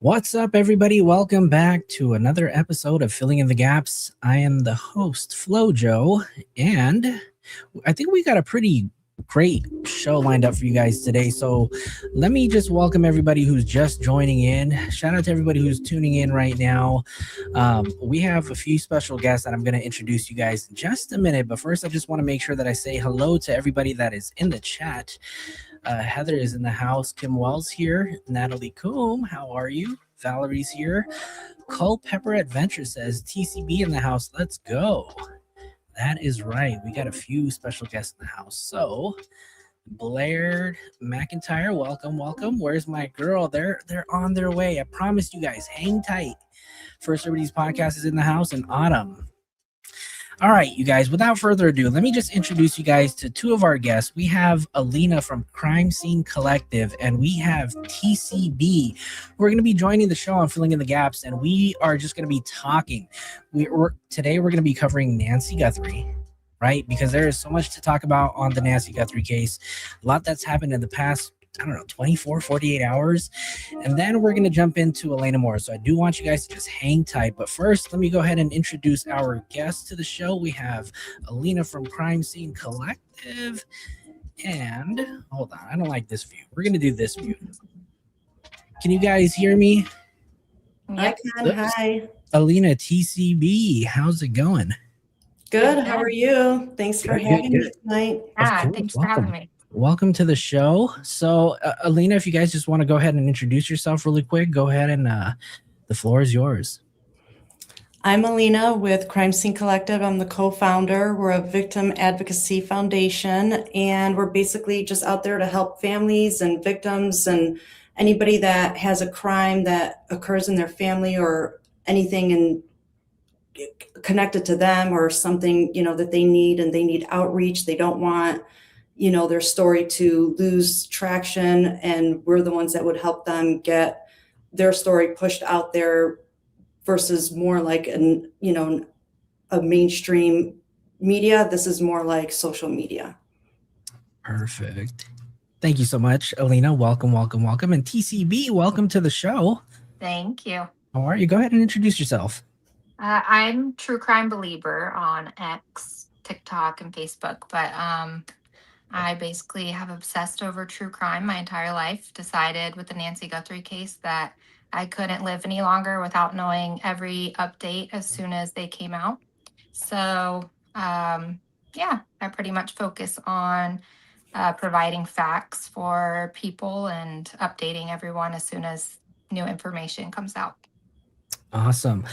What's up, everybody? Welcome back to another episode of Filling in the Gaps. I am the host, FloJo, and I think we got a pretty great show lined up for you guys today. So let me just welcome everybody who's just joining in. Shout out to everybody who's tuning in right now. We have a few special guests that I'm going to introduce you guys in just a minute. But first, I just want to make sure that I say hello to everybody that is in the chat. Heather is in the house. Kim Wells here. Natalie Coombe, how are you? Valerie's here. Culpepper Adventure says TCB in the house. Let's go. That is right. We got a few special guests in the house. So Blair McIntyre, welcome. Where's my girl? They're on their way. I promise you guys, hang tight. First Everybody's podcast is in the house in Autumn. All right, you guys, without further ado, let me just introduce you guys to two of our guests. We have Elena from Crime Scene Collective, and we have TCB. We're going to be joining the show on Filling in the Gaps, and we are just going to be talking. Today, we're going to be covering Nancy Guthrie, right? Because there is so much to talk about on the Nancy Guthrie case. A lot that's happened in the past 24, 48 hours. And then we're going to jump into Elena Moore. So I do want you guys to just hang tight. But first, let me go ahead and introduce our guests to the show. We have Elena from Crime Scene Collective. And hold on, I don't like this view. We're going to do this view. Can you guys hear me? I can. Hi. Elena, TCB, how's it going? Good. How are you? Thanks for having me tonight. Thanks for having me. Welcome to the show. So, Elena, if you guys just want to go ahead and introduce yourself really quick, go ahead and the floor is yours. I'm Elena with Crime Scene Collective. I'm the co-founder. We're a victim advocacy foundation, and we're basically just out there to help families and victims and anybody that has a crime that occurs in their family or anything connected to them or something, that they need, and they need outreach. They don't want their story to lose traction, and we're the ones that would help them get their story pushed out there versus more like a mainstream media. This is more like social media. Perfect. Thank you so much, Elena. Welcome. And TCB, welcome to the show. Thank you. How are you? Go ahead and introduce yourself. I'm True Crime Belieber on X, TikTok, and Facebook, but I basically have obsessed over true crime my entire life. Decided with the Nancy Guthrie case that I couldn't live any longer without knowing every update as soon as they came out. So, I pretty much focus on providing facts for people and updating everyone as soon as new information comes out. Awesome.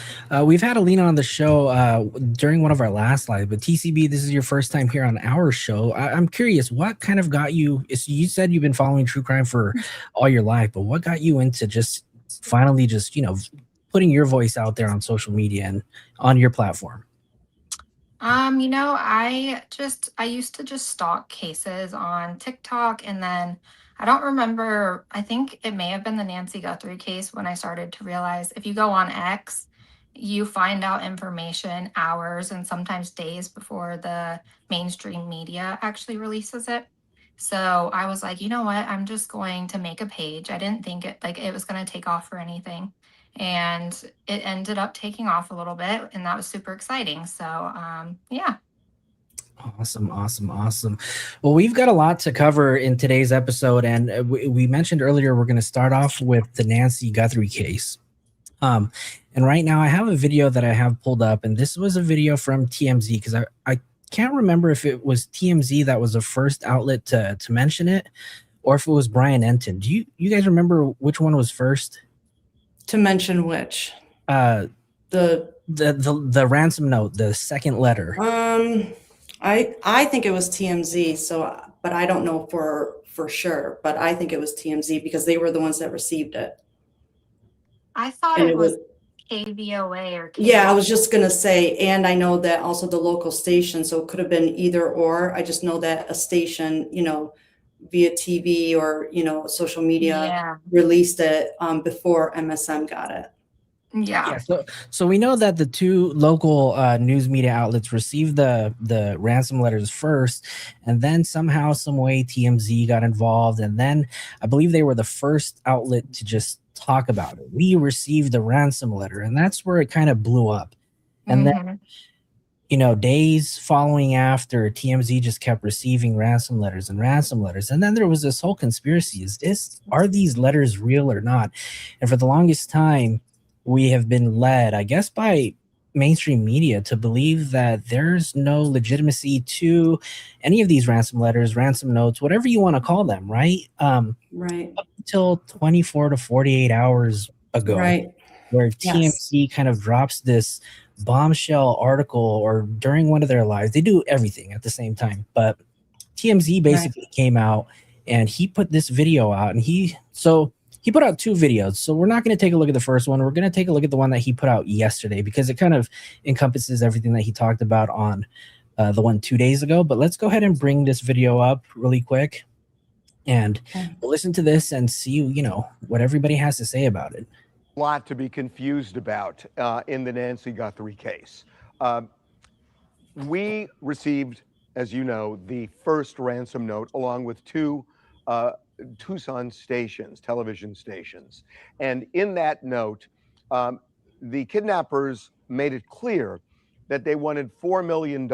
We've had Elena on the show during one of our last lives, but TCB, this is your first time here on our show. I'm curious, what kind of got you? You said you've been following true crime for all your life, but what got you into just finally putting your voice out there on social media and on your platform? I used to just stalk cases on TikTok, and then I don't remember, I think it may have been the Nancy Guthrie case when I started to realize if you go on X, you find out information hours and sometimes days before the mainstream media actually releases it. So I was like, you know what, I'm just going to make a page. I didn't think it was going to take off or anything. And it ended up taking off a little bit, and that was super exciting. So, yeah. Awesome. Well, we've got a lot to cover in today's episode, and we mentioned earlier we're going to start off with the Nancy Guthrie case. And right now I have a video that I have pulled up, and this was a video from TMZ because I can't remember if it was TMZ that was the first outlet to mention it, or if it was Brian Enton. Do you guys remember which one was first? To mention which? The ransom note, the second letter. I think it was TMZ, but I don't know for sure, but I think it was TMZ because they were the ones that received it. I thought it was KVOA or KVOA. Yeah, I was just going to say, and I know that also the local station, so it could have been either or. I just know that a station, via TV or, social media released it before MSM got it. Yeah. So we know that the two local news media outlets received the ransom letters first, and then somehow, some way, TMZ got involved, and then I believe they were the first outlet to just talk about it. We received the ransom letter, and that's where it kind of blew up. And then, Mhm. days following after, TMZ just kept receiving ransom letters, and then there was this whole conspiracy: are these letters real or not? And for the longest time, we have been led, I guess, by mainstream media to believe that there's no legitimacy to any of these ransom letters, ransom notes, whatever you want to call them, right? Right. Up until 24 to 48 hours ago, Right. where Yes. TMZ kind of drops this bombshell article, or during one of their lives. They do everything at the same time, but TMZ basically came out and he put this video out, and he put out two videos. So we're not going to take a look at the first one. We're going to take a look at the one that he put out yesterday, because it kind of encompasses everything that he talked about on the one 2 days ago. But let's go ahead and bring this video up really quick, and we'll listen to this and see, what everybody has to say about it. A lot to be confused about in the Nancy Guthrie case. We received, as you know, the first ransom note along with two Tucson stations, television stations. And in that note, the kidnappers made it clear that they wanted $4 million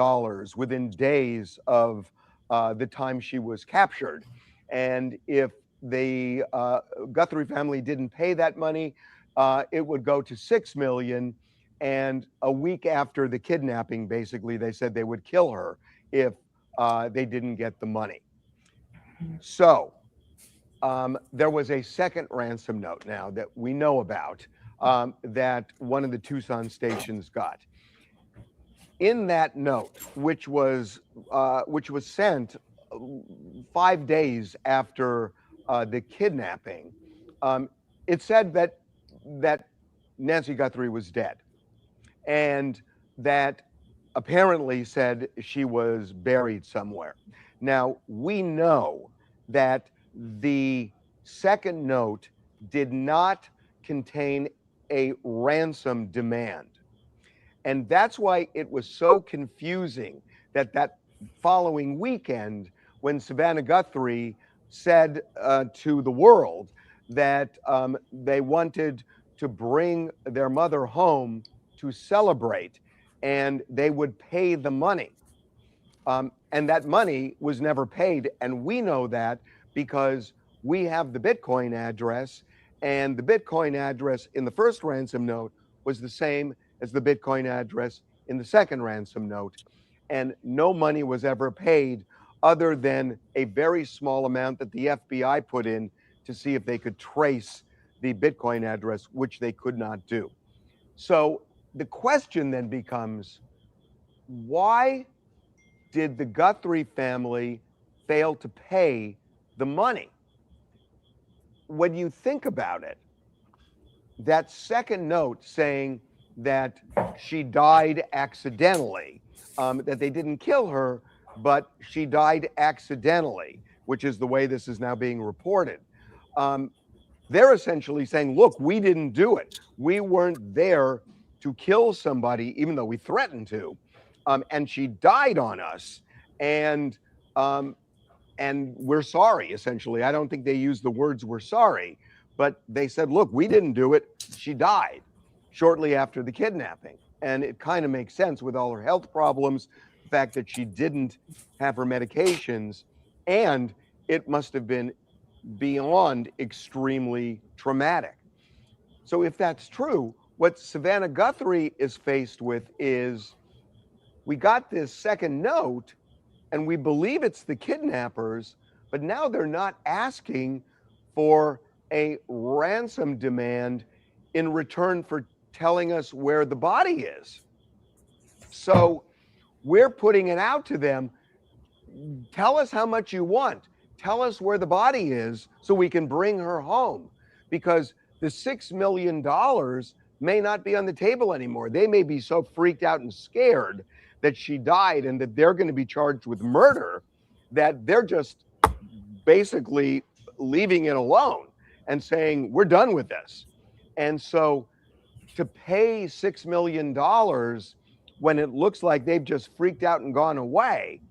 within days of the time she was captured. And if the Guthrie family didn't pay that money, it would go to $6 million. And a week after the kidnapping, basically, they said they would kill her if they didn't get the money. So there was a second ransom note now that we know about that one of the Tucson stations got. In that note, which was sent 5 days after the kidnapping, it said that Nancy Guthrie was dead, and that apparently said she was buried somewhere. Now, we know that the second note did not contain a ransom demand. And that's why it was so confusing that following weekend, when Savannah Guthrie said to the world that they wanted to bring their mother home to celebrate, and they would pay the money. And that money was never paid. And we know that because we have the Bitcoin address, and the Bitcoin address in the first ransom note was the same as the Bitcoin address in the second ransom note. And no money was ever paid other than a very small amount that the FBI put in to see if they could trace the Bitcoin address, which they could not do. So the question then becomes, why did the Guthrie family fail to pay the money? When you think about it, that second note saying that she died accidentally, that they didn't kill her, but she died accidentally, which is the way this is now being reported. They're essentially saying, look, we didn't do it. We weren't there to kill somebody, even though we threatened to. And she died on us. And we're sorry, essentially. I don't think they used the words "we're sorry," but they said, look, we didn't do it. She died shortly after the kidnapping. And it kind of makes sense with all her health problems, the fact that she didn't have her medications, and it must have been beyond extremely traumatic. So if that's true, what Savannah Guthrie is faced with is, we got this second note and we believe it's the kidnappers, but now they're not asking for a ransom demand in return for telling us where the body is. So we're putting it out to them. Tell us how much you want. Tell us where the body is so we can bring her home, because the $6 million may not be on the table anymore. They may be so freaked out and scared that she died and that they're going to be charged with murder that they're just basically leaving it alone and saying, we're done with this. And so to pay $6 million when it looks like they've just freaked out and gone away.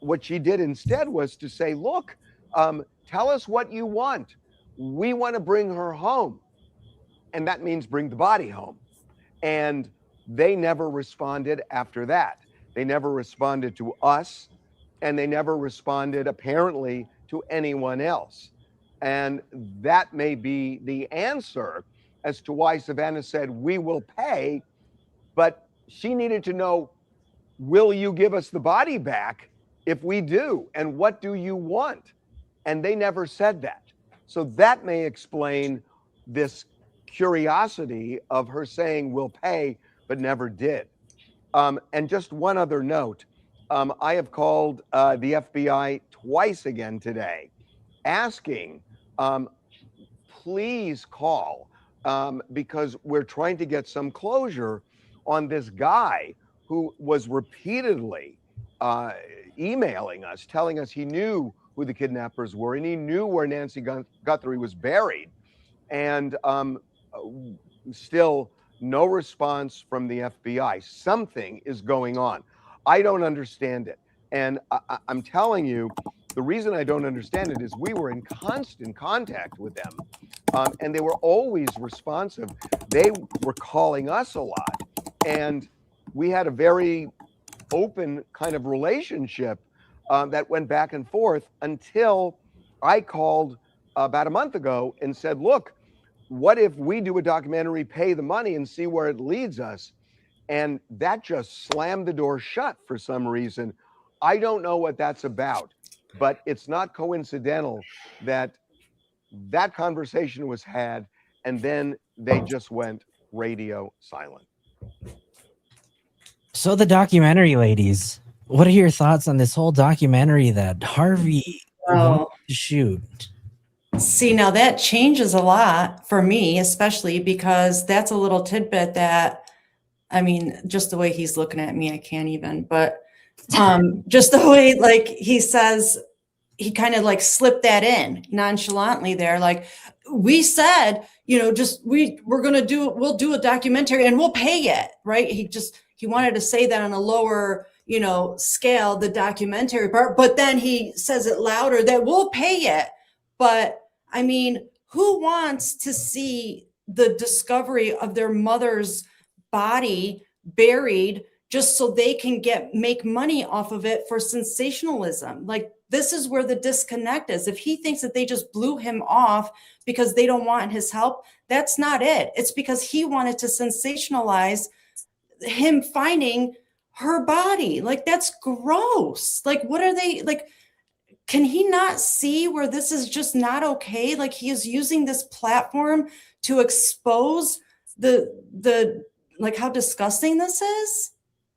What she did instead was to say, look, tell us what you want. We want to bring her home. And that means bring the body home. And they never responded after that. They never responded to us, and they never responded, apparently, to anyone else. And that may be the answer as to why Savannah said, we will pay. But she needed to know, will you give us the body back if we do? And what do you want? And they never said that. So that may explain this curiosity of her saying we'll pay, but never did. And just one other note, I have called the FBI twice again today, asking, please call, because we're trying to get some closure on this guy who was repeatedly emailing us, telling us he knew who the kidnappers were and he knew where Nancy Guthrie was buried. And still no response from the FBI. Something is going on. I don't understand it. And I'm telling you, the reason I don't understand it is we were in constant contact with them, and they were always responsive. They were calling us a lot, and we had a very open kind of relationship that went back and forth until I called about a month ago and said, look, what if we do a documentary, pay the money, and see where it leads us? And that just slammed the door shut for some reason. I don't know what that's about, but it's not coincidental that that conversation was had and then they just went radio silent. So the documentary, ladies, what are your thoughts on this whole documentary that Harvey wanted to shoot? See, now that changes a lot for me, especially because that's a little tidbit that, I mean, just the way he's looking at me, I can't even, but just the way, like, he says, he kind of like slipped that in nonchalantly there. Like, we said, you know, just, we'll do a documentary and we'll pay it, right? He wanted to say that on a lower, you know, scale, the documentary part, but then he says it louder that we'll pay it. But I mean, who wants to see the discovery of their mother's body buried just so they can make money off of it for sensationalism? Like, this is where the disconnect is. If he thinks that they just blew him off because they don't want his help, that's not it. It's because he wanted to sensationalize him finding her body. Like, that's gross. Like, what are they, like, can he not see where this is just not okay? Like, he is using this platform to expose the like how disgusting this is.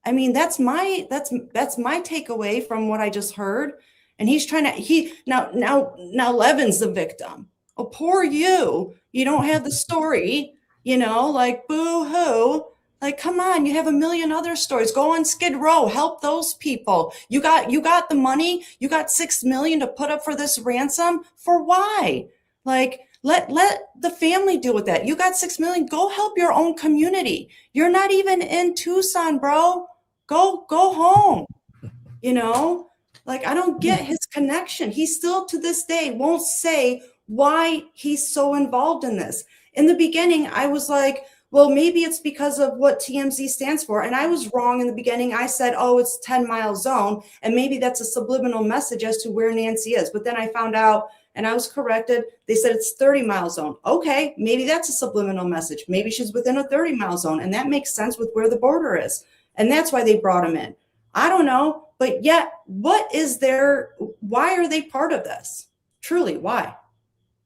I mean, that's my takeaway from what I just heard. And he's trying to, now Levin's the victim. Oh, poor you. You don't have the story, you know, like, boo hoo. Like, come on, you have a million other stories. Go on Skid Row, help those people. You got the money. You got $6 million to put up for this ransom. For why? Like, let the family deal with that. You got $6 million. Go help your own community. You're not even in Tucson, bro. Go home. You know, like, I don't get his connection. He still to this day won't say why he's so involved in this. In the beginning, I was like, well, maybe it's because of what TMZ stands for. And I was wrong in the beginning. I said, oh, it's 10-mile zone. And maybe that's a subliminal message as to where Nancy is. But then I found out, and I was corrected. They said it's 30-mile zone. Okay, maybe that's a subliminal message. Maybe she's within a 30-mile zone. And that makes sense with where the border is. And that's why they brought him in. I don't know. But yet, why are they part of this? Truly, why?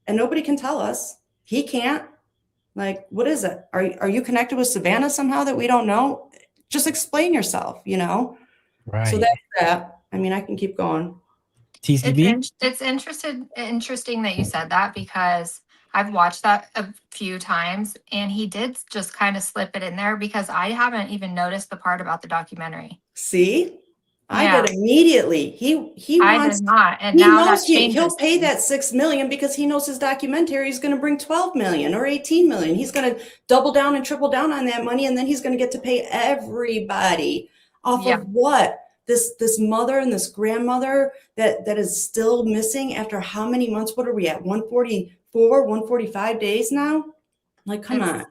And nobody can tell us. He can't. Like, what is it? Are you connected with Savannah somehow that we don't know? Just explain yourself, you know? Right. So that's that. I mean, I can keep going. TCB? It's interesting that you said that, because I've watched that a few times and he did just kind of slip it in there, because I haven't even noticed the part about the documentary. See? I did immediately. He I wants. did not, and He now knows that he'll changes pay things. that $6 million because he knows his documentary is going to bring 12 million or 18 million. He's going to double down and triple down on that money, and then he's going to get to pay everybody off Yeah. of what? This mother and this grandmother that is still missing after how many months? What are we at? 144, 145 days now? Like, come on.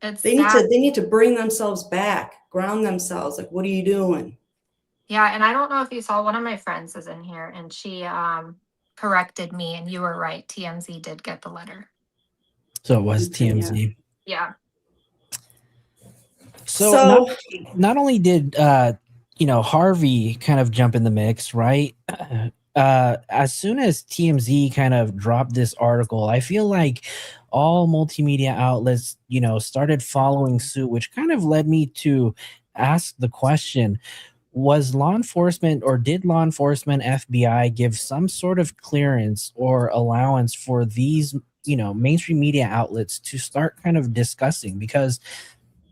It's They sad. need to bring themselves back, ground themselves. Like, what are you doing? Yeah, and I don't know if you saw, one of my friends is in here and she corrected me, and you were right. TMZ did get the letter. So it was Okay, yeah. TMZ. Yeah. So not only did Harvey kind of jump in the mix, right? As soon as TMZ kind of dropped this article, I feel like all multimedia outlets, started following suit, which kind of led me to ask the question: was law enforcement, or did law enforcement, FBI, give some sort of clearance or allowance for these, mainstream media outlets to start kind of discussing? Because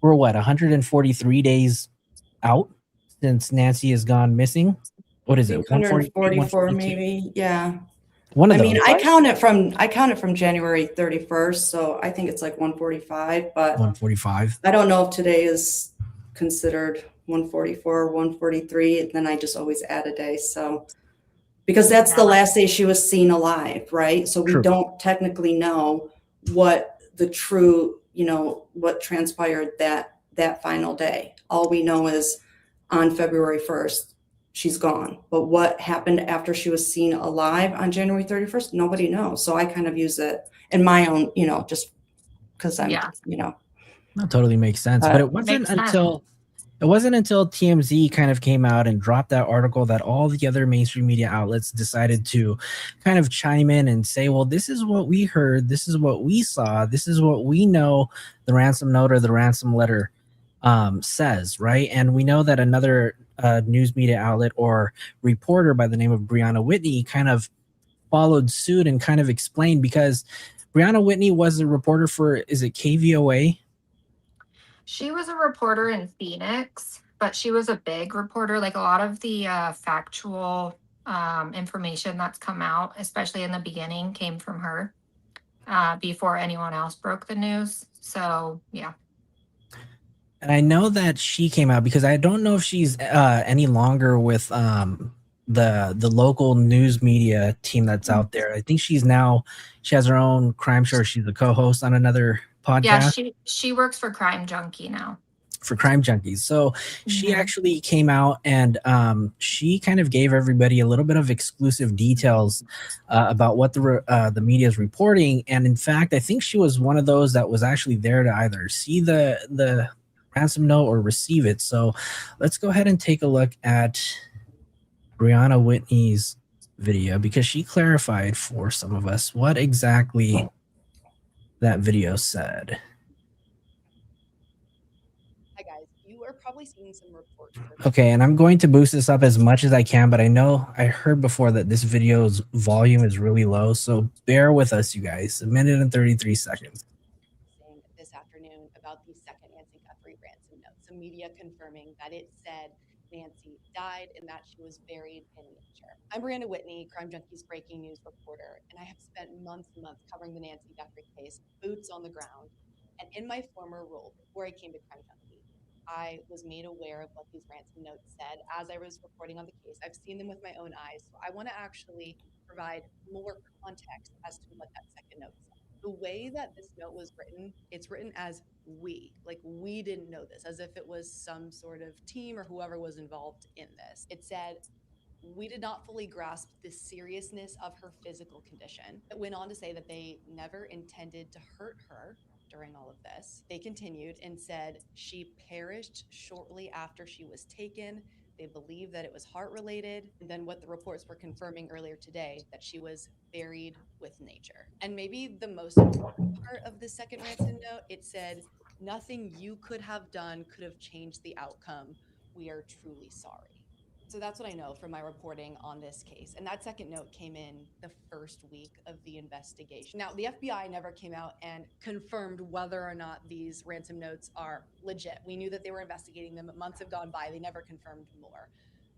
we're 143 days out since Nancy has gone missing. What is it? 144 maybe. Yeah. One of I those. mean, Right? I count it from January 31st, so I think it's like 145, but 145. I don't know if today is considered 144 or 143, and then I just always add a day. So because that's the last day she was seen alive, right? So we don't technically know what the true, what transpired that final day. All we know is on February 1st, she's gone. But what happened after she was seen alive on January 31st, nobody knows. So I kind of use it in my own, just because I'm, That totally makes sense. But it wasn't until TMZ kind of came out and dropped that article that all the other mainstream media outlets decided to kind of chime in and say, well, this is what we heard, this is what we saw, this is what we know the ransom note or the ransom letter says, right? And we know that another news media outlet or reporter by the name of Brianna Whitney kind of followed suit and kind of explained, because Brianna Whitney was a reporter for, is it KVOA? She was a reporter in Phoenix, but she was a big reporter. Like, a lot of the factual information that's come out, especially in the beginning, came from her before anyone else broke the news. So, yeah. And I know that she came out because I don't know if she's any longer with the local news media team that's out there. I think she has her own crime show. She's a co-host on another podcast. Yeah, she works for Crime Junkie now. For Crime Junkies. So she actually came out and she kind of gave everybody a little bit of exclusive details about what the media is reporting. And in fact, I think she was one of those that was actually there to either see the ransom note or receive it. So let's go ahead and take a look at Brianna Whitney's video, because she clarified for some of us what exactly that video said. Hi guys, you are probably seeing some reports. Okay, and I'm going to boost this up as much as I can, but I know I heard before that this video's volume is really low, so bear with us, you guys. 1 minute and 33 seconds. This afternoon about the second Nancy Guthrie ransom note. Some media confirming that it said Nancy died and that she was buried in nature. I'm Brianna Whitney, Crime Junkie's breaking news reporter, and I have spent months and months covering the Nancy Guthrie case, boots on the ground. And in my former role, before I came to Crime Junkie, I was made aware of what these ransom notes said as I was reporting on the case. I've seen them with my own eyes, so I want to actually provide more context as to what that second note said. The way that this note was written, it's written as we, like we didn't know this, as if it was some sort of team or whoever was involved in this. It said, we did not fully grasp the seriousness of her physical condition. It went on to say that they never intended to hurt her during all of this. They continued and said she perished shortly after she was taken. They believe that it was heart related. And then what the reports were confirming earlier today, that she was buried with nature. And maybe the most important part of the second ransom note, it said, nothing you could have done could have changed the outcome. We are truly sorry. So that's what I know from my reporting on this case. And that second note came in the first week of the investigation. Now, the FBI never came out and confirmed whether or not these ransom notes are legit. We knew that they were investigating them, but months have gone by. They never confirmed more.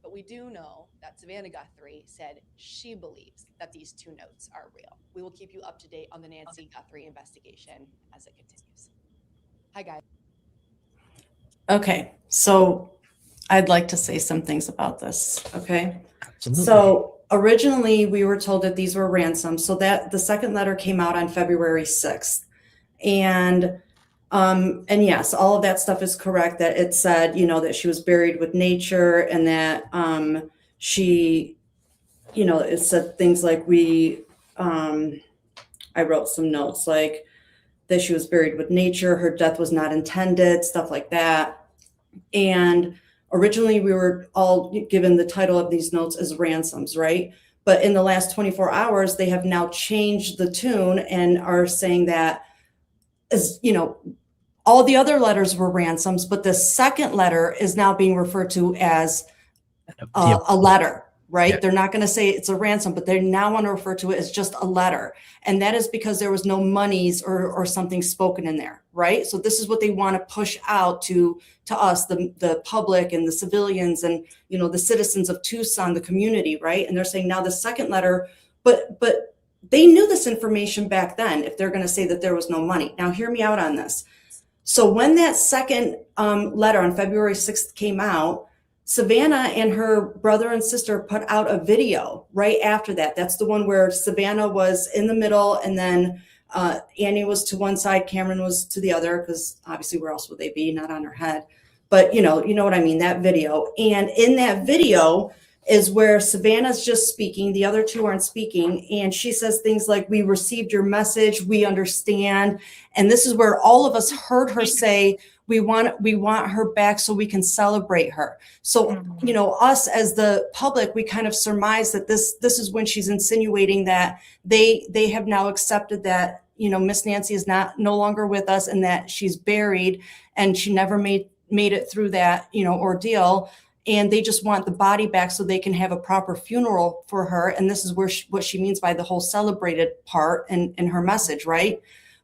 But we do know that Savannah Guthrie said she believes that these 2 notes are real. We will keep you up to date on the Nancy Guthrie investigation as it continues. Hi, guys. Okay, so I'd like to say some things about this, okay? Absolutely. So originally we were told that these were ransoms. So that the second letter came out on February 6th. And yes, all of that stuff is correct, that it said, that she was buried with nature, and that she, it said things like I wrote some notes like that she was buried with nature, her death was not intended, stuff like that. And originally we were all given the title of these notes as ransoms, right? But in the last 24 hours, they have now changed the tune and are saying that, all the other letters were ransoms, but the second letter is now being referred to as a letter, right? Yeah. They're not going to say it's a ransom, but they now want to refer to it as just a letter. And that is because there was no monies or something spoken in there, right? So this is what they want to push out to us, the public and the civilians and, the citizens of Tucson, the community, right? And they're saying now the second letter, but they knew this information back then if they're going to say that there was no money. Now hear me out on this. So when that second letter on February 6th came out, Savannah and her brother and sister put out a video right after that. That's the one where Savannah was in the middle, and then Annie was to one side, Cameron was to the other, because obviously where else would they be? Not on her head. But you know what I mean, that video. And in that video is where Savannah's just speaking. The other two aren't speaking. And she says things like, "We received your message. We understand." And this is where all of us heard her say, we want her back so we can celebrate her. So, us as the public, we kind of surmise that this is when she's insinuating that they have now accepted that, Miss Nancy is no longer with us, and that she's buried and she never made it through that, ordeal. And they just want the body back so they can have a proper funeral for her. And this is what she means by the whole celebrated part in her message, right?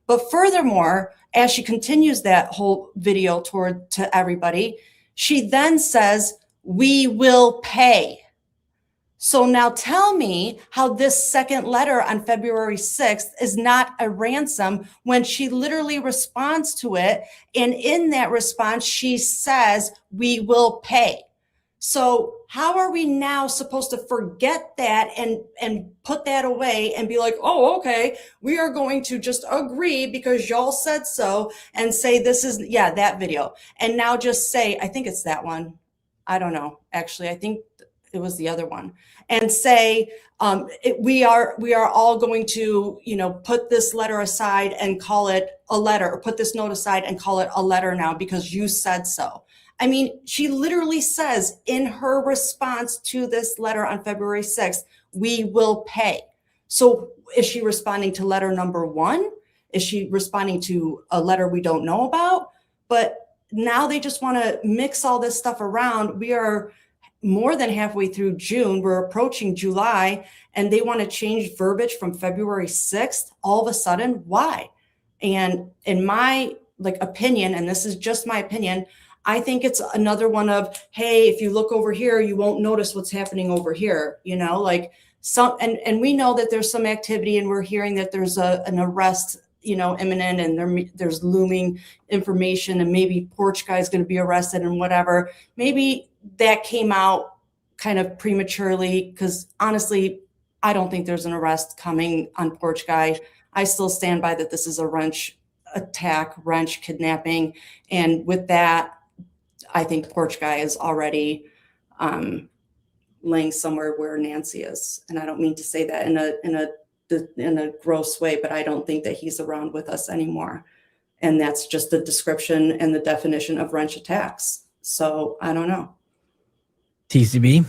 But furthermore, as she continues that whole video to everybody, she then says, "We will pay." So now tell me how this second letter on February 6th is not a ransom when she literally responds to it. And in that response, she says, "We will pay." So how are we now supposed to forget that and put that away and be like, "Oh, okay, we are going to just agree because y'all said so," and say this is, that video. And now just say, I think it's that one. I don't know. Actually, I think it was the other one. And say, we are all going to, put this letter aside and call it a letter, or put this note aside and call it a letter now because you said so. I mean, she literally says in her response to this letter on February 6th, "We will pay." So is she responding to letter number 1? Is she responding to a letter we don't know about? But now they just want to mix all this stuff around. We are more than halfway through June. We're approaching July, and they want to change verbiage from February 6th all of a sudden. Why? And in my opinion, and this is just my opinion, I think it's another one of, hey, if you look over here, you won't notice what's happening over here, and we know that there's some activity, and we're hearing that there's an arrest, imminent, and there's looming information, and maybe Porch Guy is going to be arrested and whatever. Maybe that came out kind of prematurely, because honestly, I don't think there's an arrest coming on Porch Guy. I still stand by that this is a wrench kidnapping. And with that, I think Porch Guy is already laying somewhere where Nancy is. And I don't mean to say that in a gross way, but I don't think that he's around with us anymore. And that's just the description and the definition of wrench attacks. So I don't know. TCB?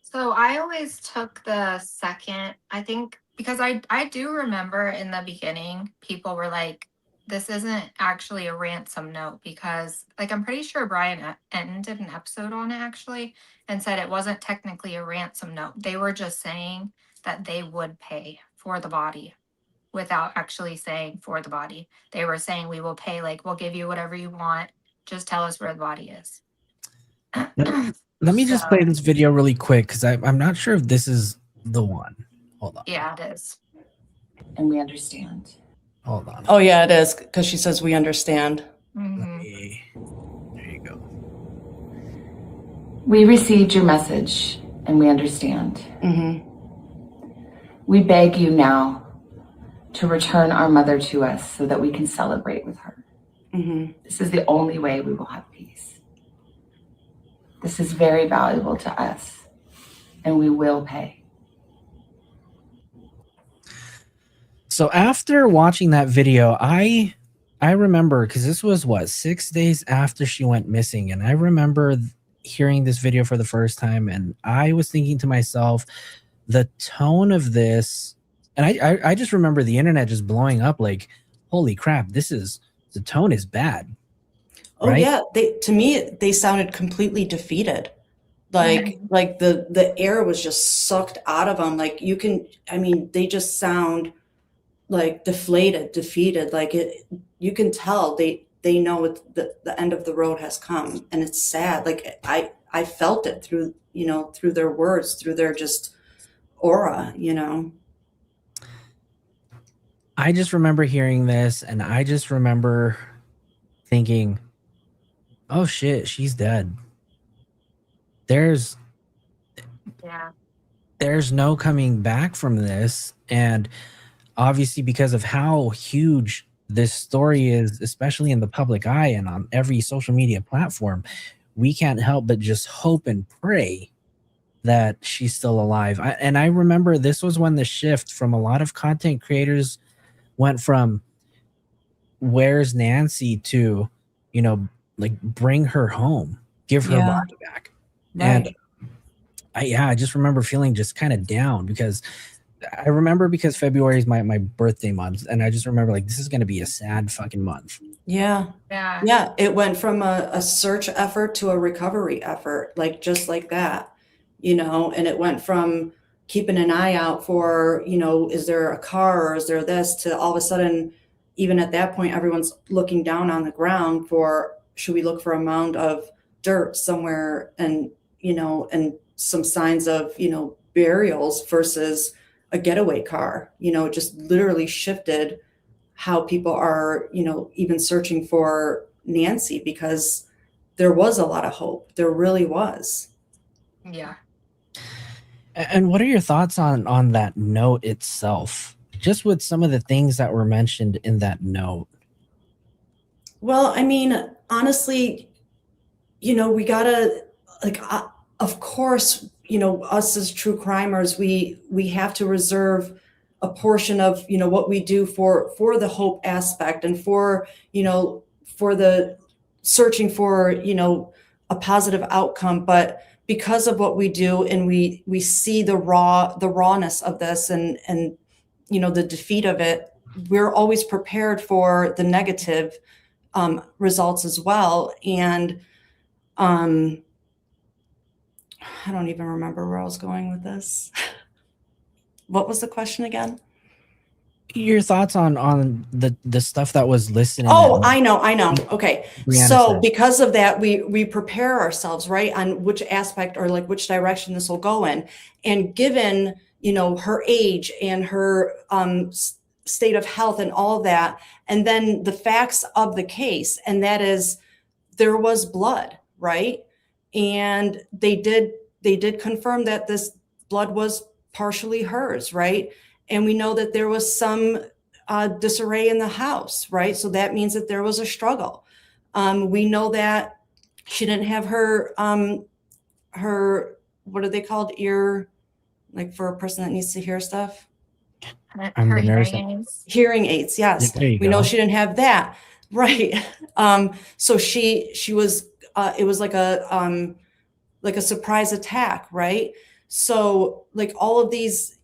So I always took the second, I think, because I do remember in the beginning, people were like, this isn't actually a ransom note, because I'm pretty sure Brian Enton did an episode on it actually and said it wasn't technically a ransom note. They were just saying that they would pay for the body without actually saying for the body. They were saying, "We will pay, we'll give you whatever you want. Just tell us where the body is." Let me just play this video really quick because I'm not sure if this is the one. Hold on. Yeah, it is. And we understand. Hold on. Oh yeah, it is, because she says we understand. There you go. We received your message and we understand. Mm-hmm. We beg you now to return our mother to us so that we can celebrate with her. Mm-hmm. This is the only way we will have peace. This is very valuable to us and we will pay. So after watching that video, I remember, because this was 6 days after she went missing, and I remember hearing this video for the first time, and I was thinking to myself, the tone of this, and I just remember the internet just blowing up like, holy crap, the tone is bad. Oh right? yeah, to me they sounded completely defeated. Like the air was just sucked out of them. Like they just sound like defeated. Like you can tell they know the end of the road has come, and it's sad. Like I felt it through their words, through their just aura. I just remember hearing this, and I just remember thinking, oh shit, she's dead. There's no coming back from this. And obviously, because of how huge this story is, especially in the public eye and on every social media platform, we can't help but just hope and pray that she's still alive. And I remember this was when the shift from a lot of content creators went from where's Nancy to, like bring her home, give her body back. Right. And I just remember feeling just kind of down because February is my birthday month. And I just remember like, this is going to be a sad fucking month. Yeah. It went from a search effort to a recovery effort, like just like that, and it went from keeping an eye out for, is there a car or is there this, to all of a sudden, even at that point, everyone's looking down on the ground for, should we look for a mound of dirt somewhere, and, and some signs of, burials versus a getaway car. It just literally shifted how people are, even searching for Nancy, because there was a lot of hope. There really was. Yeah. And what are your thoughts on that note itself? Just with some of the things that were mentioned in that note. Well, honestly, we gotta, of course, us as true crimers, we have to reserve a portion of, what we do for the hope aspect, and for the searching for, a positive outcome. But because of what we do, and we see the rawness of this, and the defeat of it, we're always prepared for the negative results as well. And I don't even remember where I was going with this. What was the question again? Your thoughts on the stuff that was listed. I know. Okay. Brianna So said. because of that, we prepare ourselves, right, on which aspect or like which direction this will go in. And given, her age and her state of health and all that, and then the facts of the case, and that is there was blood, right? And they did confirm that this blood was partially hers, right? And we know that there was some disarray in the house, right? So that means that there was a struggle. We know that she didn't have her what are they called? Ear, like for a person that needs to hear stuff. I'm the nurse. Hearing aids, yes. There you We go. know she didn't have that, right? So she was. It was like a surprise attack, right? So like all of these,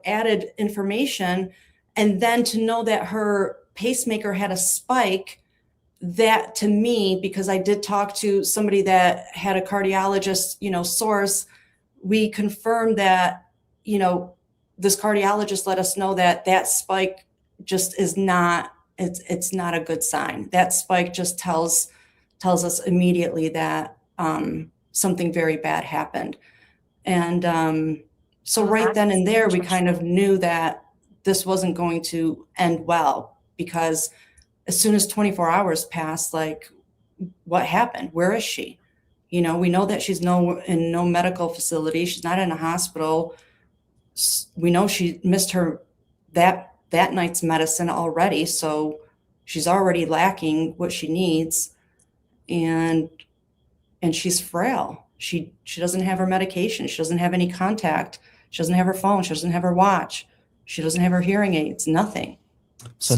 added information, and then to know that her pacemaker had a spike, that to me, because I did talk to somebody that had a cardiologist, source, we confirmed that, this cardiologist let us know that spike just is not, it's not a good sign. That spike just tells us immediately that something very bad happened. And so Oh, right then that's and there, we interesting. kind of knew that this wasn't going to end well, because as soon as 24 hours passed, like, what happened? Where is she? You know, we know that she's in no medical facility. She's not in a hospital. We know she missed her that night's medicine already, so she's already lacking what she needs, and she's frail. She doesn't have her medication. She doesn't have any contact. She doesn't have her phone. She doesn't have her watch. She doesn't have her hearing aids. Nothing. So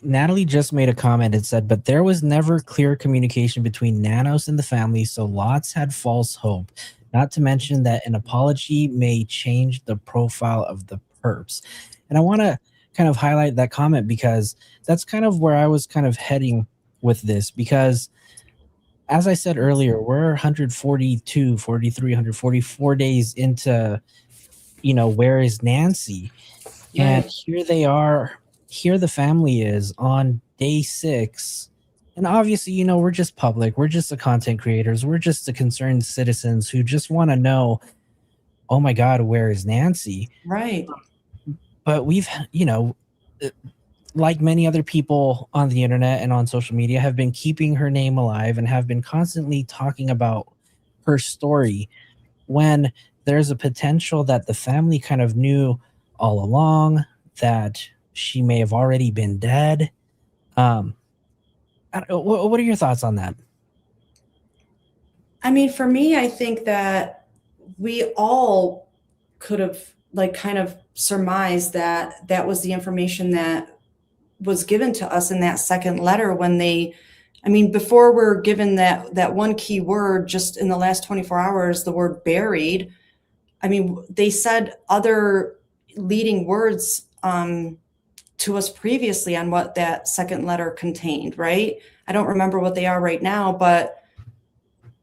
Natalie just made a comment. It said, but there was never clear communication between Nanos and the family, so lots had false hope. Not to mention that an apology may change the profile of the perps. And I want to kind of highlight that comment, because that's kind of where I was kind of heading with this, because as I said earlier, we're 142, 43, 144 days into, you know, where is Nancy? And here they are. Here the family is on day 6. And obviously, you know, we're just public. We're just the content creators. We're just the concerned citizens who just want to know, oh my God, where is Nancy? Right. But we've, you know, like many other people on the internet and on social media, have been keeping her name alive and have been constantly talking about her story, when there's a potential that the family kind of knew all along that she may have already been dead. What are your thoughts on that? I mean, for me, I think that we all could have, like, kind of surmised that that was the information that was given to us in that second letter, when they, I mean, before we're given that one key word, just in the last 24 hours, the word buried. I mean, they said other leading words to us previously on what that second letter contained, right? I don't remember what they are right now, but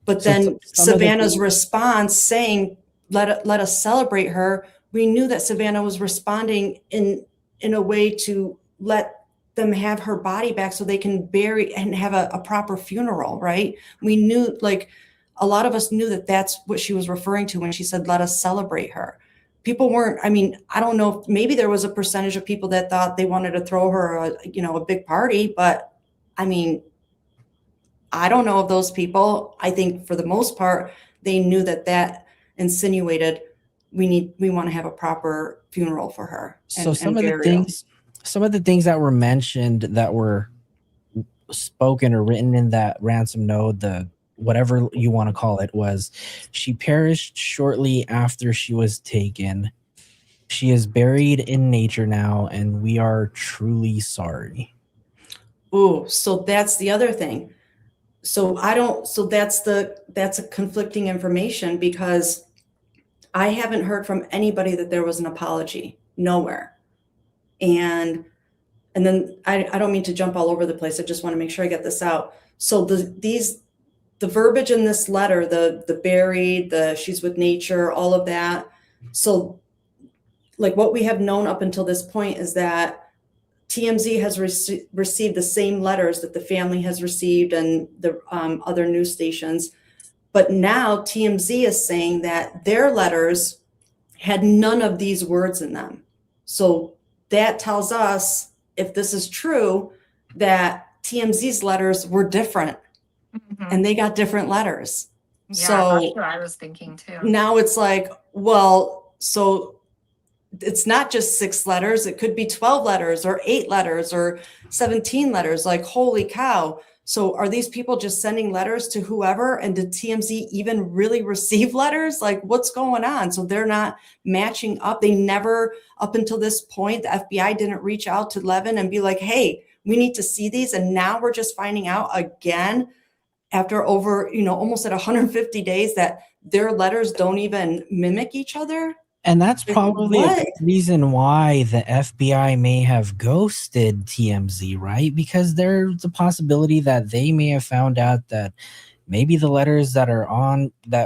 then Savannah's response saying, let us celebrate her. We knew that Savannah was responding in a way to let them have her body back so they can bury and have a proper funeral, right? We knew, like, a lot of us knew that that's what she was referring to when she said, let us celebrate her. People weren't, I mean, I don't know if maybe there was a percentage of people that thought they wanted to throw her a big party, but I mean, I don't know of those people. I think for the most part, they knew that insinuated we want to have a proper funeral for her. So some of the things that were mentioned, that were spoken or written in that ransom note, the whatever you want to call it, was she perished shortly after she was taken. She is buried in nature now, and we are truly sorry. Ooh, so that's the other thing. So that's a conflicting information, because I haven't heard from anybody that there was an apology, nowhere. And then I don't mean to jump all over the place. I just want to make sure I get this out. So the verbiage in this letter, the buried, the she's with nature, all of that. So, like, what we have known up until this point is that TMZ has received the same letters that the family has received, and the other news stations. But now TMZ is saying that their letters had none of these words in them. So that tells us, if this is true, that TMZ's letters were different, and they got different letters. Yeah, so that's what I was thinking too. Now it's like, well, so it's not just 6 letters. It could be 12 letters or 8 letters or 17 letters. Like, holy cow. So are these people just sending letters to whoever? And did TMZ even really receive letters? Like, what's going on? So they're not matching up. They never, up until this point, the FBI didn't reach out to Levin and be like, hey, we need to see these. And now we're just finding out again, after over, almost at 150 days, that their letters don't even mimic each other. And that's probably a reason why the FBI may have ghosted TMZ, right? Because there's a possibility that they may have found out that maybe the letters that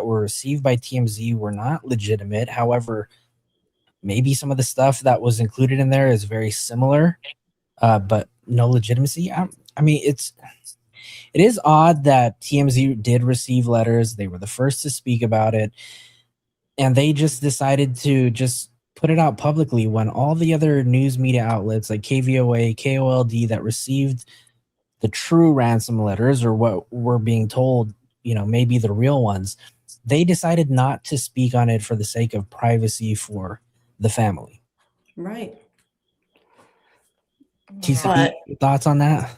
were received by TMZ were not legitimate. However, maybe some of the stuff that was included in there is very similar, but no legitimacy. I mean, It is odd that TMZ did receive letters. They were the first to speak about it, and they just decided to just put it out publicly when all the other news media outlets like KVOA, KOLD that received the true ransom letters, or what we're being told, maybe the real ones, they decided not to speak on it for the sake of privacy for the family. Right. TCP, thoughts on that?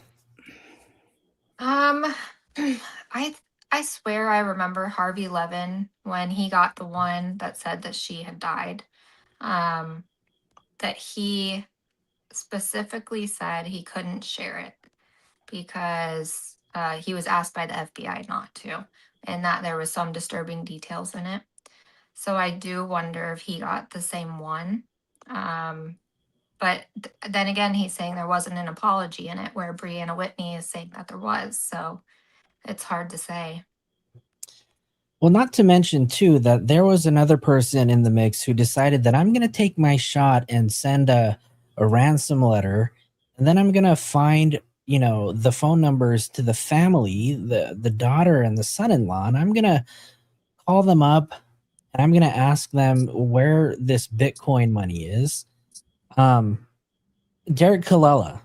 I swear I remember Harvey Levin when he got the one that said that she had died. That he specifically said he couldn't share it because he was asked by the FBI not to, and that there was some disturbing details in it. So I do wonder if he got the same one. But then again, he's saying there wasn't an apology in it, where Brianna Whitney is saying that there was. So it's hard to say. Well, not to mention, too, that there was another person in the mix who decided that I'm going to take my shot and send a ransom letter, and then I'm going to find, the phone numbers to the family, the daughter and the son-in-law, and I'm going to call them up, and I'm going to ask them where this Bitcoin money is. Derek Colella,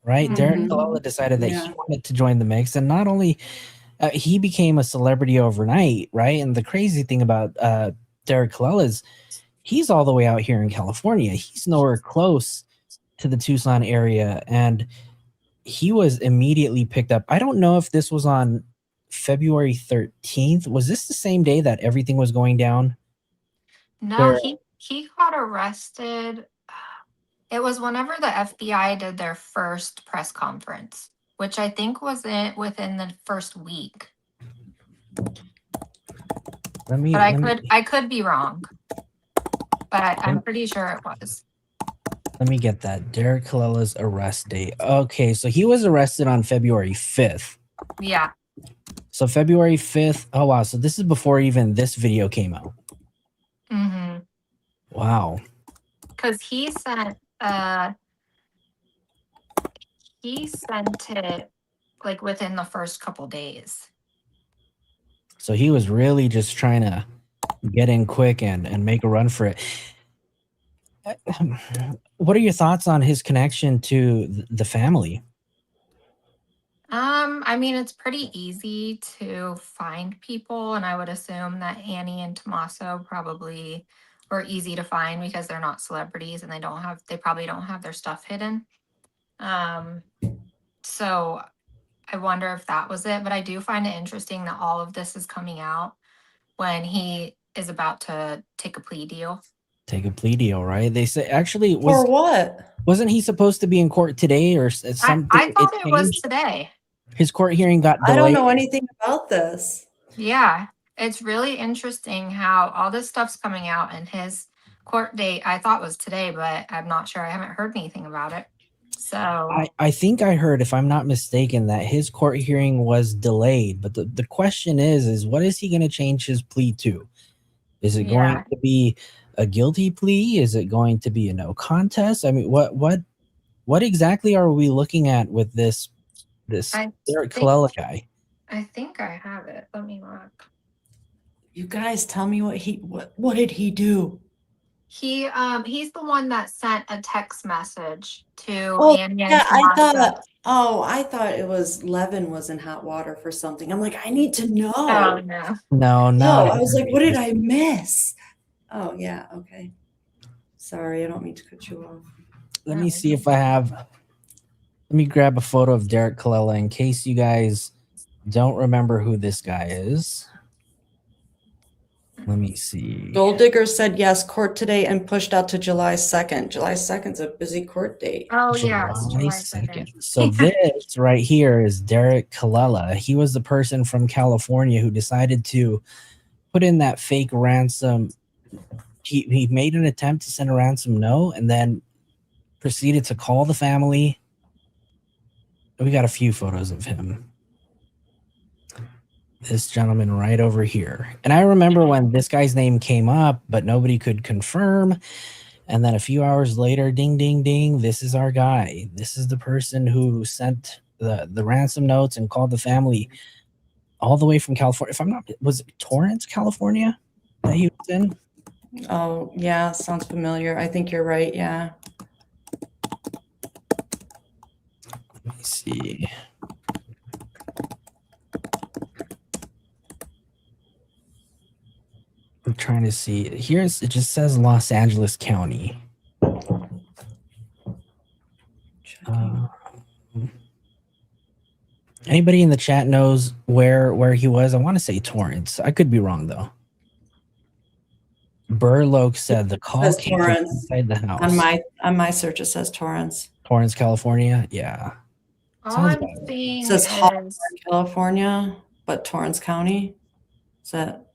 right? Derek Colella decided that he wanted to join the mix, and not only he became a celebrity overnight, right? And the crazy thing about Derek Colella is he's all the way out here in California. He's nowhere close to the Tucson area, and he was immediately picked up. I don't know if this was on February 13th. Was this the same day that everything was going down? No, he got arrested. It was whenever the FBI did their first press conference, which I think was within the first week. I could be wrong, but I'm pretty sure it was. Let me get that. Derek Colella's arrest date. Okay, so he was arrested on February 5th. Yeah. So February 5th. Oh, wow. So this is before even this video came out. Mm-hmm. Wow. Because he sent it like within the first couple days. So he was really just trying to get in quick and make a run for it. What are your thoughts on his connection to the family? I mean, it's pretty easy to find people, and I would assume that Annie and Tommaso probably were easy to find because they're not celebrities and they probably don't have their stuff hidden. So I wonder if that was it, but I do find it interesting that all of this is coming out when he is about to take a plea deal. Take a plea deal, right? They say actually for what? Wasn't he supposed to be in court today or something? I thought it was today. His court hearing got delayed. I don't know anything about this. Yeah, it's really interesting how all this stuff's coming out, and his court date I thought was today, but I'm not sure. I haven't heard anything about it. So I think I heard, if I'm not mistaken, that his court hearing was delayed. But the question is what is he going to change his plea to? Is it going to be a guilty plea? Is it going to be a no contest? I mean, what exactly are we looking at with this Derek Colella guy? I think I have it. Let me look. You guys tell me what did he do? He's the one that sent a text message to Annie and Tommaso. I thought it was Levin was in hot water for something. I'm like, I need to know. Oh no. No. I was like, what did I miss? Oh yeah, okay. Sorry, I don't mean to cut you off. Let me see if I have. Let me grab a photo of Derek Colella in case you guys don't remember who this guy is. Let me see. Gold Digger said yes, court today, and pushed out to July 2nd. July 2nd is a busy court date. Oh, yeah. July 2nd. So this right here is Derek Colella. He was the person from California who decided to put in that fake ransom. He made an attempt to send a ransom note and then proceeded to call the family. We got a few photos of him. This gentleman right over here. And I remember when this guy's name came up, but nobody could confirm. And then a few hours later, ding, ding, ding, this is our guy. This is the person who sent the ransom notes and called the family all the way from California. If I'm not, was it Torrance, California that he was in? Oh, yeah, sounds familiar. I think you're right. Yeah. Let me see. I'm trying to see. Here's, it just says Los Angeles County. Anybody in the chat knows where he was? I want to say Torrance. I could be wrong though. Burloak said the call Says came from Torrance. inside the house. On my search, it says Torrance. Torrance, California. Yeah. All Sounds I'm about right. seeing It says is Hawthorne, California, but Torrance County. Is that?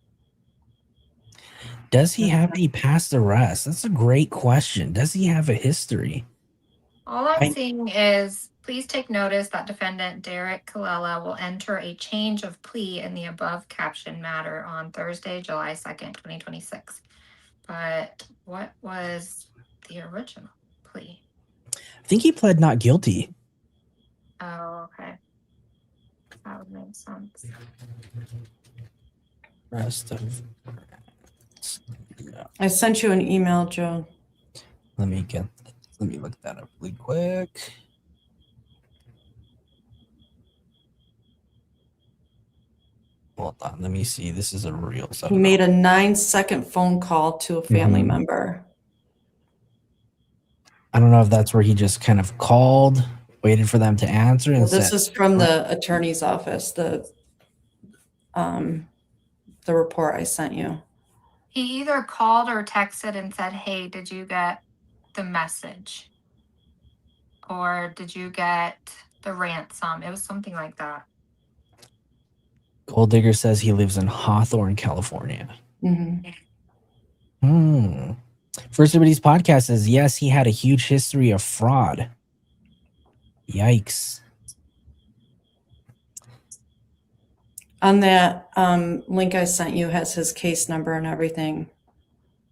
Does he have any past arrests? That's a great question. Does he have a history? all I'm seeing is please take notice that defendant Derek Colella will enter a change of plea in the above caption matter on Thursday, July 2nd, 2026. But what was the original plea? I think he pled not guilty. Oh, okay. That would make sense. Rest of. I sent you an email, Joe. Let me look that up really quick. Hold on, let me see. This is a real. He made a 9-second phone call to a family member. I don't know if that's where he just kind of called, waited for them to answer, and This said, is from the attorney's office. The report I sent you. He either called or texted and said, hey, did you get the message? Or did you get the ransom? It was something like that. Gold Digger says he lives in Hawthorne, California. First Liberties podcast says, yes, he had a huge history of fraud. Yikes. On that link I sent you has his case number and everything.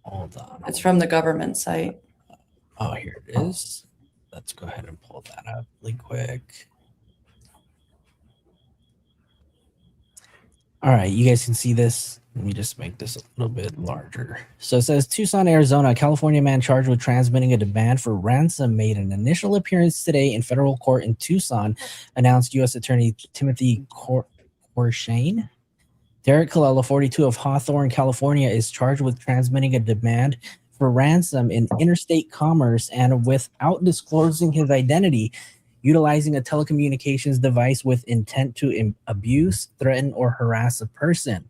Hold on. It's from the government site. Oh, here it is. Let's go ahead and pull that up really quick. All right, you guys can see this. Let me just make this a little bit larger. So it says Tucson, Arizona, a California man charged with transmitting a demand for ransom made an initial appearance today in federal court in Tucson, announced U.S. Attorney Timothy Corshane. Derek Colella, 42, of Hawthorne, California, is charged with transmitting a demand for ransom in interstate commerce and without disclosing his identity, utilizing a telecommunications device with intent to abuse, threaten, or harass a person.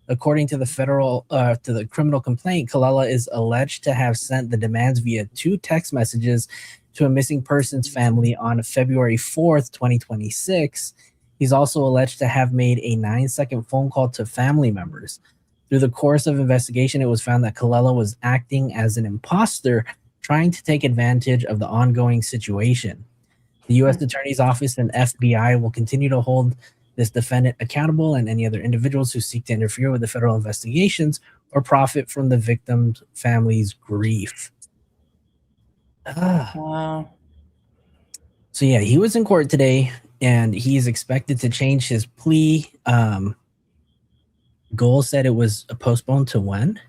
According to the criminal complaint, Colella is alleged to have sent the demands via 2 text messages to a missing person's family on February 4th, 2026. He's also alleged to have made a 9-second phone call to family members. Through the course of investigation, it was found that Colella was acting as an imposter, trying to take advantage of the ongoing situation. The U.S. Attorney's Office and FBI will continue to hold this defendant accountable and any other individuals who seek to interfere with the federal investigations or profit from the victim's family's grief. Wow. So yeah, he was in court today, and he's expected to change his plea. Goal said it was postponed to when?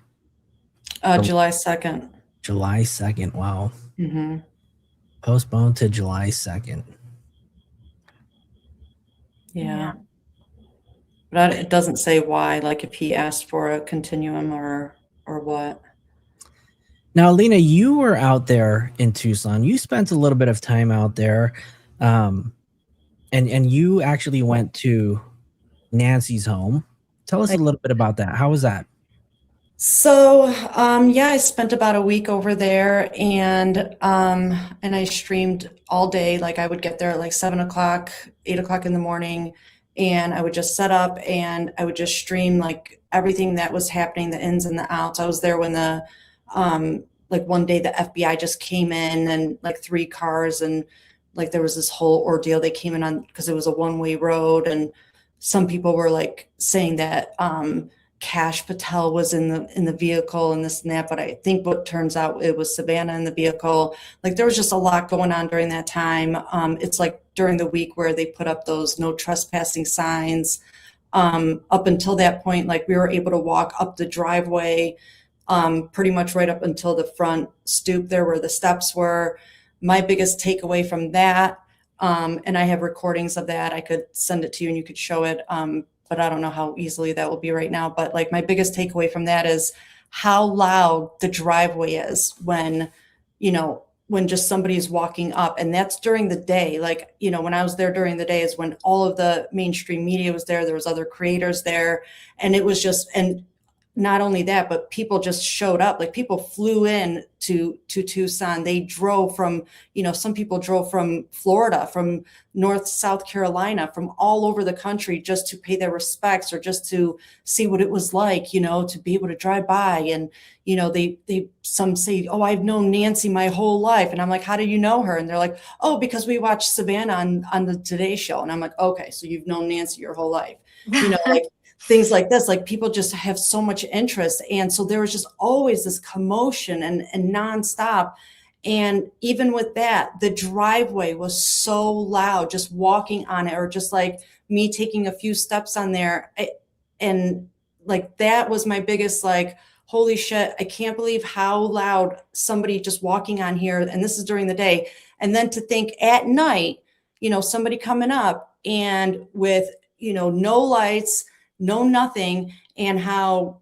July 2nd. July 2nd. Wow. Mm-hmm. Postponed to July 2nd. Yeah. But it doesn't say why, like if he asked for a continuum or what. Now, Alina, you were out there in Tucson. You spent a little bit of time out there. And you actually went to Nancy's home. Tell us a little bit about that. How was that? So, yeah, I spent about a week over there, and I streamed all day. Like I would get there at like 7 o'clock, 8 o'clock in the morning, and I would just set up and I would just stream like everything that was happening, the ins and the outs. I was there when the, like one day the FBI just came in and like 3 cars, and like there was this whole ordeal. They came in on, because it was a one-way road, and some people were like saying that, Cash Patel was in the vehicle and this and that, but I think what turns out it was Savannah in the vehicle. Like there was just a lot going on during that time. It's like during the week where they put up those no trespassing signs. Up until that point, like we were able to walk up the driveway, pretty much right up until the front stoop there where the steps were. My biggest takeaway from that, and I have recordings of that, I could send it to you and you could show it. But I don't know how easily that will be right now. But like my biggest takeaway from that is how loud the driveway is when, when just somebody is walking up, and that's during the day. Like, when I was there during the day is when all of the mainstream media was there. There was other creators there, and it was just, and not only that, but people just showed up. Like people flew in to Tucson. They drove from, some people drove from Florida, from South Carolina, from all over the country just to pay their respects or just to see what it was like, to be able to drive by. And, some say, oh, I've known Nancy my whole life. And I'm like, how do you know her? And they're like, oh, because we watched Savannah on the Today Show. And I'm like, okay, so you've known Nancy your whole life, like things like this. Like people just have so much interest. And so there was just always this commotion and nonstop. And even with that, the driveway was so loud, just walking on it, or just like me taking a few steps on there. And like, that was my biggest, like, holy shit, I can't believe how loud somebody just walking on here. And this is during the day. And then to think at night, somebody coming up and with, no lights, no nothing, and how,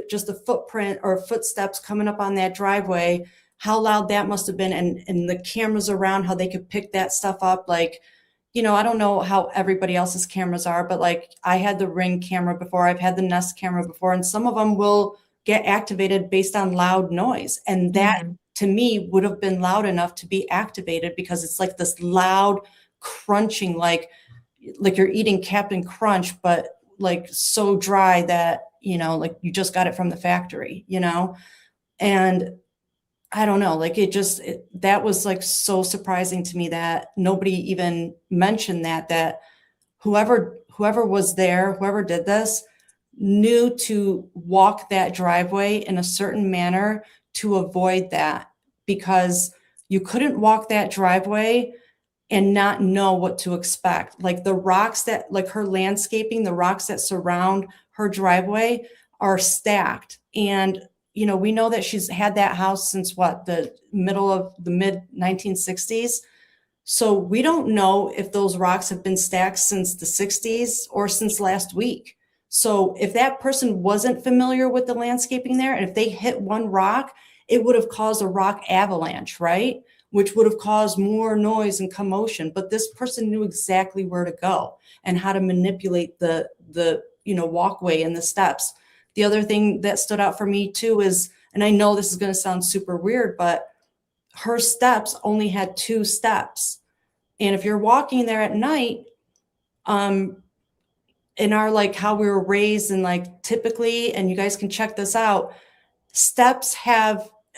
just the footprint or footsteps coming up on that driveway, how loud that must have been. And the cameras around, how they could pick that stuff up. Like, I don't know how everybody else's cameras are, but like I had the Ring camera before, I've had the Nest camera before, and some of them will get activated based on loud noise. And that to me would have been loud enough to be activated, because it's like this loud crunching, like you're eating Captain Crunch, but like so dry that, like you just got it from the factory, and I don't know, like that was like so surprising to me that nobody even mentioned that whoever was there, whoever did this, knew to walk that driveway in a certain manner to avoid that, because you couldn't walk that driveway and not know what to expect. Like the rocks that, like her landscaping, the rocks that surround her driveway are stacked. And, we know that she's had that house since the middle of the mid 1960s. So we don't know if those rocks have been stacked since the 60s or since last week. So if that person wasn't familiar with the landscaping there, and if they hit one rock, it would have caused a rock avalanche, right? Which would have caused more noise and commotion. But this person knew exactly where to go and how to manipulate the walkway and the steps. The other thing that stood out for me too is, and I know this is going to sound super weird, but her steps only had 2 steps. And if you're walking there at night, in our, like how we were raised, and like typically, and you guys can check this out, steps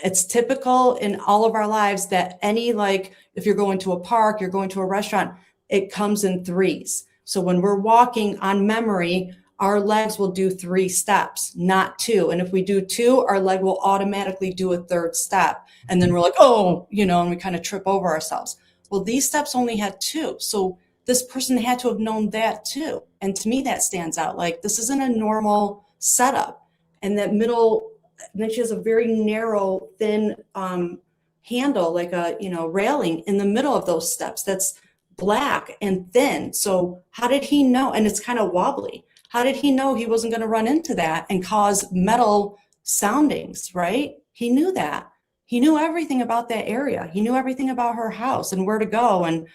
it's typical in all of our lives that like if you're going to a park, you're going to a restaurant, it comes in 3s. So when we're walking on memory, our legs will do 3 steps, not 2. And if we do 2, our leg will automatically do a 3rd step. And then we're like, oh, and we kind of trip over ourselves. Well, these steps only had 2. So this person had to have known that too. And to me, that stands out. Like, this isn't a normal setup. And that middle, and then she has a very narrow, thin handle, like a, railing in the middle of those steps that's black and thin. So how did he know? And it's kind of wobbly. How did he know he wasn't going to run into that and cause metal soundings, right? He knew that. He knew everything about that area. He knew everything about her house and where to go. And,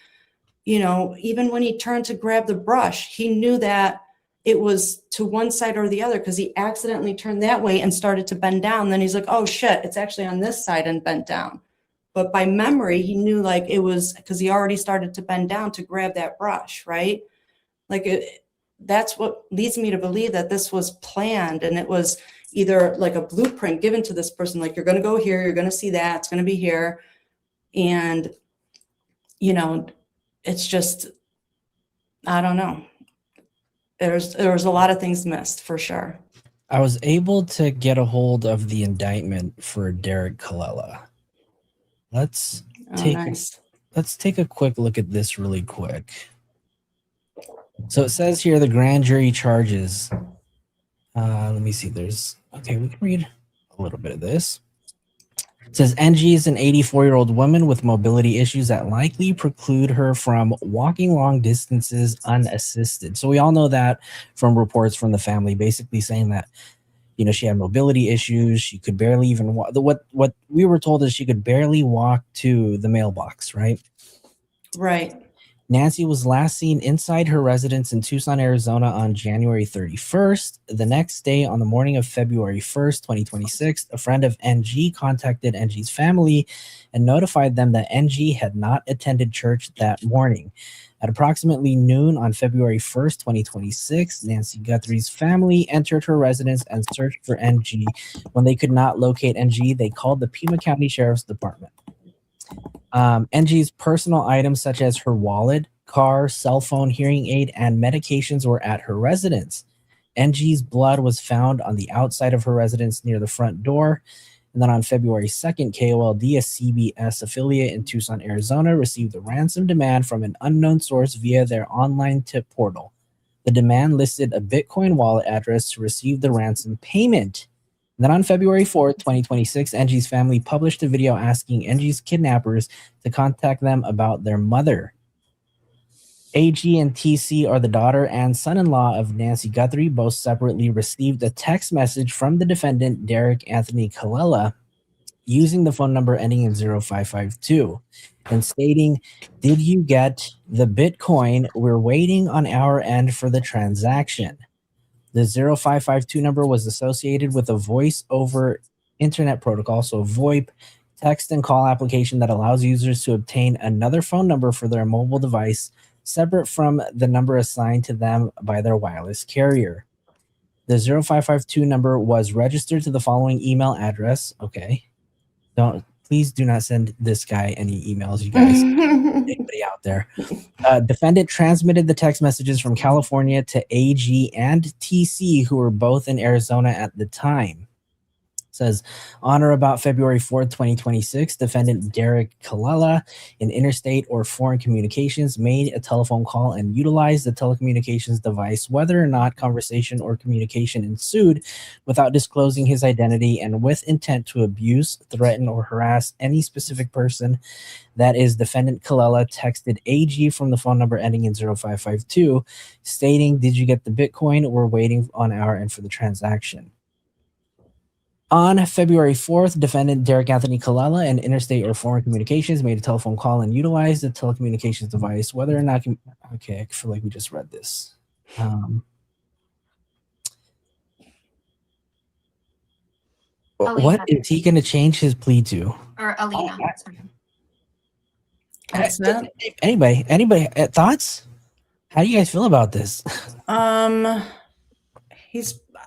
even when he turned to grab the brush, he knew that it was to one side or the other, because he accidentally turned that way and started to bend down. Then he's like, oh shit, it's actually on this side and bent down. But by memory, he knew like it was because he already started to bend down to grab that brush, right? Like that's what leads me to believe that this was planned, and it was either like a blueprint given to this person, like you're going to go here, you're going to see that, it's going to be here. And, it's just, I don't know. there was a lot of things missed for sure. I was able to get a hold of the indictment for Derek Colella. Let's take a quick look at this really quick. So it says here the grand jury charges. Let me see. Okay, we can read a little bit of this. It says NG is an 84-year-old woman with mobility issues that likely preclude her from walking long distances unassisted. So we all know that from reports from the family, basically saying that, you know, she had mobility issues. She could barely even walk. What we were told is she could barely walk to the mailbox, right? Right. Nancy was last seen inside her residence in Tucson, Arizona on January 31st. The next day, on the morning of February 1st, 2026, a friend of NG contacted NG's family and notified them that NG had not attended church that morning. At approximately noon on February 1st, 2026, Nancy Guthrie's family entered her residence and searched for NG. When they could not locate NG, they called the Pima County Sheriff's Department. NG's personal items such as her wallet, car, cell phone, hearing aid, and medications were at her residence. NG's blood was found on the outside of her residence near the front door. And then on February 2nd, KOLD, a CBS affiliate in Tucson, Arizona, received a ransom demand from an unknown source via their online tip portal. The demand listed a Bitcoin wallet address to receive the ransom payment. And then on February 4th, 2026, NG's family published a video asking NG's kidnappers to contact them about their mother. AG and TC are the daughter and son-in-law of Nancy Guthrie. Both separately received a text message from the defendant, Derek Anthony Colella, using the phone number ending in 0552 and stating, "Did you get the Bitcoin? We're waiting on our end for the transaction." The 0552 number was associated with a voice over internet protocol, so VoIP, text and call application that allows users to obtain another phone number for their mobile device separate from the number assigned to them by their wireless carrier. The 0552 number was registered to the following email address. Okay. Please do not send this guy any emails, you guys. Anybody out there. Defendant transmitted the text messages from California to AG and TC, who were both in Arizona at the time. It says, on or about February 4th, 2026, defendant Derek Colella in interstate or foreign communications made a telephone call and utilized the telecommunications device, whether or not conversation or communication ensued, without disclosing his identity and with intent to abuse, threaten, or harass any specific person. That is, defendant Colella texted AG from the phone number ending in 0552, stating, "Did you get the Bitcoin? We're waiting on our end for the transaction." On February 4th, defendant Derek Anthony Colella in interstate or foreign communications made a telephone call and utilized the telecommunications device, whether or not... Okay, I feel like we just read this. What is he going to change his plea to? Or Elena. What's that? Anybody thoughts? How do you guys feel about this?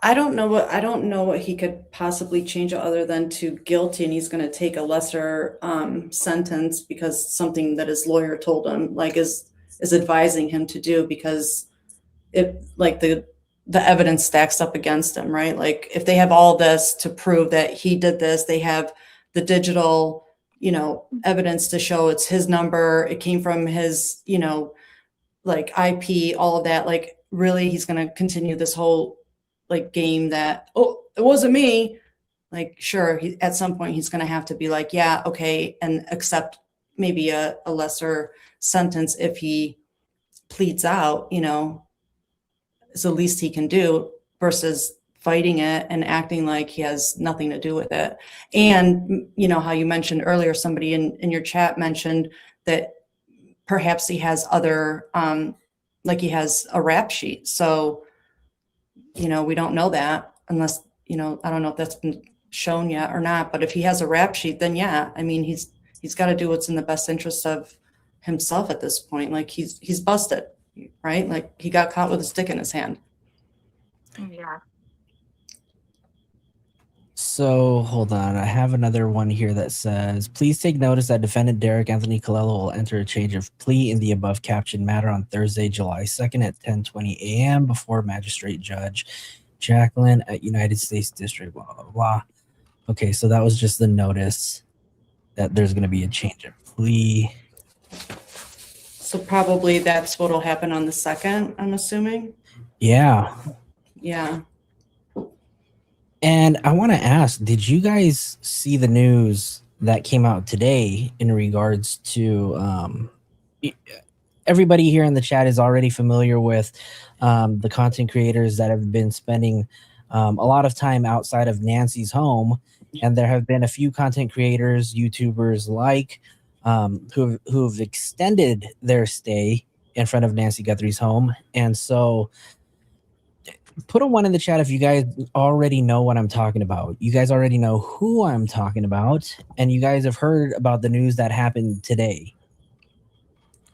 I don't know what he could possibly change other than to guilty, and he's going to take a lesser sentence because something that his lawyer told him, like, is advising him to do, because it, like, the evidence stacks up against him, right? Like, if they have all this to prove that he did this, they have the digital, evidence to show it's his number, it came from his, like, IP, all of that. Like, really, he's going to continue this whole, like, game that, oh, it wasn't me. Like, sure, at some point he's going to have to be like, yeah, okay, and accept maybe a lesser sentence if he pleads out, it's the least he can do, versus fighting it and acting like he has nothing to do with it. And how you mentioned earlier, somebody in your chat mentioned that perhaps he has other, like, he has a rap sheet. So, we don't know that unless, I don't know if that's been shown yet or not, but if he has a rap sheet, then yeah, I mean, he's got to do what's in the best interest of himself at this point. Like, he's busted, right? Like, he got caught with a stick in his hand. Yeah. So hold on. I have another one here that says, please take notice that defendant Derek Anthony Colello will enter a change of plea in the above captioned matter on Thursday, July 2nd at 10:20 a.m. before Magistrate Judge Jacqueline at United States District, blah, blah, blah. Okay, so that was just the notice that there's going to be a change of plea. So probably that's what'll happen on the 2nd, I'm assuming. Yeah. Yeah. And I want to ask, did you guys see the news that came out today in regards to everybody here in the chat is already familiar with the content creators that have been spending a lot of time outside of Nancy's home. And there have been a few content creators, YouTubers like who've extended their stay in front of Nancy Guthrie's home. And so put a 1 in the chat if you guys already know what I'm talking about. You guys already know who I'm talking about, and you guys have heard about the news that happened today.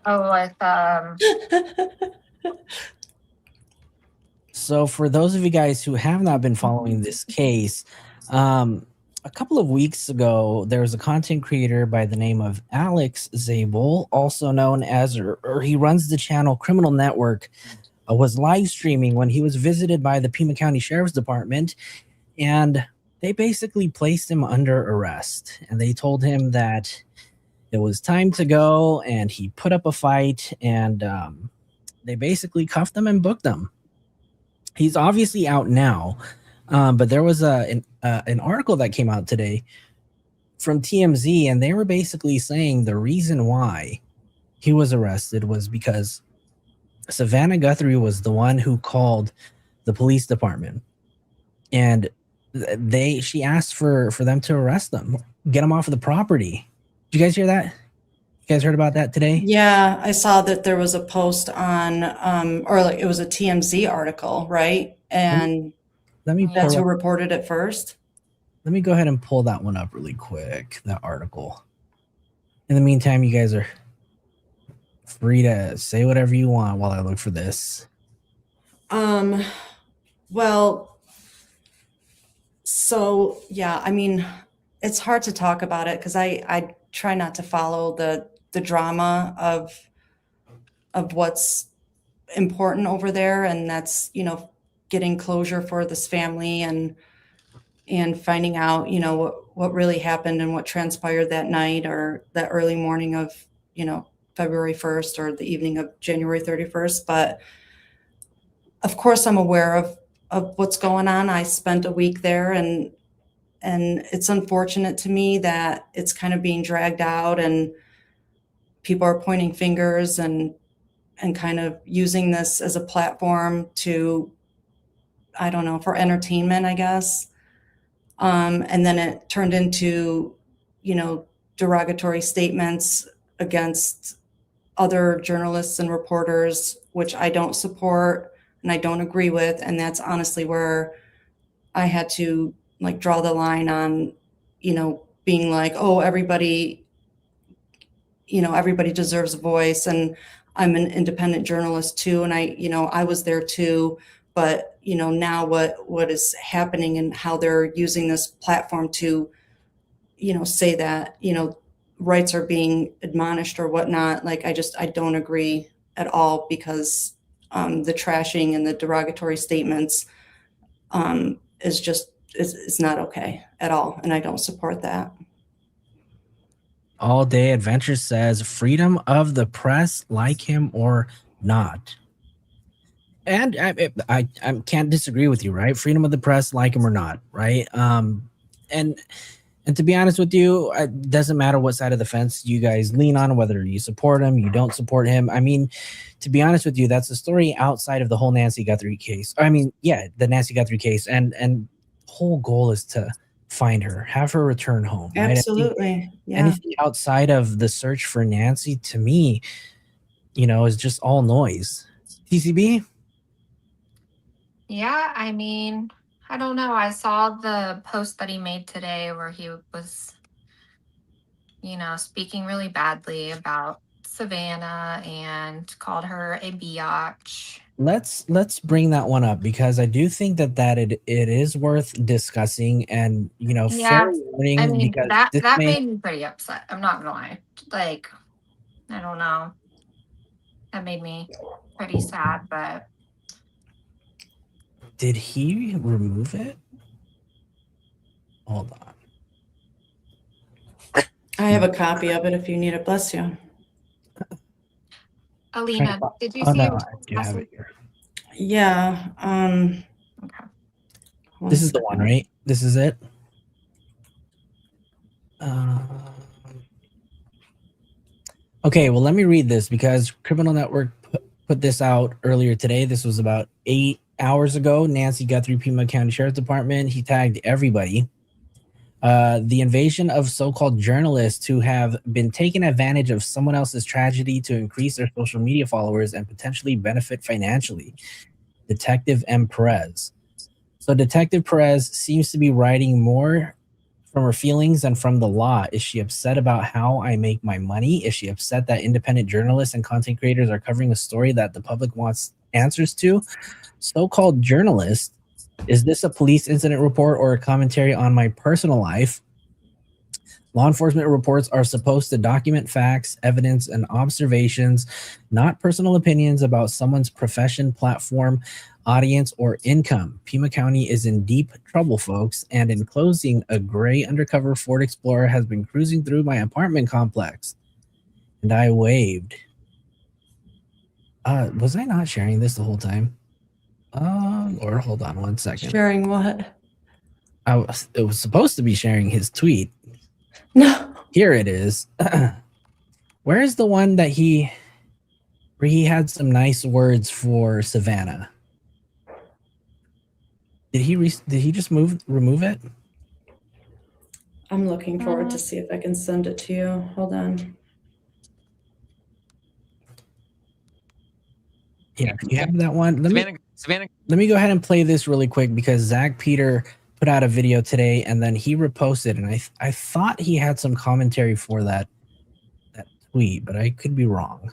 Oh, So for those of you guys who have not been following this case, a couple of weeks ago, there was a content creator by the name of Alex Zabel, also known as, or he runs the channel Criminal Network, was live streaming when he was visited by the Pima County Sheriff's Department, and they basically placed him under arrest. And they told him that it was time to go, and he put up a fight, and they basically cuffed him and booked him. He's obviously out now, but there was an article that came out today from TMZ, and they were basically saying the reason why he was arrested was because Savannah Guthrie was the one who called the police department, and she asked for them to arrest them, get him off of the property. Did you guys hear that? You guys heard about that today? Yeah, I saw that there was a post on, or like it was a TMZ article, right? And Let me that's pull who up, reported it first. let me go ahead and pull that one up really quick, that article. In the meantime, you guys are free to say whatever you want while I look for this. Well, so yeah, I mean, it's hard to talk about it because I try not to follow the drama of what's important over there, and that's, you know, getting closure for this family and finding out, you know, what really happened and what transpired that night or that early morning of, you know, February 1st or the evening of January 31st. But of course I'm aware of what's going on. I spent a week there, and it's unfortunate to me that it's kind of being dragged out and people are pointing fingers and kind of using this as a platform to, I don't know, for entertainment, I guess. And then it turned into, you know, derogatory statements against other journalists and reporters, which I don't support and I don't agree with. And that's honestly where I had to like draw the line on, you know, being like, oh, everybody, you know, everybody deserves a voice. And I'm an independent journalist too. And I, you know, I was there too. But, you know, now what is happening and how they're using this platform to, you know, say that, you know, rights are being admonished or whatnot. Like, I don't agree at all because the trashing and the derogatory statements is just, it's not okay at all. And I don't support that. All Day Adventure says freedom of the press, like him or not. And I can't disagree with you, right? Freedom of the press, like him or not, right? And to be honest with you, it doesn't matter what side of the fence you guys lean on, whether you support him, you don't support him. I mean, to be honest with you, that's a story outside of the whole Nancy Guthrie case. I mean, yeah, the Nancy Guthrie case, and whole goal is to find her, have her return home. Right? Absolutely. Yeah. Anything outside of the search for Nancy, to me, you know, is just all noise. TCB? yeah, I mean, I don't know. I saw the post that he made today where he was, you know, speaking really badly about Savannah and called her a biatch. let's bring that one up, because I do think that it is worth discussing, and fair Yeah, warning, I mean, because that this may made me pretty upset. I'm not gonna lie. Like, I don't know. That made me pretty sad, but did he remove it? Hold on. I have a copy of it if you need it. Bless you. Alina, did you Oh see no, your I do have it here. Yeah. Okay. This is the one, right? This is it. Okay, well, let me read this, because Criminal Network put this out earlier today. This was about 8 hours ago. Nancy Guthrie, Pima County Sheriff's Department. He tagged everybody. The invasion of so-called journalists who have been taking advantage of someone else's tragedy to increase their social media followers and potentially benefit financially. Detective M. Perez. So Detective Perez seems to be writing more from her feelings than from the law. Is she upset about how I make my money? Is she upset that independent journalists and content creators are covering a story that the public wants answers to? So-called journalist. Is this a police incident report or a commentary on my personal life? Law enforcement reports are supposed to document facts, evidence, and observations, not personal opinions about someone's profession, platform, audience, or income. Pima County is in deep trouble, folks. And in closing, a gray undercover Ford Explorer has been cruising through my apartment complex. And I waved. Was I not sharing this the whole time? Or hold on one second. Sharing what? It was supposed to be sharing his tweet. No. Here it is. Where is the one that where he had some nice words for Savannah? Did he just remove it? I'm looking forward to see if I can send it to you. Hold on. Yeah, you have that one. Savannah. Let me go ahead and play this really quick, because Zach Peter put out a video today, and then he reposted, and I thought he had some commentary for that tweet, but I could be wrong.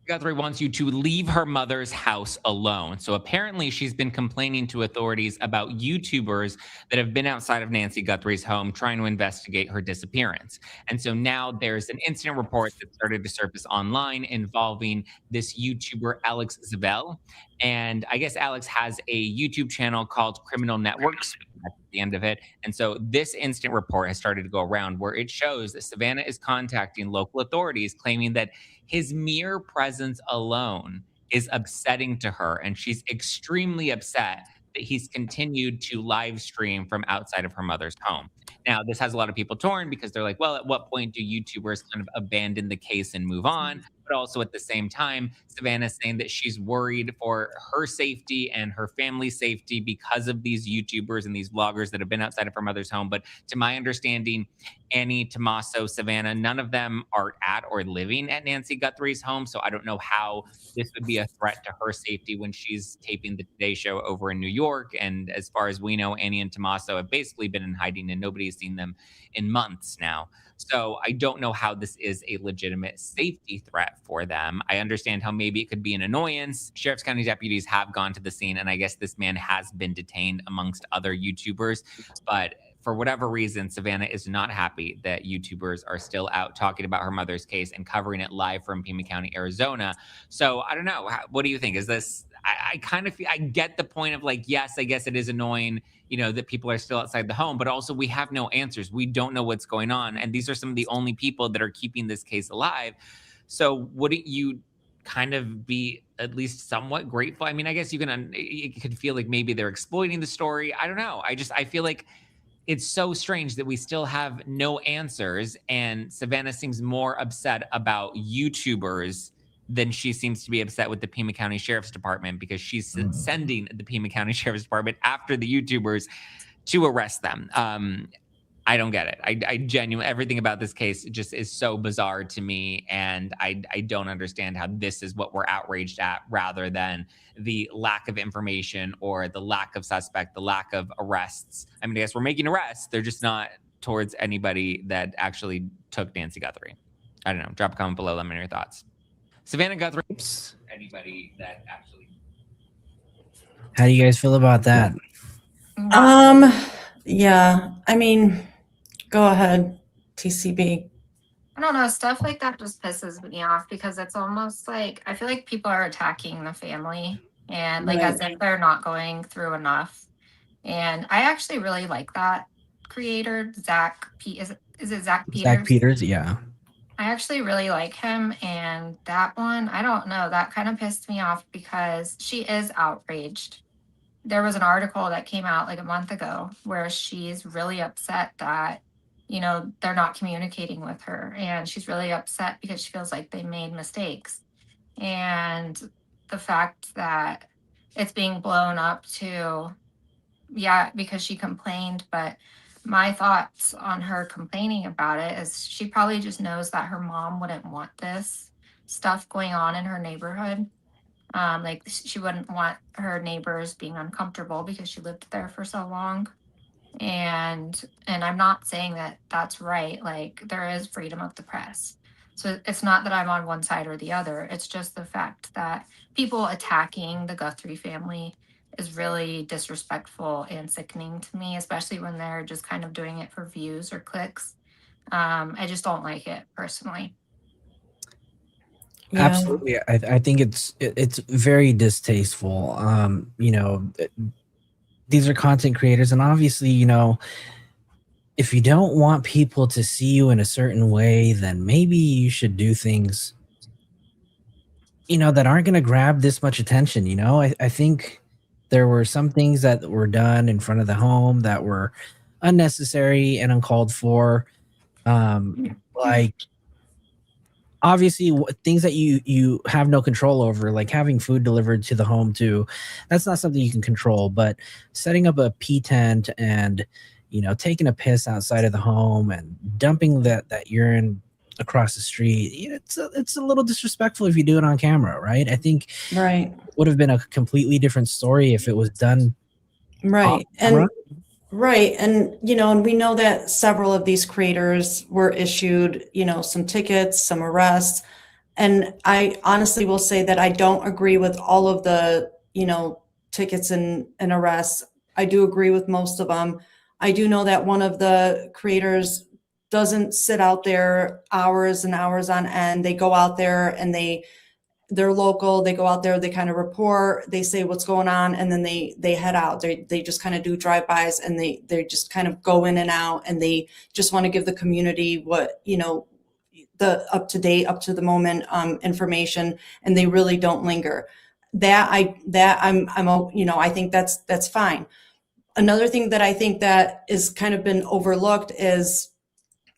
Guthrie wants you to leave her mother's house alone. So apparently she's been complaining to authorities about YouTubers that have been outside of Nancy Guthrie's home trying to investigate her disappearance. And so now there's an incident report that started to surface online involving this YouTuber, Alex Zabel. And I guess Alex has a YouTube channel called Criminal Networks at the end of it. And so this incident report has started to go around where it shows that Savannah is contacting local authorities claiming that his mere presence alone is upsetting to her. And she's extremely upset that he's continued to live stream from outside of her mother's home. Now, this has a lot of people torn, because they're like, well, at what point do YouTubers kind of abandon the case and move on? But also at the same time, Savannah's saying that she's worried for her safety and her family's safety because of these YouTubers and these vloggers that have been outside of her mother's home. But to my understanding, Annie, Tommaso, Savannah, none of them are at or living at Nancy Guthrie's home. So I don't know how this would be a threat to her safety when she's taping the Today Show over in New York. And as far as we know, Annie and Tommaso have basically been in hiding, and nobody's seen them in months now. So I don't know how this is a legitimate safety threat for them. I understand how maybe it could be an annoyance. Sheriff's County deputies have gone to the scene, and I guess this man has been detained amongst other YouTubers. But for whatever reason, Savannah is not happy that YouTubers are still out talking about her mother's case and covering it live from Pima County, Arizona. So I don't know. What do you think? Is this, I kind of feel, I get the point of like, yes, I guess it is annoying, that people are still outside the home, but also we have no answers. We don't know what's going on. And these are some of the only people that are keeping this case alive. So wouldn't you kind of be at least somewhat grateful? I mean, I guess you could feel like maybe they're exploiting the story. I don't know. I feel like it's so strange that we still have no answers, and Savannah seems more upset about YouTubers than she seems to be upset with the Pima County Sheriff's Department, because she's sending the Pima County Sheriff's Department after the YouTubers to arrest them. I don't get it. I genuinely, everything about this case just is so bizarre to me, and I don't understand how this is what we're outraged at, rather than the lack of information or the lack of suspect, the lack of arrests. I mean, I guess we're making arrests. They're just not towards anybody that actually took Nancy Guthrie. I don't know. Drop a comment below. Let me know your thoughts. Savannah Guthrie anybody that actually. How do you guys feel about that? Yeah, I mean, go ahead, TCB. I don't know. Stuff like that just pisses me off because it's almost like I feel like people are attacking the family and like as if they're not going through enough. And I actually really like that creator, is it Zach Peters? Zach Peters, yeah. I actually really like him. And that one, I don't know, that kind of pissed me off because she is outraged. There was an article that came out like a month ago where she's really upset that, they're not communicating with her. And she's really upset because she feels like they made mistakes. And the fact that it's being blown up to, yeah, because she complained, but my thoughts on her complaining about it is she probably just knows that her mom wouldn't want this stuff going on in her neighborhood. Like she wouldn't want her neighbors being uncomfortable because she lived there for so long. And I'm not saying that that's right. Like there is freedom of the press. So it's not that I'm on one side or the other. It's just the fact that people attacking the Guthrie family is really disrespectful and sickening to me, especially when they're just kind of doing it for views or clicks. I just don't like it personally. Yeah. Absolutely. I think it's very distasteful. These are content creators, and obviously, if you don't want people to see you in a certain way, then maybe you should do things, that aren't going to grab this much attention. I think there were some things that were done in front of the home that were unnecessary and uncalled for. Like, obviously things that you have no control over, like having food delivered to the home too, that's not something you can control. But setting up a pee tent and taking a piss outside of the home and dumping that urine across the street, it's a little disrespectful if you do it on camera, right? I think Right. it would have been a completely different story if it was done Right. camera. Right. And, and we know that several of these creators were issued, some tickets, some arrests. And I honestly will say that I don't agree with all of the, tickets and arrests. I do agree with most of them. I do know that one of the creators doesn't sit out there hours and hours on end. They go out there and they're local. They go out there, they kind of report, they say what's going on, and then they head out. They just kind of do drive-bys, and they just kind of go in and out, and they just want to give the community what, the up to date, up to the moment information, and they really don't linger. I think that's fine. Another thing that I think that is kind of been overlooked is,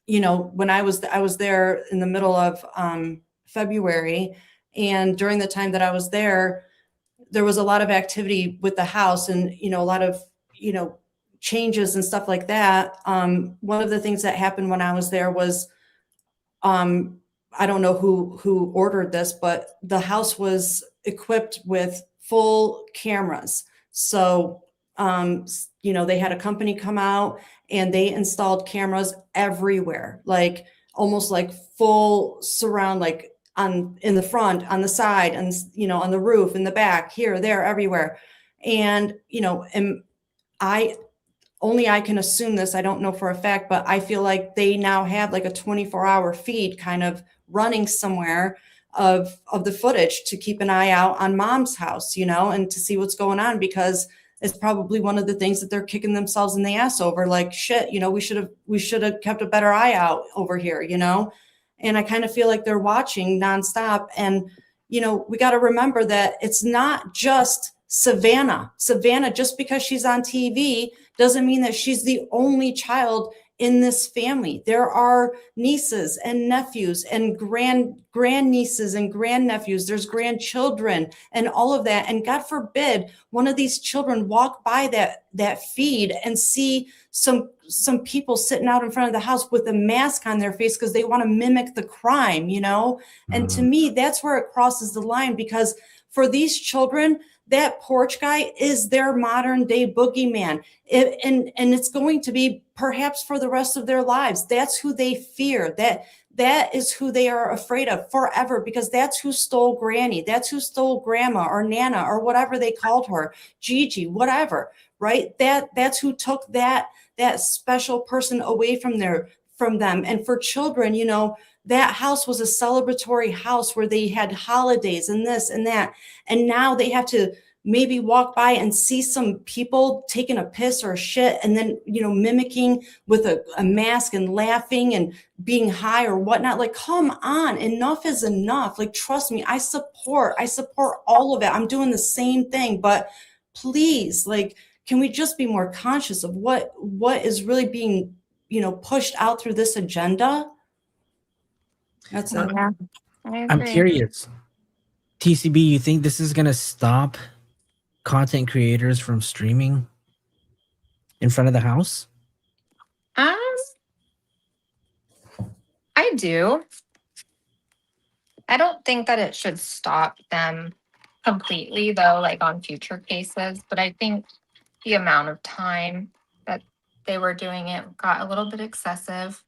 when I was there in the middle of February. And during the time that I was there was a lot of activity with the house and, a lot of, changes and stuff like that. One of the things that happened when I was there was, I don't know who ordered this, but the house was equipped with full cameras. So, they had a company come out and they installed cameras everywhere, like almost like full surround, like in the front, on the side, and on the roof, in the back, here, there, everywhere. And I can assume this, I don't know for a fact, but I feel like they now have like a 24-hour feed kind of running somewhere of the footage to keep an eye out on mom's house, and to see what's going on, because it's probably one of the things that they're kicking themselves in the ass over, like, shit, we should have kept a better eye out over here, And I kind of feel like they're watching nonstop. And, we got to remember that it's not just Savannah, just because she's on TV doesn't mean that she's the only child in this family. There are nieces and nephews and grandnieces and grandnephews. There's grandchildren and all of that. And God forbid one of these children walk by that feed and see some people sitting out in front of the house with a mask on their face because they want to mimic the crime, And to me, that's where it crosses the line, because for these children, that porch guy is their modern day boogeyman. And it's going to be perhaps for the rest of their lives. That's who they fear. that is who they are afraid of forever, because that's who stole Granny. That's who stole Grandma or Nana or whatever they called her, Gigi, whatever, right? That's who took that special person away from them. And for children, you know, that house was a celebratory house where they had holidays and this and that. And now they have to maybe walk by and see some people taking a piss or a shit and then, you know, mimicking with a mask and laughing and being high or whatnot. Like, come on, enough is enough. Like, trust me, I support all of it. I'm doing the same thing, but please, like, can we just be more conscious of what is really being, you know, pushed out through this agenda? That's it. Yeah, I I'm agree. curious. TCB, you think this is going to stop content creators from streaming in front of the house? I do. I don't think that it should stop them completely, though, like on future cases, but I think the amount of time that they were doing it got a little bit excessive.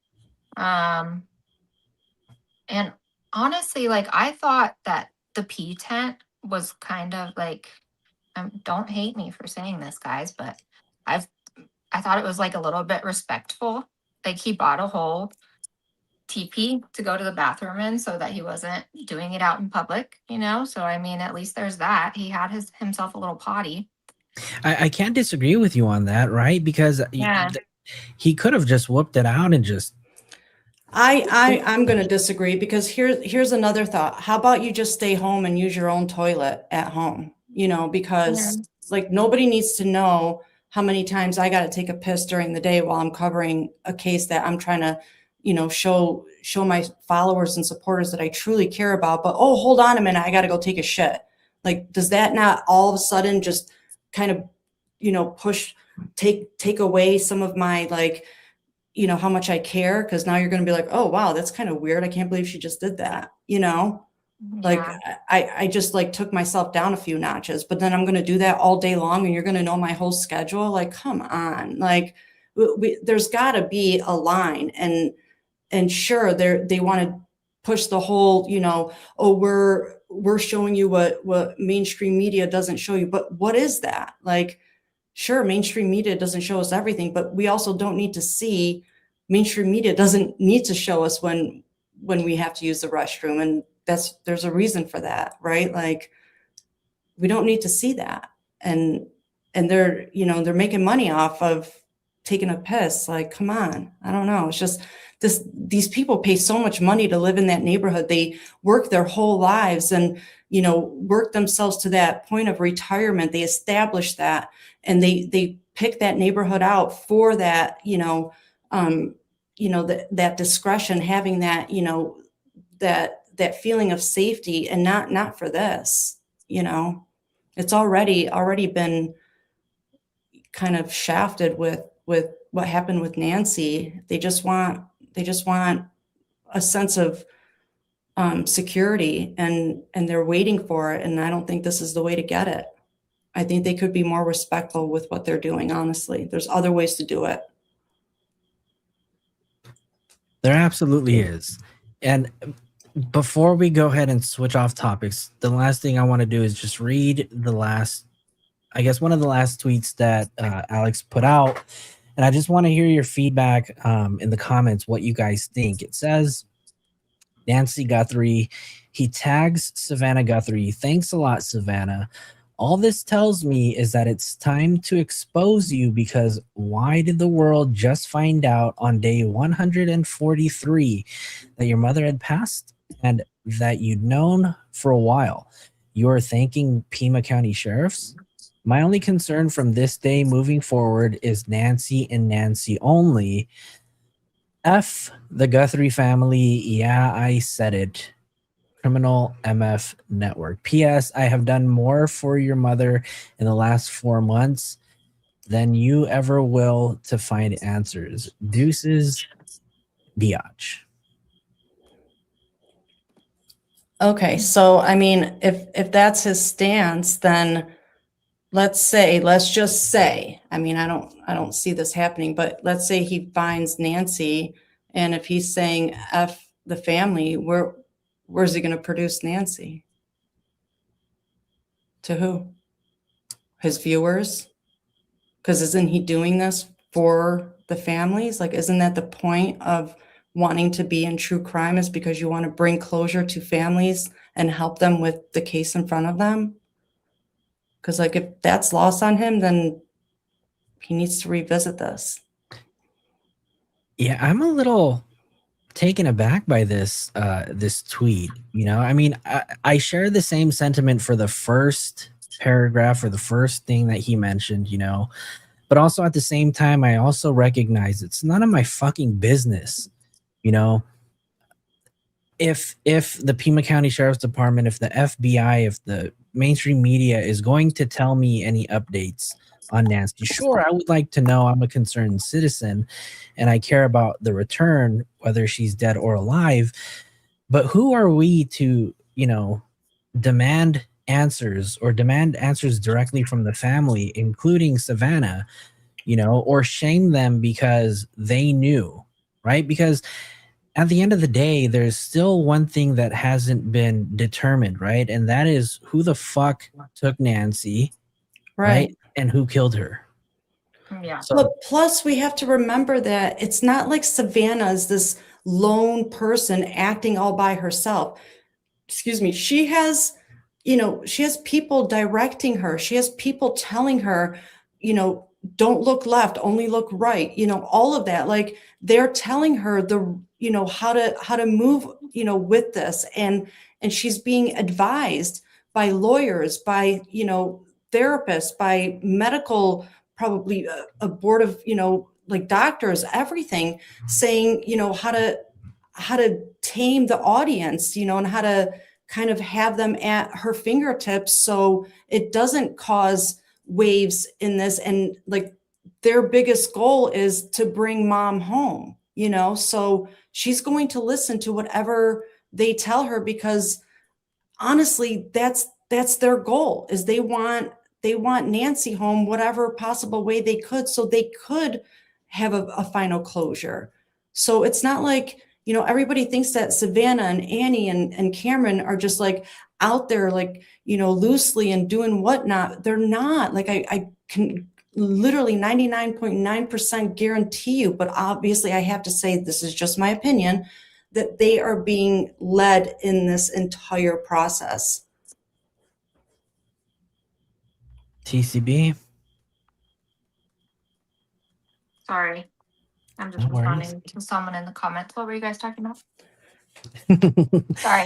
And honestly, like, I thought that the P tent was kind of like, don't hate me for saying this, guys, but I thought it was like a little bit respectful. Like, he bought a whole teepee to go to the bathroom in so that he wasn't doing it out in public, you know? So, I mean, at least there's that. He had himself a little potty. I can't disagree with you on that, right? Because Yeah. he could have just whooped it out and just. I'm going to disagree, because here's another thought. How about you just stay home and use your own toilet at home? You know, because like, nobody needs to know how many times I got to take a piss during the day while I'm covering a case that I'm trying to, you know, show my followers and supporters that I truly care about. But, oh, hold on a minute, I got to go take a shit. Like, does that not all of a sudden just kind of, you know, take away some of my, like, you know, how much I care? Because now you're going to be like, oh, wow, that's kind of weird. I can't believe she just did that. You know, like, I just like took myself down a few notches, but then I'm going to do that all day long and you're going to know my whole schedule. Like, come on, like, there's got to be a line. And sure, they want to push the whole, you know, oh, we're showing you what mainstream media doesn't show you. But what is that? Like, sure, mainstream media doesn't show us everything, but we also don't need to see, mainstream media doesn't need to show us when we have to use the restroom. And there's a reason for that, right? Like, we don't need to see that. And they're, you know, they're making money off of taking a piss. Like, come on. I don't know. It's just these people pay so much money to live in that neighborhood. They work their whole lives and, you know, work themselves to that point of retirement. They establish that, and they pick that neighborhood out for that, you know, that discretion, having that, you know, that feeling of safety, and not for this, you know. It's already been kind of shafted with what happened with Nancy. They just want a sense of security, and they're waiting for it. And I don't think this is the way to get it. I think they could be more respectful with what they're doing. Honestly, there's other ways to do it. There absolutely is. And before we go ahead and switch off topics, the last thing I want to do is just read one of the last tweets that Alex put out. And I just want to hear your feedback in the comments, what you guys think. It says, Nancy Guthrie, he tags Savannah Guthrie. Thanks a lot, Savannah. All this tells me is that it's time to expose you, because why did the world just find out on day 143 that your mother had passed and that you'd known for a while? You're thanking Pima County Sheriffs? My only concern from this day moving forward is Nancy and Nancy only. F the Guthrie family. Yeah, I said it. Criminal MF Network. P.S. I have done more for your mother in the last 4 months than you ever will to find answers. Deuces, biatch. Okay, so I mean, if that's his stance, then let's just say, I mean, I don't see this happening, but let's say he finds Nancy, and if he's saying F the family, where's he going to produce Nancy? To who? His viewers? Because isn't he doing this for the families? Like, isn't that the point of wanting to be in true crime, is because you want to bring closure to families and help them with the case in front of them? Because, like, if that's lost on him, then he needs to revisit this. Yeah, I'm a little taken aback by this this tweet. You know, I mean, I share the same sentiment for the first paragraph or the first thing that he mentioned, you know, but also at the same time, I also recognize it's none of my fucking business, you know. If the Pima County Sheriff's Department, if the FBI, if the mainstream media is going to tell me any updates on Nancy, sure, I would like to know. I'm a concerned citizen and I care about the return, whether she's dead or alive. But who are we to, you know, demand answers directly from the family, including Savannah, you know, or shame them because they knew, right? Because at the end of the day, there's still one thing that hasn't been determined, right? And that is who the fuck took Nancy, right? And who killed her. Yeah. So, But plus, we have to remember that it's not like Savannah is this lone person acting all by herself. Excuse me. She has, you know, she has people directing her. She has people telling her, you know, don't look left, only look right. You know, all of that. Like, they're telling her the, you know, how to move, you know, with this, and she's being advised by lawyers, by, you know, therapists, by medical, probably a board of, you know, like doctors, everything, saying, you know, how to tame the audience, you know, and how to kind of have them at her fingertips so it doesn't cause waves in this. And like, their biggest goal is to bring mom home, you know, so she's going to listen to whatever they tell her, because honestly, that's their goal, is they want Nancy home whatever possible way they could, so they could have a final closure. So it's not like, you know, everybody thinks that Savannah and Annie and Cameron are just like out there, like, you know, loosely and doing whatnot. They're not. Like, I can literally 99.9% guarantee you, but obviously I have to say, this is just my opinion, that they are being led in this entire process. TCB. Sorry. I'm just No worries. responding to someone in the comments. What were you guys talking about? Sorry.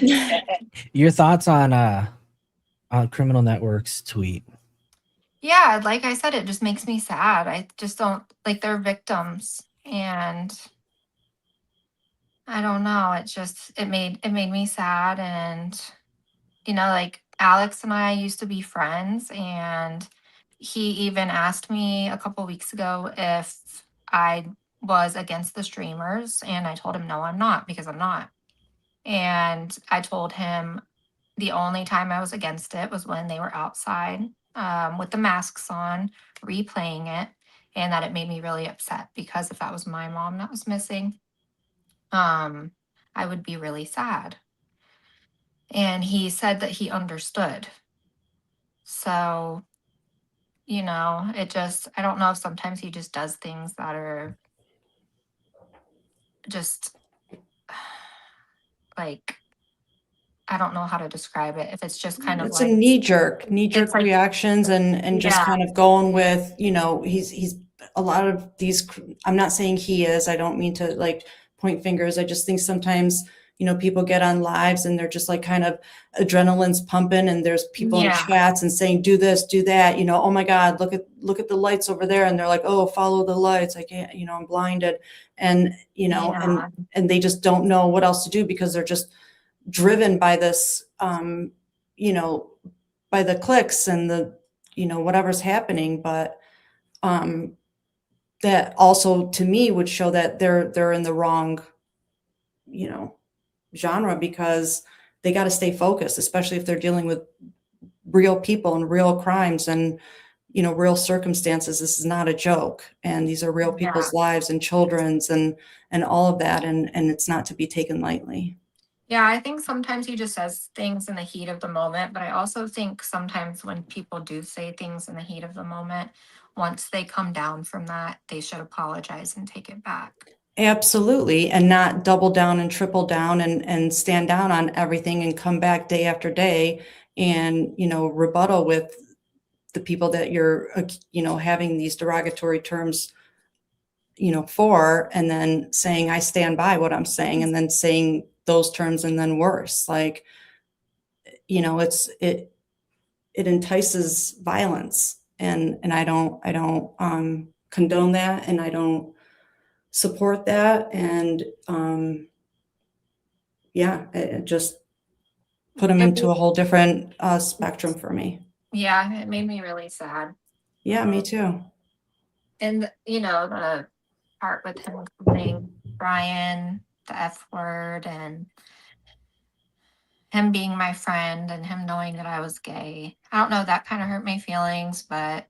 Your thoughts on Criminal Network's tweet? Yeah, like I said, it just makes me sad. I just don't, like, they're victims, and I don't know. It made me sad. And, you know, like, Alex and I used to be friends, and he even asked me a couple weeks ago if I was against the streamers, and I told him no, I'm not, because I'm not. And I told him the only time I was against it was when they were outside with the masks on, replaying it, and that it made me really upset, because if that was my mom that was missing, I would be really sad. And he said that he understood. So, you know, I don't know if sometimes he just does things that are just like, I don't know how to describe it. If it's just kind of It's like a knee-jerk like- reactions, and just Yeah. kind of going with, you know, he's a lot of these, I'm not saying he is, I don't mean to like point fingers. I just think sometimes, you know, people get on lives and they're just like kind of adrenaline's pumping, and there's people in Yeah. chats and saying, do this, do that, you know, oh my God, look at the lights over there. And they're like, oh, follow the lights. I can't, you know, I'm blinded. And, you know, Yeah. and they just don't know what else to do, because they're just driven by this, you know, by the clicks and the, you know, whatever's happening. But that also to me would show that they're in the wrong, you know, genre, because they got to stay focused, especially if they're dealing with real people and real crimes. And real circumstances. This is not a joke. And these are real people's lives and children's and all of that. And it's not to be taken lightly. Yeah, I think sometimes he just says things in the heat of the moment, but I also think sometimes when people do say things in the heat of the moment, once they come down from that, they should apologize and take it back. Absolutely. And not double down and triple down and stand down on everything and come back day after day and, rebuttal with the people that you're, having these derogatory terms, for, and then saying, I stand by what I'm saying, and then saying those terms and then worse. Like, it entices violence, and I don't condone that, and I don't support that. And it just put him into a whole different spectrum for me. Yeah, it made me really sad. Yeah, me too. And the part with him calling Brian the F word and him being my friend and him knowing that I was gay. I don't know, that kind of hurt my feelings, but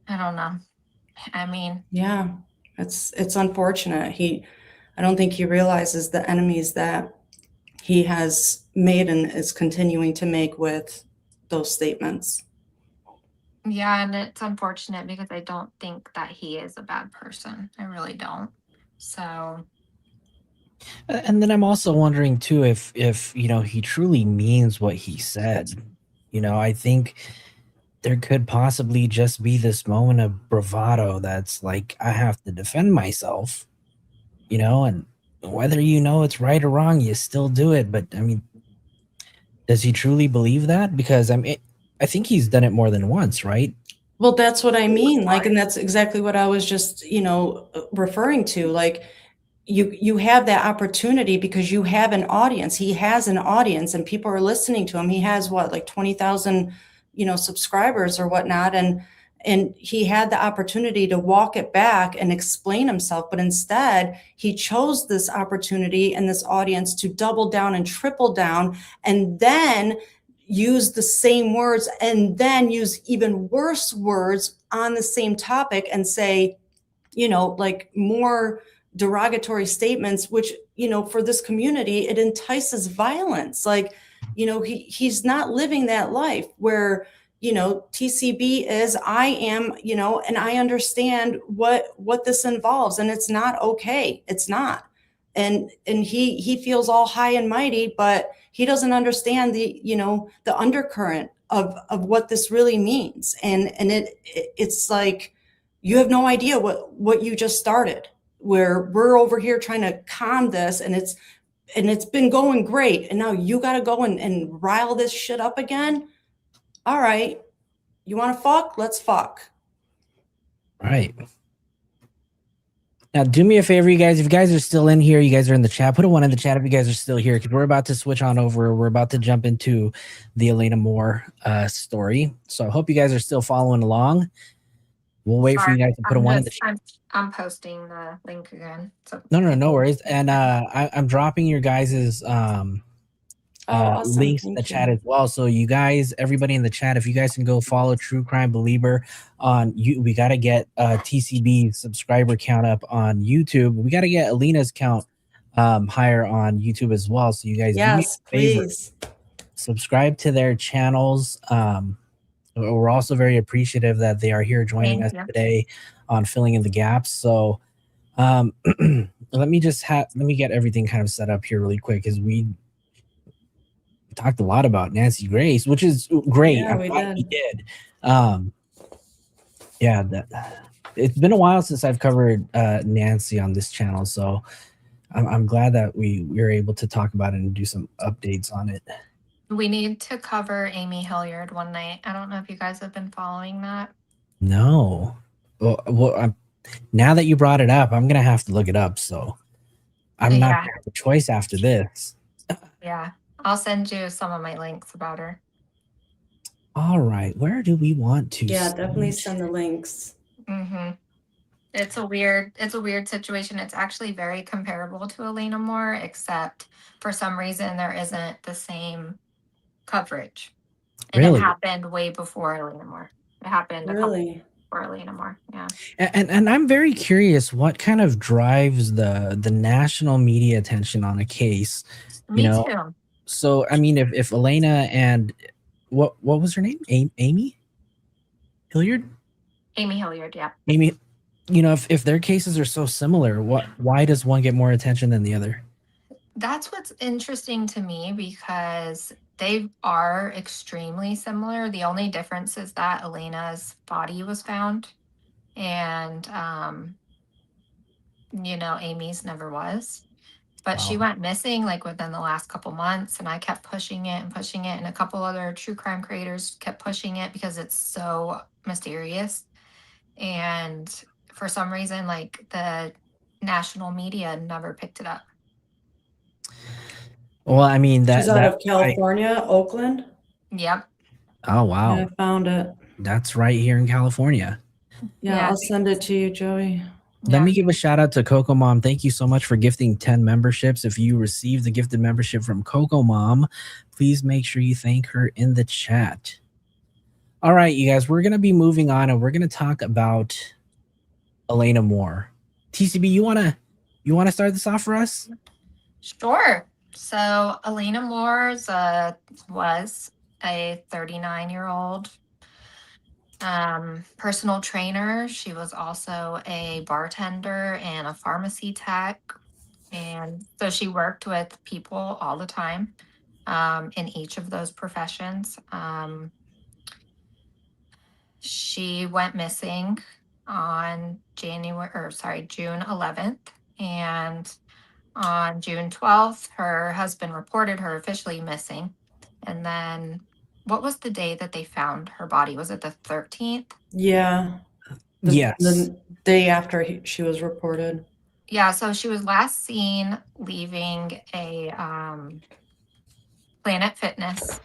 I don't know. I mean, yeah, it's unfortunate. I don't think he realizes the enemies that he has made and is continuing to make with those statements. yeah, and it's unfortunate because I don't think that he is a bad person. I really don't. So, And then I'm also wondering too if he truly means what he said. I think there could possibly just be this moment of bravado that's like, I have to defend myself, and whether it's right or wrong, you still do it. But I mean, does he truly believe that? Because I think he's done it more than once, right? Well, that's what I mean. Like, and that's exactly what I was just, referring to. Like, you have that opportunity because you have an audience. He has an audience and people are listening to him. He has like 20,000, subscribers or whatnot. And he had the opportunity to walk it back and explain himself. But instead, he chose this opportunity and this audience to double down and triple down, and then use the same words and then use even worse words on the same topic and say, like more derogatory statements, which, for this community, it entices violence. Like, he's not living that life where, TCB is, I am, and I understand what this involves, and it's not okay. It's not. And he feels all high and mighty, but he doesn't understand the undercurrent of what this really means. And it's like, you have no idea what you just started, where we're over here trying to calm this, and it's been going great, and now you got to go and rile this shit up again. All right, you want to fuck? Let's fuck. Right. Now, do me a favor, you guys. If you guys are still in here, you guys are in the chat. Put a 1 in the chat if you guys are still here, because we're about to switch on over. We're about to jump into the Elena Moore story. So I hope you guys are still following along. We'll wait for you guys to put a 1 in the chat. I'm posting the link again. So No worries. And I'm dropping your guys's Awesome. links in the chat as well. So you guys, everybody in the chat, if you guys can go follow True Crime Belieber on we got to get TCB subscriber count up on YouTube. We got to get Elena's count higher on YouTube as well. So you guys, yes, do me a favor, please subscribe to their channels. We're also very appreciative that they are here joining us today on Filling in the Gaps. So let me get everything kind of set up here really quick, because we talked a lot about Nancy Grace, which is great. Yeah, I'm glad we did. It's been a while since I've covered Nancy on this channel, so I'm glad that we were able to talk about it and do some updates on it. we need to cover Amy Hilliard one night. I don't know if you guys have been following that. No. Well, now that you brought it up, I'm gonna have to look it up. So I'm not gonna have a choice after this. Yeah, I'll send you some of my links about her. All right, where do we want to? Yeah, definitely send the links. Mm-hmm. It's a weird situation. It's actually very comparable to Elena Moore, except for some reason there isn't the same coverage. And Really? it happened way before Elena Moore. It happened a couple Really? for Elena Moore. Yeah. And I'm very curious what kind of drives the national media attention on a case. Me know, too. So I mean, if Elena and what was her name? Amy Hilliard? Amy Hilliard, yeah. Amy, if their cases are so similar, why does one get more attention than the other? That's what's interesting to me because they are extremely similar. The only difference is that Elena's body was found and Amy's never was. But she Wow. went missing like within the last couple months, and I kept pushing it, and a couple other true crime creators kept pushing it because it's so mysterious. And for some reason, like the national media never picked it up. Well, I mean She's out of California, Oakland. Yep. Oh wow. Yeah, I found it. That's right here in California. Yeah, I'll send it to you, Joey. Let me give a shout out to Coco Mom. Thank you so much for gifting 10 memberships. If you received the gifted membership from Coco Mom, please make sure you thank her in the chat. All right, you guys, we're going to be moving on and we're going to talk about Elena Moore. TCB, you want to start this off for us? Sure. So Elena Moore was a 39-year-old personal trainer. She was also a bartender and a pharmacy tech. And so she worked with people all the time in each of those professions. She went missing on June 11th. And on June 12th, her husband reported her officially missing. And then what was the day that they found her body? Was it the 13th? Yeah. Yes. The day after she was reported. Yeah, so she was last seen leaving a Planet Fitness.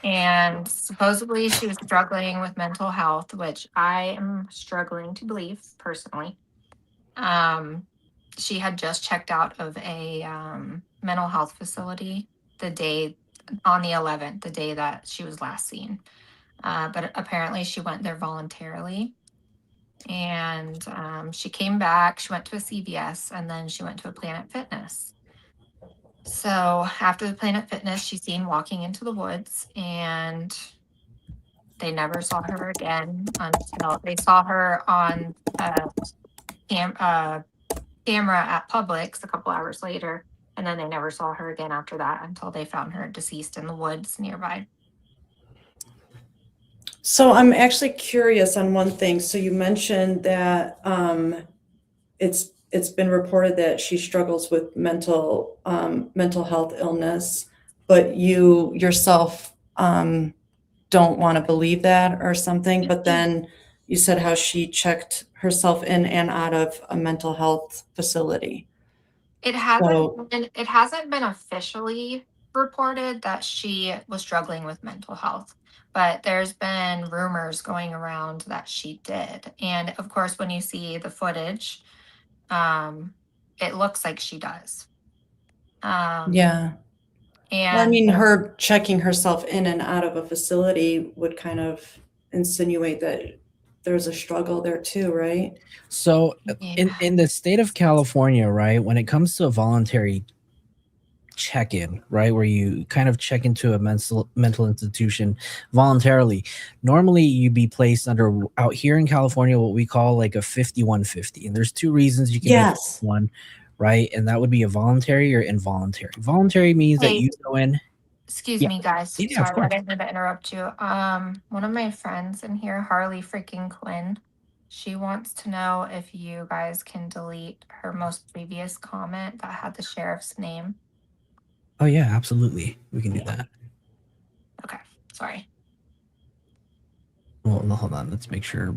And supposedly she was struggling with mental health, which I am struggling to believe personally. She had just checked out of a mental health facility on the 11th, the day that she was last seen. But apparently she went there voluntarily. And she came back, she went to a CVS, and then she went to a Planet Fitness. So after the Planet Fitness, she's seen walking into the woods, and they never saw her again until they saw her on camera at Publix a couple hours later. And then they never saw her again after that until they found her deceased in the woods nearby. So I'm actually curious on one thing. So you mentioned that it's been reported that she struggles with mental health illness, but you yourself don't want to believe that or something. But then you said how she checked herself in and out of a mental health facility. It hasn't been officially reported that she was struggling with mental health, but there's been rumors going around that she did. And of course, when you see the footage, it looks like she does. Yeah. And well, I mean, her checking herself in and out of a facility would kind of insinuate that there's a struggle there too, right? So in the state of California, right, when it comes to a voluntary check-in, right, where you kind of check into a mental institution voluntarily, normally you'd be placed under, out here in California, what we call like a 5150. And there's two reasons you can make one, right? And that would be a voluntary or involuntary. Voluntary means that you go in. Excuse me, guys. Yeah, sorry, I didn't mean to interrupt you. One of my friends in here, Harley freaking Quinn, she wants to know if you guys can delete her most previous comment that had the sheriff's name. Oh yeah, absolutely. We can do that. Okay, sorry. Well, hold on. Let's make sure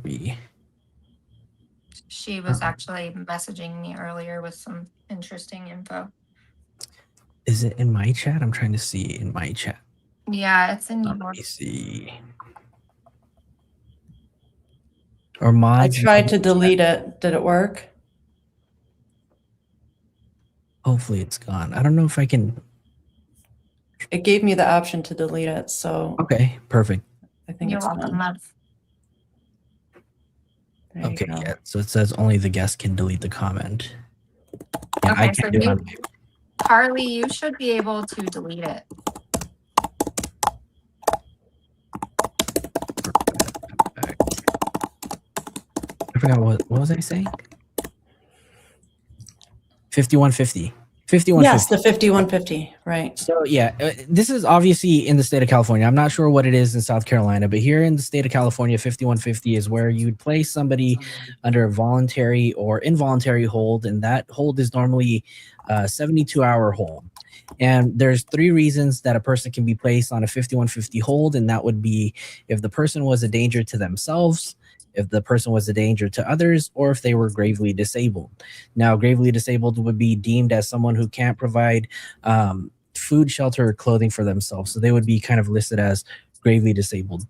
She was actually messaging me earlier with some interesting info. Is it in my chat? I'm trying to see in my chat. Yeah, it's in yours. Let me see. Or mods. I tried to delete it. Did it work? Hopefully it's gone. I don't know if I can. It gave me the option to delete it. So okay, perfect. I think You're it's welcome, gone. love. There you Okay, go. yeah. So it says only the guest can delete the comment. Yeah, I Okay, so can't do it on Harley, you should be able to delete it. I forgot what was I saying? 5150. 5150. Yes, the 5150, right. So yeah, this is obviously in the state of California. I'm not sure what it is in South Carolina, but here in the state of California, 5150 is where you'd place somebody under a voluntary or involuntary hold, and that hold is normally a 72-hour hold. And there's 3 reasons that a person can be placed on a 5150 hold, and that would be if the person was a danger to themselves, if the person was a danger to others, or if they were gravely disabled. Now, gravely disabled would be deemed as someone who can't provide food, shelter, or clothing for themselves. So they would be kind of listed as gravely disabled.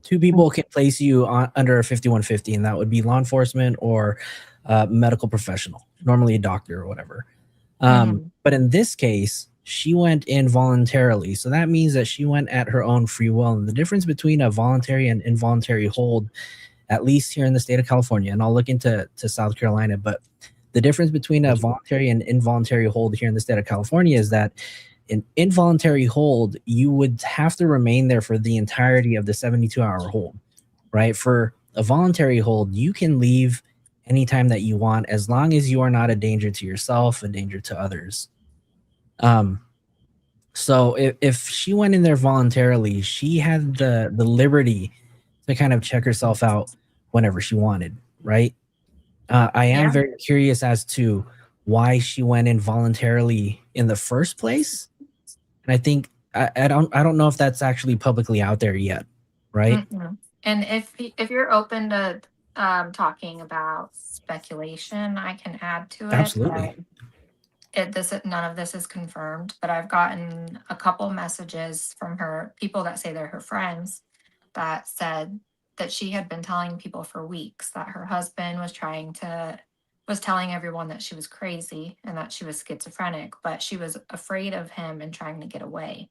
2 people can place you under a 5150, and that would be law enforcement or medical professional, normally a doctor or whatever. But in this case, she went in voluntarily. So that means that she went at her own free will. And the difference between a voluntary and involuntary hold, at least here in the state of California, and I'll look into South Carolina, but the difference between a voluntary and involuntary hold here in the state of California is that an involuntary hold, you would have to remain there for the entirety of the 72-hour hold, right? For a voluntary hold, you can leave anytime that you want, as long as you are not a danger to yourself, a danger to others. So if she went in there voluntarily, she had the liberty to kind of check herself out whenever she wanted, right? I am very curious as to why she went in voluntarily in the first place. And I think I don't know if that's actually publicly out there yet, right? Mm-hmm. And if you're open to talking about speculation, I can add to it. Absolutely. None of this is confirmed, but I've gotten a couple messages from her, people that say they're her friends, that said that she had been telling people for weeks that her husband was telling everyone that she was crazy and that she was schizophrenic, but she was afraid of him and trying to get away.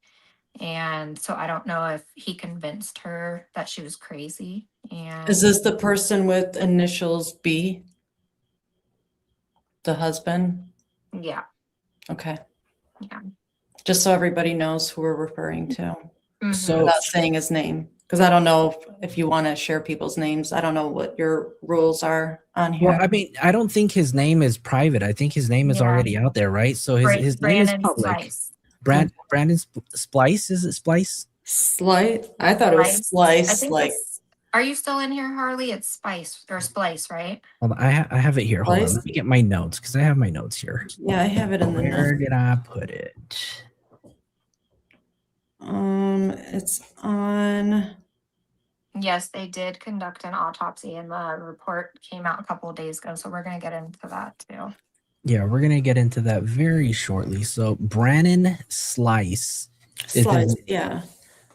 And so I don't know if he convinced her that she was crazy. And Is this the person with initials B? The husband? yeah. Okay. Yeah. Just so everybody knows who we're referring to. Mhm. So Without saying his name. Because I don't know if you want to share people's names. I don't know what your rules are on here. well, I mean, I don't think his name is private. I think his name is already out there, right? So his name is Brandon public. Slice. Brandon Splice, is it Splice? Slice? I thought it was I Slice. think Like, are you still in here, Harley? It's Spice or Splice, right? Hold on, I have it here. Hold on, Splice? let me get my notes because I have my notes here. yeah, I have it in the Where notes. did I put it? It's on. Yes, they did conduct an autopsy and the report came out a couple of days ago. So we're going to get into that too. Yeah, we're gonna get into that very shortly. So Brandon Slice is Slice, yeah.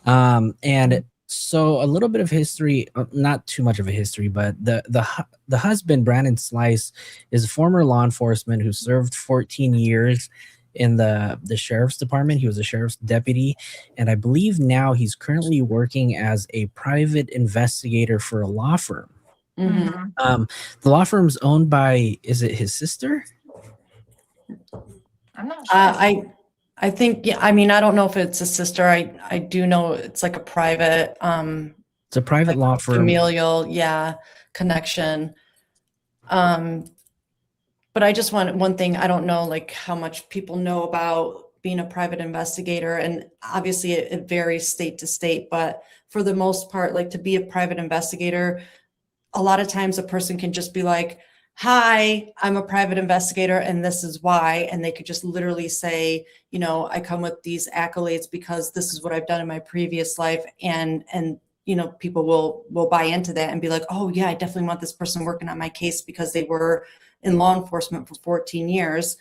and so a little bit of history, not too much of a history, but the husband, Brandon Slice, is a former law enforcement who served 14 years in the sheriff's department. He was a sheriff's deputy, and I believe now he's currently working as a private investigator for a law firm. Mm-hmm. The law firm's owned by, is it his sister? I'm not sure. I think, yeah, I mean, I don't know if it's a sister. I do know it's like a private, It's a private law firm. Familial, yeah, connection. But I just want one thing. I don't know like how much people know about being a private investigator, and obviously it varies state to state, but for the most part, like to be a private investigator, a lot of times a person can just be like, hi, I'm a private investigator and this is why. And they could just literally say, you know, I come with these accolades because this is what I've done in my previous life. And you know, people will buy into that and be like, oh yeah, I definitely want this person working on my case because they were in law enforcement for 14 years.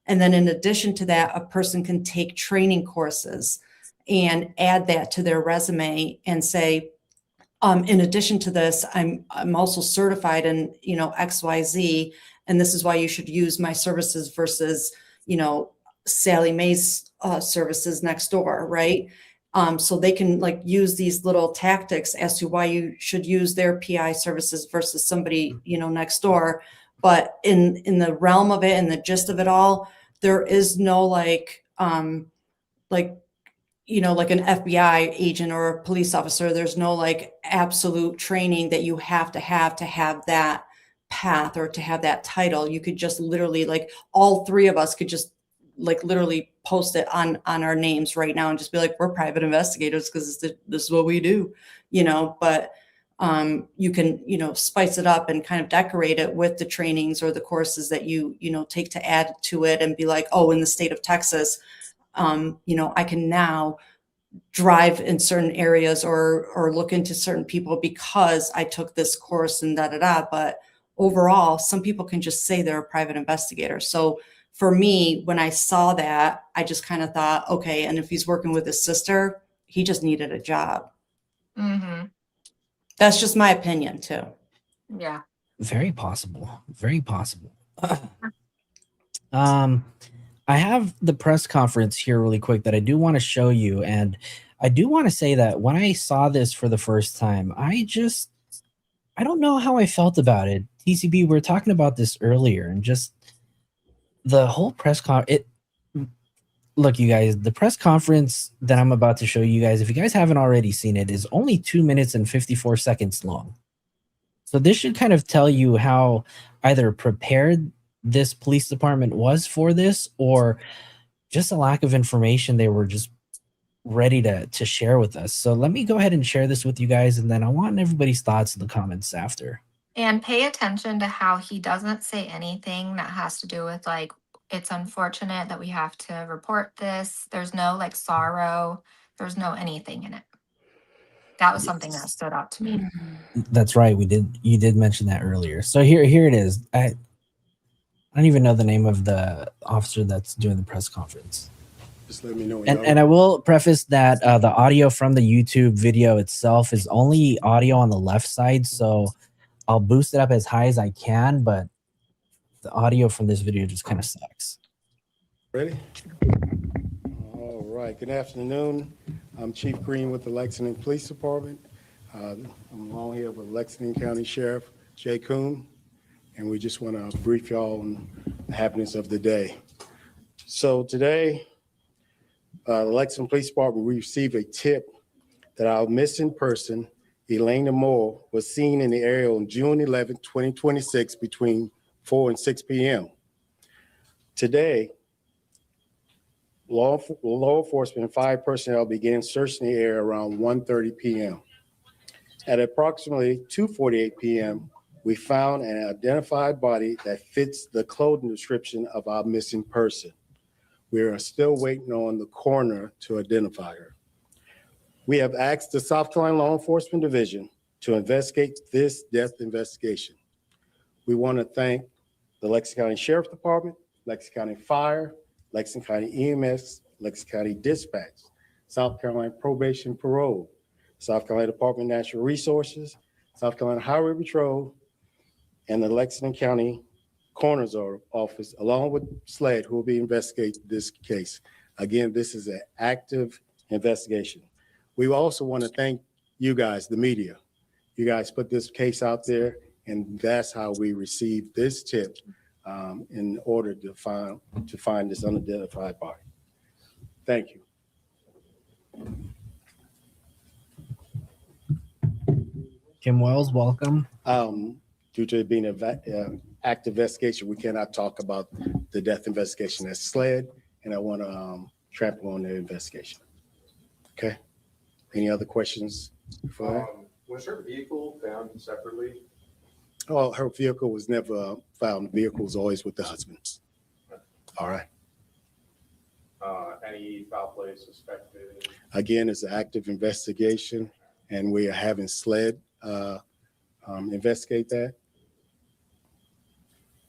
And then in addition to that, a person can take training courses and add that to their resume and say, in addition to this, I'm also certified in, you know, XYZ, and this is why you should use my services versus, you know, Sally Mae's services next door, right? So they can like use these little tactics as to why you should use their PI services versus somebody, next door. But in the realm of it and the gist of it all, there is no like an FBI agent or a police officer. There's no like absolute training that you have to have that path or to have that title. You could just literally, like, all three of us could just like literally post it on our names right now and just be like, we're private investigators because this is what we do, but you can, spice it up and kind of decorate it with the trainings or the courses that you take to add to it and be like, oh, in the state of Texas, I can now drive in certain areas or look into certain people because I took this course and But overall, some people can just say they're a private investigator. So for me, when I saw that, I just kind of thought, okay, and if he's working with his sister, he just needed a job. Mm-hmm. That's just my opinion too. Yeah. Very possible. Very possible. I have the press conference here really quick that I do want to show you. And I do want to say that when I saw this for the first time, I don't know how I felt about it. TCB, we were talking about this earlier, and just the whole press conference. Look, you guys, the press conference that I'm about to show you guys, if you guys haven't already seen it, is only 2 minutes and 54 seconds long. So this should kind of tell you how either prepared this police department was for this, or just a lack of information they were just ready to share with us. So let me go ahead and share this with you guys, and then I want everybody's thoughts in the comments after. And pay attention to how he doesn't say anything that has to do with like, it's unfortunate that we have to report this. There's no like sorrow. There's no anything in it. That was something that stood out to me. That's right. You did mention that earlier. So here it is. I don't even know the name of the officer that's doing the press conference. Just let me know. And I will preface that the audio from the YouTube video itself is only audio on the left side. So I'll boost it up as high as I can, but the audio from this video just kind of sucks. Ready? All right. Good afternoon. I'm Chief Green with the Lexington Police Department. I'm along here with Lexington County Sheriff Jay Coon, and we just want to brief y'all on the happenings of the day. So today, the Lexington Police Department, we received a tip that our missing person, Elena Moore, was seen in the area on June 11, 2026, between 4 and 6 p.m. Today, law enforcement and fire personnel began searching the area around 1:30 p.m. At approximately 2:48 p.m., we found an identified body that fits the clothing description of our missing person. We are still waiting on the coroner to identify her. We have asked the South Carolina Law Enforcement Division to investigate this death investigation. We want to thank the Lexington County Sheriff Department, Lexington County Fire, Lexington County EMS, Lexington County Dispatch, South Carolina Probation Parole, South Carolina Department of Natural Resources, South Carolina Highway Patrol, and the Lexington County Coroner's Office, along with SLED, who will be investigating this case. Again, this is an active investigation. We also want to thank you guys, the media. You guys put this case out there, and that's how we received this tip in order to find this unidentified body. Thank you. Kim Wells, welcome. Due to it being an active investigation, we cannot talk about the death investigation as SLED, and I want to trample on the investigation. Okay. Any other questions for that? Was her vehicle found separately? Oh, her vehicle was never found. The vehicle was always with the husband. All right. Any foul play suspected? Again, it's an active investigation, and we are having SLED investigate that.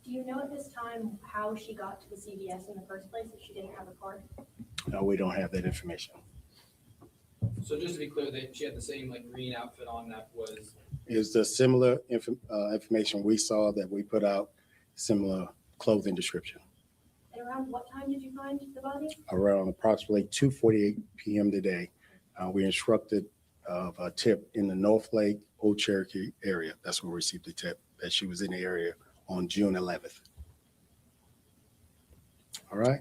Do you know at this time how she got to the CVS in the first place if she didn't have a car? No, we don't have that information. So just to be clear, that she had the same like green outfit on that was. Is the similar information we saw that we put out, similar clothing description. And around what time did you find the body? Around approximately 2:48 p.m. today, We instructed of a tip in the North Lake, Old Cherokee area. That's where we received the tip that she was in the area on June 11th. All right.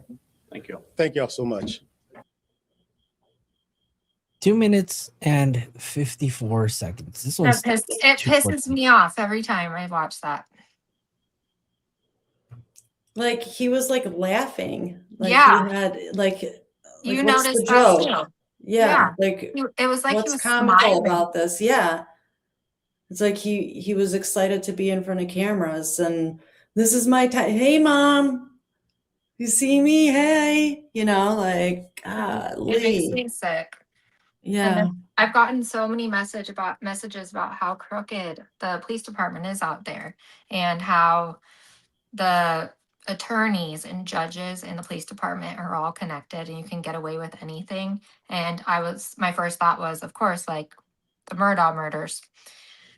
Thank you. Thank y'all so much. 2 minutes and 54 seconds. This one's It too quick. pisses me off every time I watch that. Like he was like laughing. Like Yeah. he had like You what's noticed the that joke? too. Yeah. Like It was like he what's was comical smiling. about this? Yeah. It's like he was excited to be in front of cameras and this is my time. Hey mom, you see me? Hey, you know, like It makes golly. me sick. Yeah. And then I've gotten so many messages about how crooked the police department is out there and how the attorneys and judges in the police department are all connected and you can get away with anything. And my first thought was, of course, like the Murdaugh murders.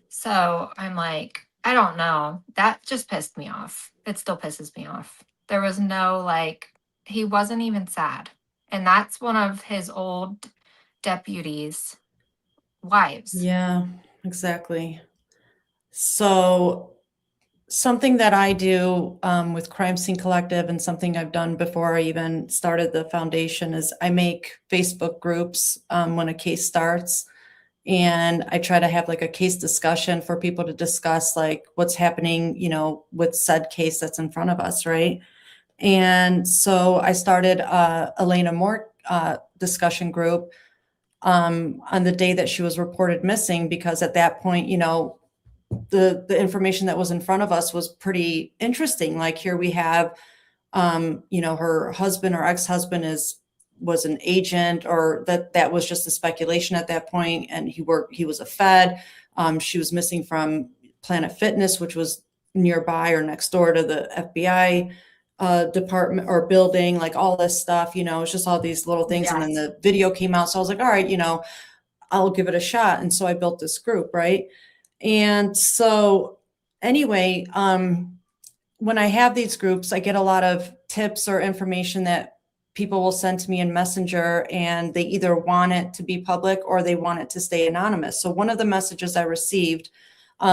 So I'm like, I don't know. That just pissed me off. It still pisses me off. There was no he wasn't even sad. And that's one of his old deputies' wives. Yeah, exactly. So something that I do with Crime Scene Collective and something I've done before I even started the foundation is I make Facebook groups when a case starts. And I try to have like a case discussion for people to discuss like what's happening, you know, with said case that's in front of us, right? And so I started Elena Moore discussion group on the day that she was reported missing, because at that point, you know, the information that was in front of us was pretty interesting. Like here we have, you know, her husband or ex-husband was an agent, or that was just a speculation at that point. And he was a Fed. She was missing from Planet Fitness, which was nearby or next door to the FBI department or building, like all this stuff, you know, it's just all these little things. Yes. And then the video came out. So I was like, all right, you know, I'll give it a shot. And so I built this group, right? And so anyway, when I have these groups, I get a lot of tips or information that people will send to me in Messenger, and they either want it to be public or they want it to stay anonymous. So one of the messages I received,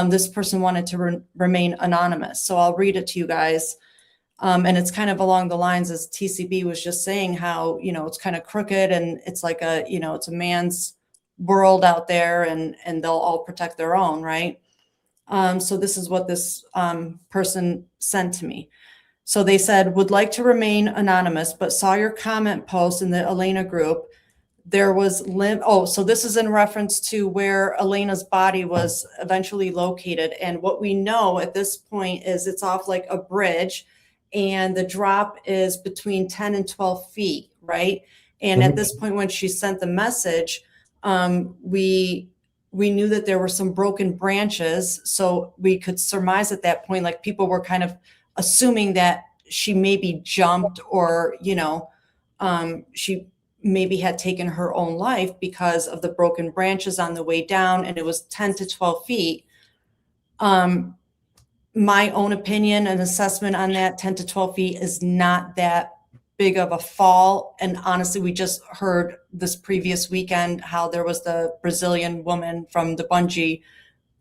this person wanted to remain anonymous. So I'll read it to you guys. And it's kind of along the lines as TCB was just saying, how, you know, it's kind of crooked and it's like a, you know, it's a man's world out there, and they'll all protect their own, right? So this is what this person sent to me. So they said, would like to remain anonymous, but saw your comment post in the Elena group. There was so this is in reference to where Elena's body was eventually located. And what we know at this point is it's off like a bridge, and the drop is between 10 and 12 feet, right? And at this point, when she sent the message, we knew that there were some broken branches. So we could surmise at that point, like people were kind of assuming that she maybe jumped, or, you know, she maybe had taken her own life because of the broken branches on the way down, and it was 10 to 12 feet. My own opinion and assessment on that, 10 to 12 feet is not that big of a fall. And honestly, we just heard this previous weekend how there was the Brazilian woman from the bungee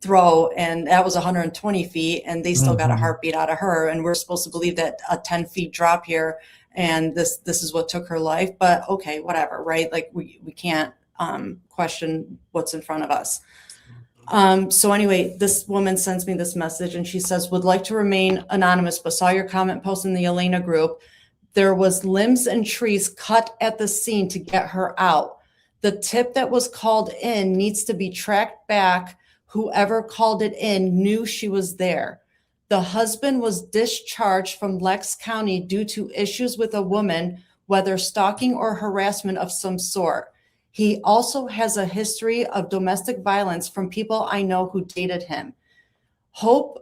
throw, and that was 120 feet, and they still got a heartbeat out of her. And we're supposed to believe that a 10 feet drop here, and this is what took her life. But okay, whatever, right? Like we can't question what's in front of us. So anyway, this woman sends me this message, and she says, would like to remain anonymous, but saw your comment post in the Elena group. There was limbs and trees cut at the scene to get her out. The tip that was called in needs to be tracked back. Whoever called it in knew she was there. The husband was discharged from Lex County due to issues with a woman, whether stalking or harassment of some sort. He also has a history of domestic violence from people I know who dated him. Hope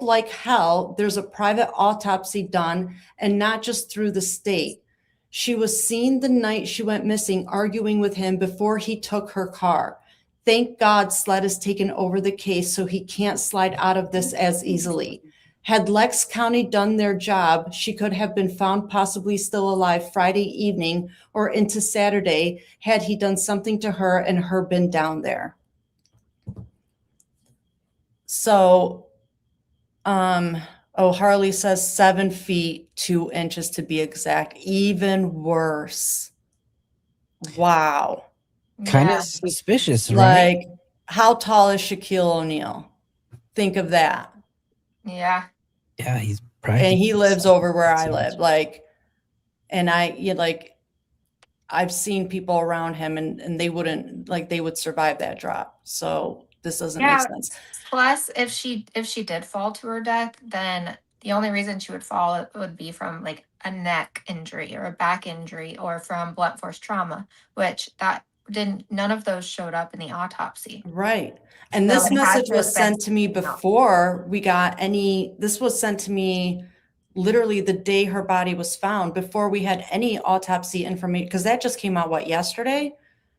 like hell there's a private autopsy done, and not just through the state. She was seen the night she went missing arguing with him before he took her car. Thank God SLED has taken over the case, so he can't slide out of this as easily. Had Lex County done their job, she could have been found possibly still alive Friday evening or into Saturday had he done something to her and her been down there. So, Harley says 7 feet, 2 inches to be exact. Even worse. Wow. Kind Yeah. of suspicious, right? Like, how tall is Shaquille O'Neal? Think of that. Yeah. Yeah, he's And practically. he lives over where I 7 live. Like, and I've seen people around him and they wouldn't, like, they would survive that drop. So this doesn't make Yeah. sense. Plus, if she did fall to her death, then the only reason she would fall would be from like a neck injury or a back injury or from blunt force trauma, which none of those showed up in the autopsy. Right. And So this it had message to have was been sent to me before we got this was sent to me literally the day her body was found, before we had any autopsy information, because that just came out, yesterday?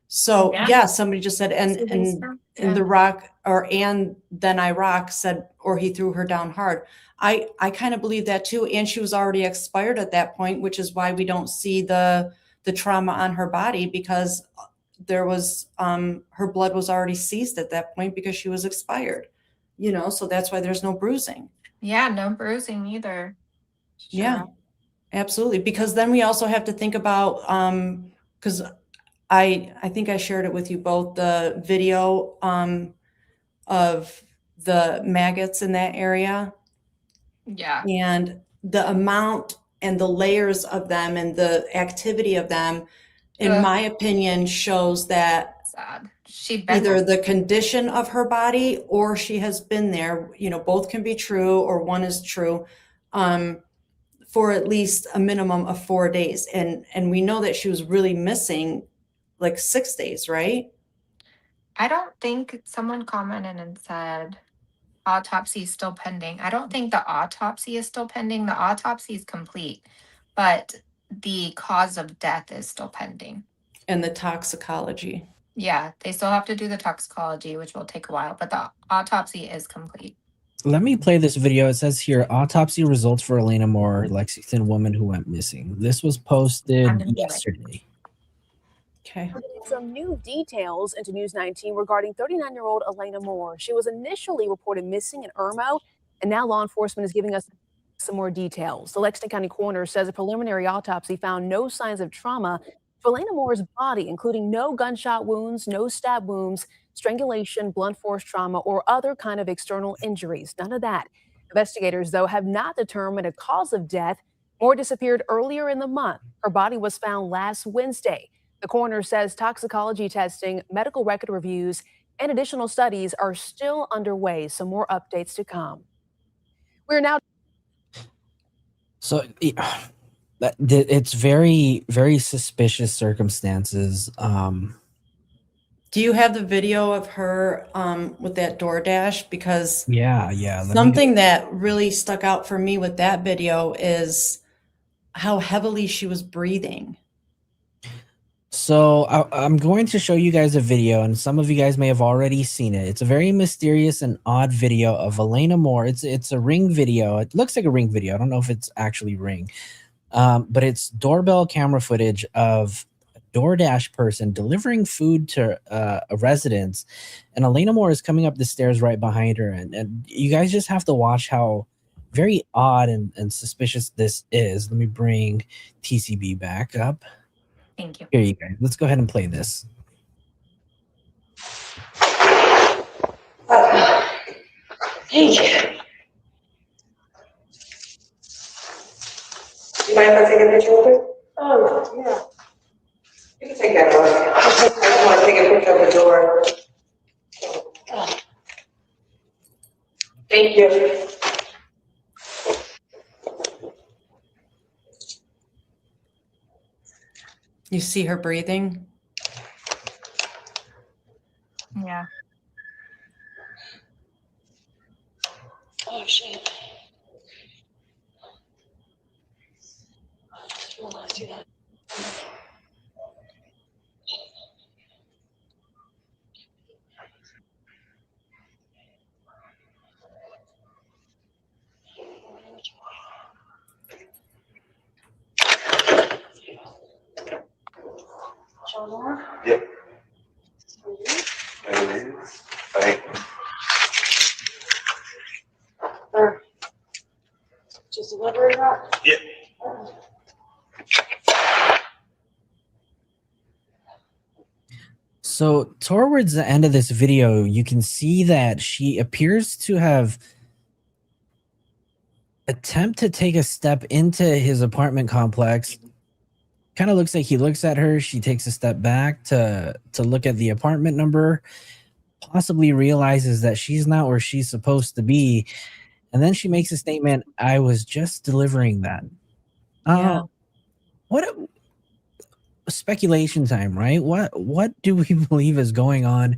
So yeah, somebody just said, and The Rock and then Iraq said, or he threw her down hard. I kind of believe that too. And she was already expired at that point, which is why we don't see the trauma on her body, because there was her blood was already seized at that point because she was expired, so that's why there's no bruising. Yeah, no bruising either. Sure. Yeah, absolutely. Because then we also have to think about, because I think I shared it with you both, the video of the maggots in that area. Yeah. And the amount and the layers of them and the activity of them, in my opinion, shows that sad. She'd been either there. the condition of her body or she has been there, both can be true or one is true, for at least a minimum of 4 days. And we know that she was really missing like 6 days, right? I don't think someone commented and said autopsy is still pending. I don't think the autopsy is still pending. The autopsy is complete, but the cause of death is still pending. And the toxicology. Yeah, they still have to do the toxicology, which will take a while, but the autopsy is complete. Let me play this video. It says here, autopsy results for Elena Moore, Lexington woman who went missing. This was posted yesterday. Okay. Some new details into News 19 regarding 39-year-old Elena Moore. She was initially reported missing in Irmo, and now law enforcement is giving us some more details. The Lexington County coroner says a preliminary autopsy found no signs of trauma to Elena Moore's body, including no gunshot wounds, no stab wounds, strangulation, blunt force trauma, or other kind of external injuries. None of that. Investigators, though, have not determined a cause of death. Moore disappeared earlier in the month. Her body was found last Wednesday. The coroner says toxicology testing, medical record reviews, and additional studies are still underway. So more updates to come. We're now. So it's very, very suspicious circumstances. Do you have the video of her with that DoorDash? Because yeah, something that really stuck out for me with that video is how heavily she was breathing. So I'm going to show you guys a video, and some of you guys may have already seen it. It's a very mysterious and odd video of Elena Moore. It's a Ring video. It looks like a Ring video. I don't know if it's actually Ring, but it's doorbell camera footage of a DoorDash person delivering food to a residence, and Elena Moore is coming up the stairs right behind her. And you guys just have to watch how very odd and suspicious this is. Let me bring TCB back up. Thank you. Here you guys. Let's go ahead and play this. Thank you. Do you mind if I take a picture of it? Oh, yeah. You can take that one. I just want to take a picture of the door. Thank you. You see her breathing? Yeah. Oh, shit. I just don't want to do that. Yep. There it is. Thank you. Just delivery that? Yep. So towards the end of this video, you can see that she appears to have attempted to take a step into his apartment complex. Kind of looks like he looks at her. She takes a step back to look at the apartment number, possibly realizes that she's not where she's supposed to be. And then she makes a statement, I was just delivering that. Yeah. What speculation time, right? What do we believe is going on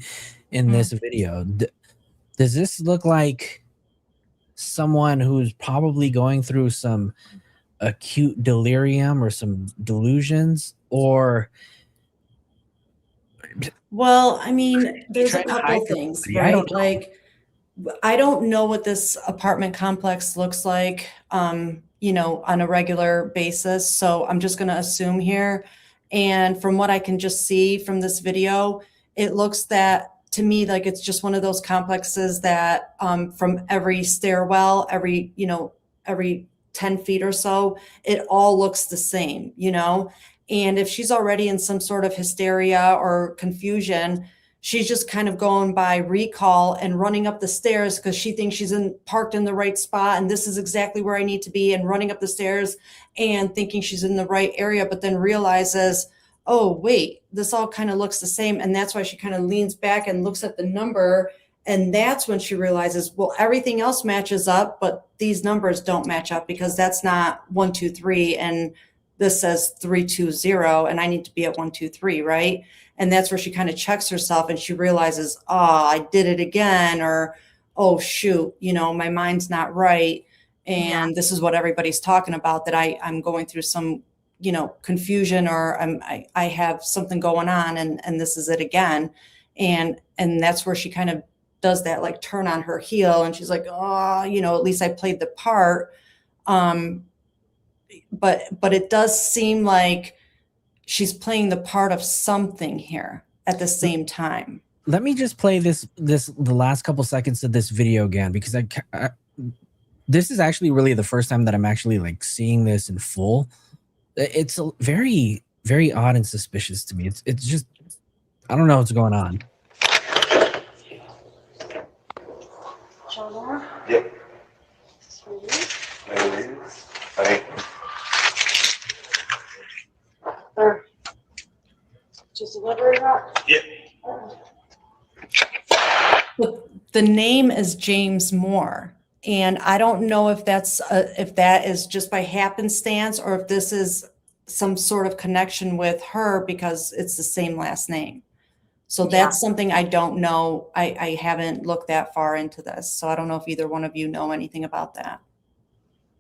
in this video? Does this look like someone who's probably going through some acute delirium or some delusions? Or Well, I mean, there's a trying to couple hide from things, somebody? I don't right? know. Like, I don't know what this apartment complex looks like, you know, on a regular basis. So I'm just going to assume here. And from what I can just see from this video, it looks that to me like it's just one of those complexes that from every stairwell, every 10 feet or so, it all looks the same, you know? And if she's already in some sort of hysteria or confusion, she's just kind of going by recall and running up the stairs because she thinks she's parked in the right spot and this is exactly where I need to be, and running up the stairs and thinking she's in the right area, but then realizes, oh, wait, this all kind of looks the same. And that's why she kind of leans back and looks at the number. And that's when she realizes, well, everything else matches up, but these numbers don't match up because that's not 123 and this says 320 and I need to be at 123, right? And that's where she kind of checks herself and she realizes, oh, I did it again, or, oh, shoot, you know, my mind's not right. And this is what everybody's talking about, that I'm going through some, you know, confusion, or I have something going on, and this is it again. And that's where she kind of does that, like, turn on her heel, and she's like, oh, you know, at least I played the part. But it does seem like she's playing the part of something here at the same time. Let me just play the last couple seconds of this video again, because this is actually really the first time that I'm actually like seeing this in full. It's very, very odd and suspicious to me. It's just, I don't know what's going on. Yep. There it is. Thank you. Just delivery that? Yep. The name is James Moore, and I don't know if that is just by happenstance or if this is some sort of connection with her because it's the same last name. So that's something I don't know. I haven't looked that far into this, so I don't know if either one of you know anything about that.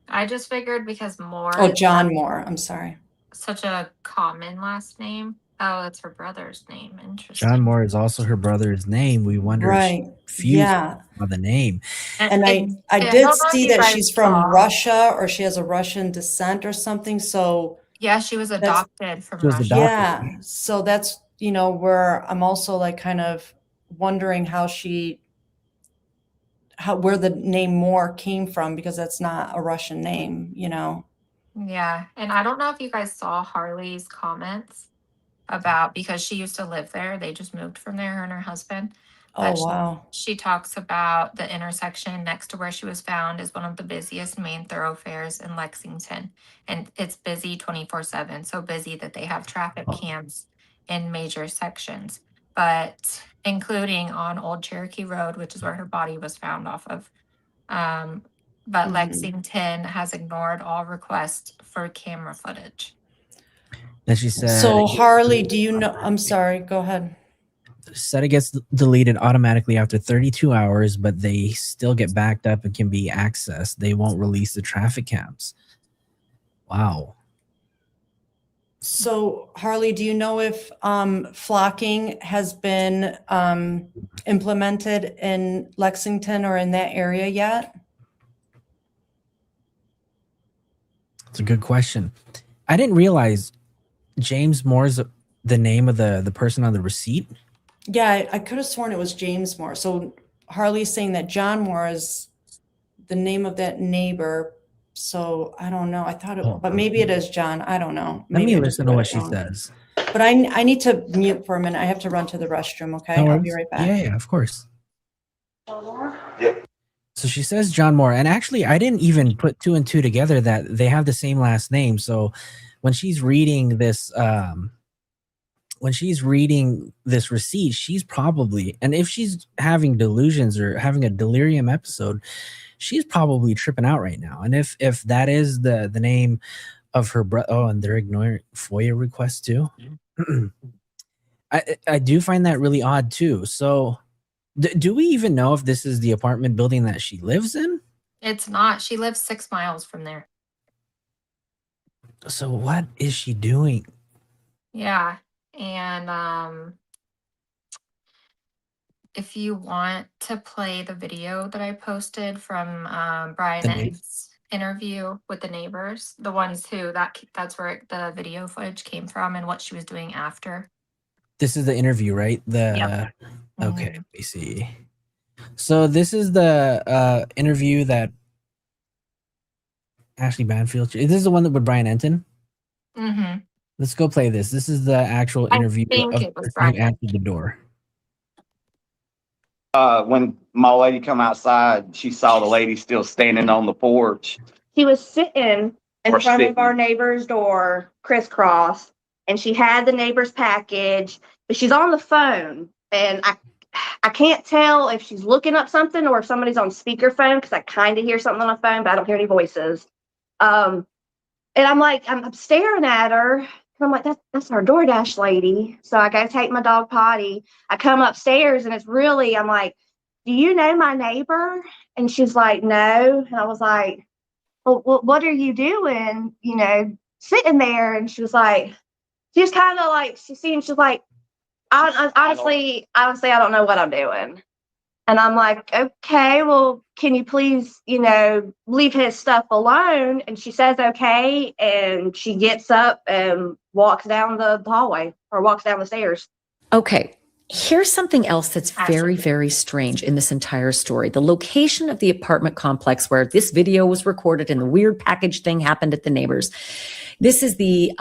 I just figured because Moore. Oh, John Moore. I'm sorry. Such a common last name. Oh, it's her brother's name. Interesting. John Moore is also her brother's name. We wonder if she's confused by the name. And I did see that she's from Russia, or she has a Russian descent or something. So yeah, she was adopted from Russia. Yeah. So that's, you know, where I'm also like kind of wondering where the name Moore came from, because that's not a Russian name, you know? Yeah. And I don't know if you guys saw Harley's comments about, because she used to live there. They just moved from there, her and her husband. Oh, wow. She talks about the intersection next to where she was found is one of the busiest main thoroughfares in Lexington. And it's busy 24/7. So busy that they have traffic cams in major sections, but including on Old Cherokee Road, which is where her body was found off of. But Lexington has ignored all requests for camera footage. And she said, so Harley, do you know, I'm sorry, go ahead. Said it gets deleted automatically after 32 hours, but they still get backed up and can be accessed. They won't release the traffic cams. Wow. So Harley, do you know if flocking has been implemented in Lexington or in that area yet? It's a good question. I didn't realize James Moore's the name of the person on the receipt? Yeah, I could have sworn it was James Moore. So Harley's saying that John Moore is the name of that neighbor. So I don't know. I thought it, but maybe it is John. I don't know. Let Maybe me I just listen to read what it she wrong. says. But I need to mute for a minute. I have to run to the restroom. Okay, No I'll be worries. right back. Yeah, of course. So she says John Moore, and actually, I didn't even put two and two together that they have the same last name. So when she's reading this, receipt, she's probably, and if she's having delusions or having a delirium episode, she's probably tripping out right now. And if that is the name of her brother, oh, and they're ignoring FOIA requests too. I do find that really odd too. So do we even know if this is the apartment building that she lives in? It's not. She lives 6 miles from there. So what is she doing? Yeah. And if you want to play the video that I posted from Brian's interview with the neighbors, the ones who that's where the video footage came from and what she was doing after. This is the interview, right? Yep. Okay, let me see. So this is the interview that Ashley Banfield. This is the one that with Brian Enton. Mm-hmm. Let's go play this. This is the actual interview of it was the person who Brian. answered the door. When my lady come outside, she saw the lady still standing on the porch. She was sitting in front of our neighbor's door, crisscross, and she had the neighbor's package, but she's on the phone, and I can't tell if she's looking up something or if somebody's on speakerphone because I kind of hear something on the phone, but I don't hear any voices. And I'm staring at her, and I'm like, that's our DoorDash lady. So I go take my dog potty. I come upstairs, and it's really, I'm like, do you know my neighbor? And she's like, no. And I was like, well, what are you doing? You know, sitting there. And she was like, she was kind of like, she's like, honestly, I don't know what I'm doing. And I'm like, okay, well, can you please, leave his stuff alone? And she says, okay. And she gets up and walks down the hallway or walks down the stairs. Okay. Here's something else that's very, very strange in this entire story. The location of the apartment complex where this video was recorded and the weird package thing happened at the neighbors. This is the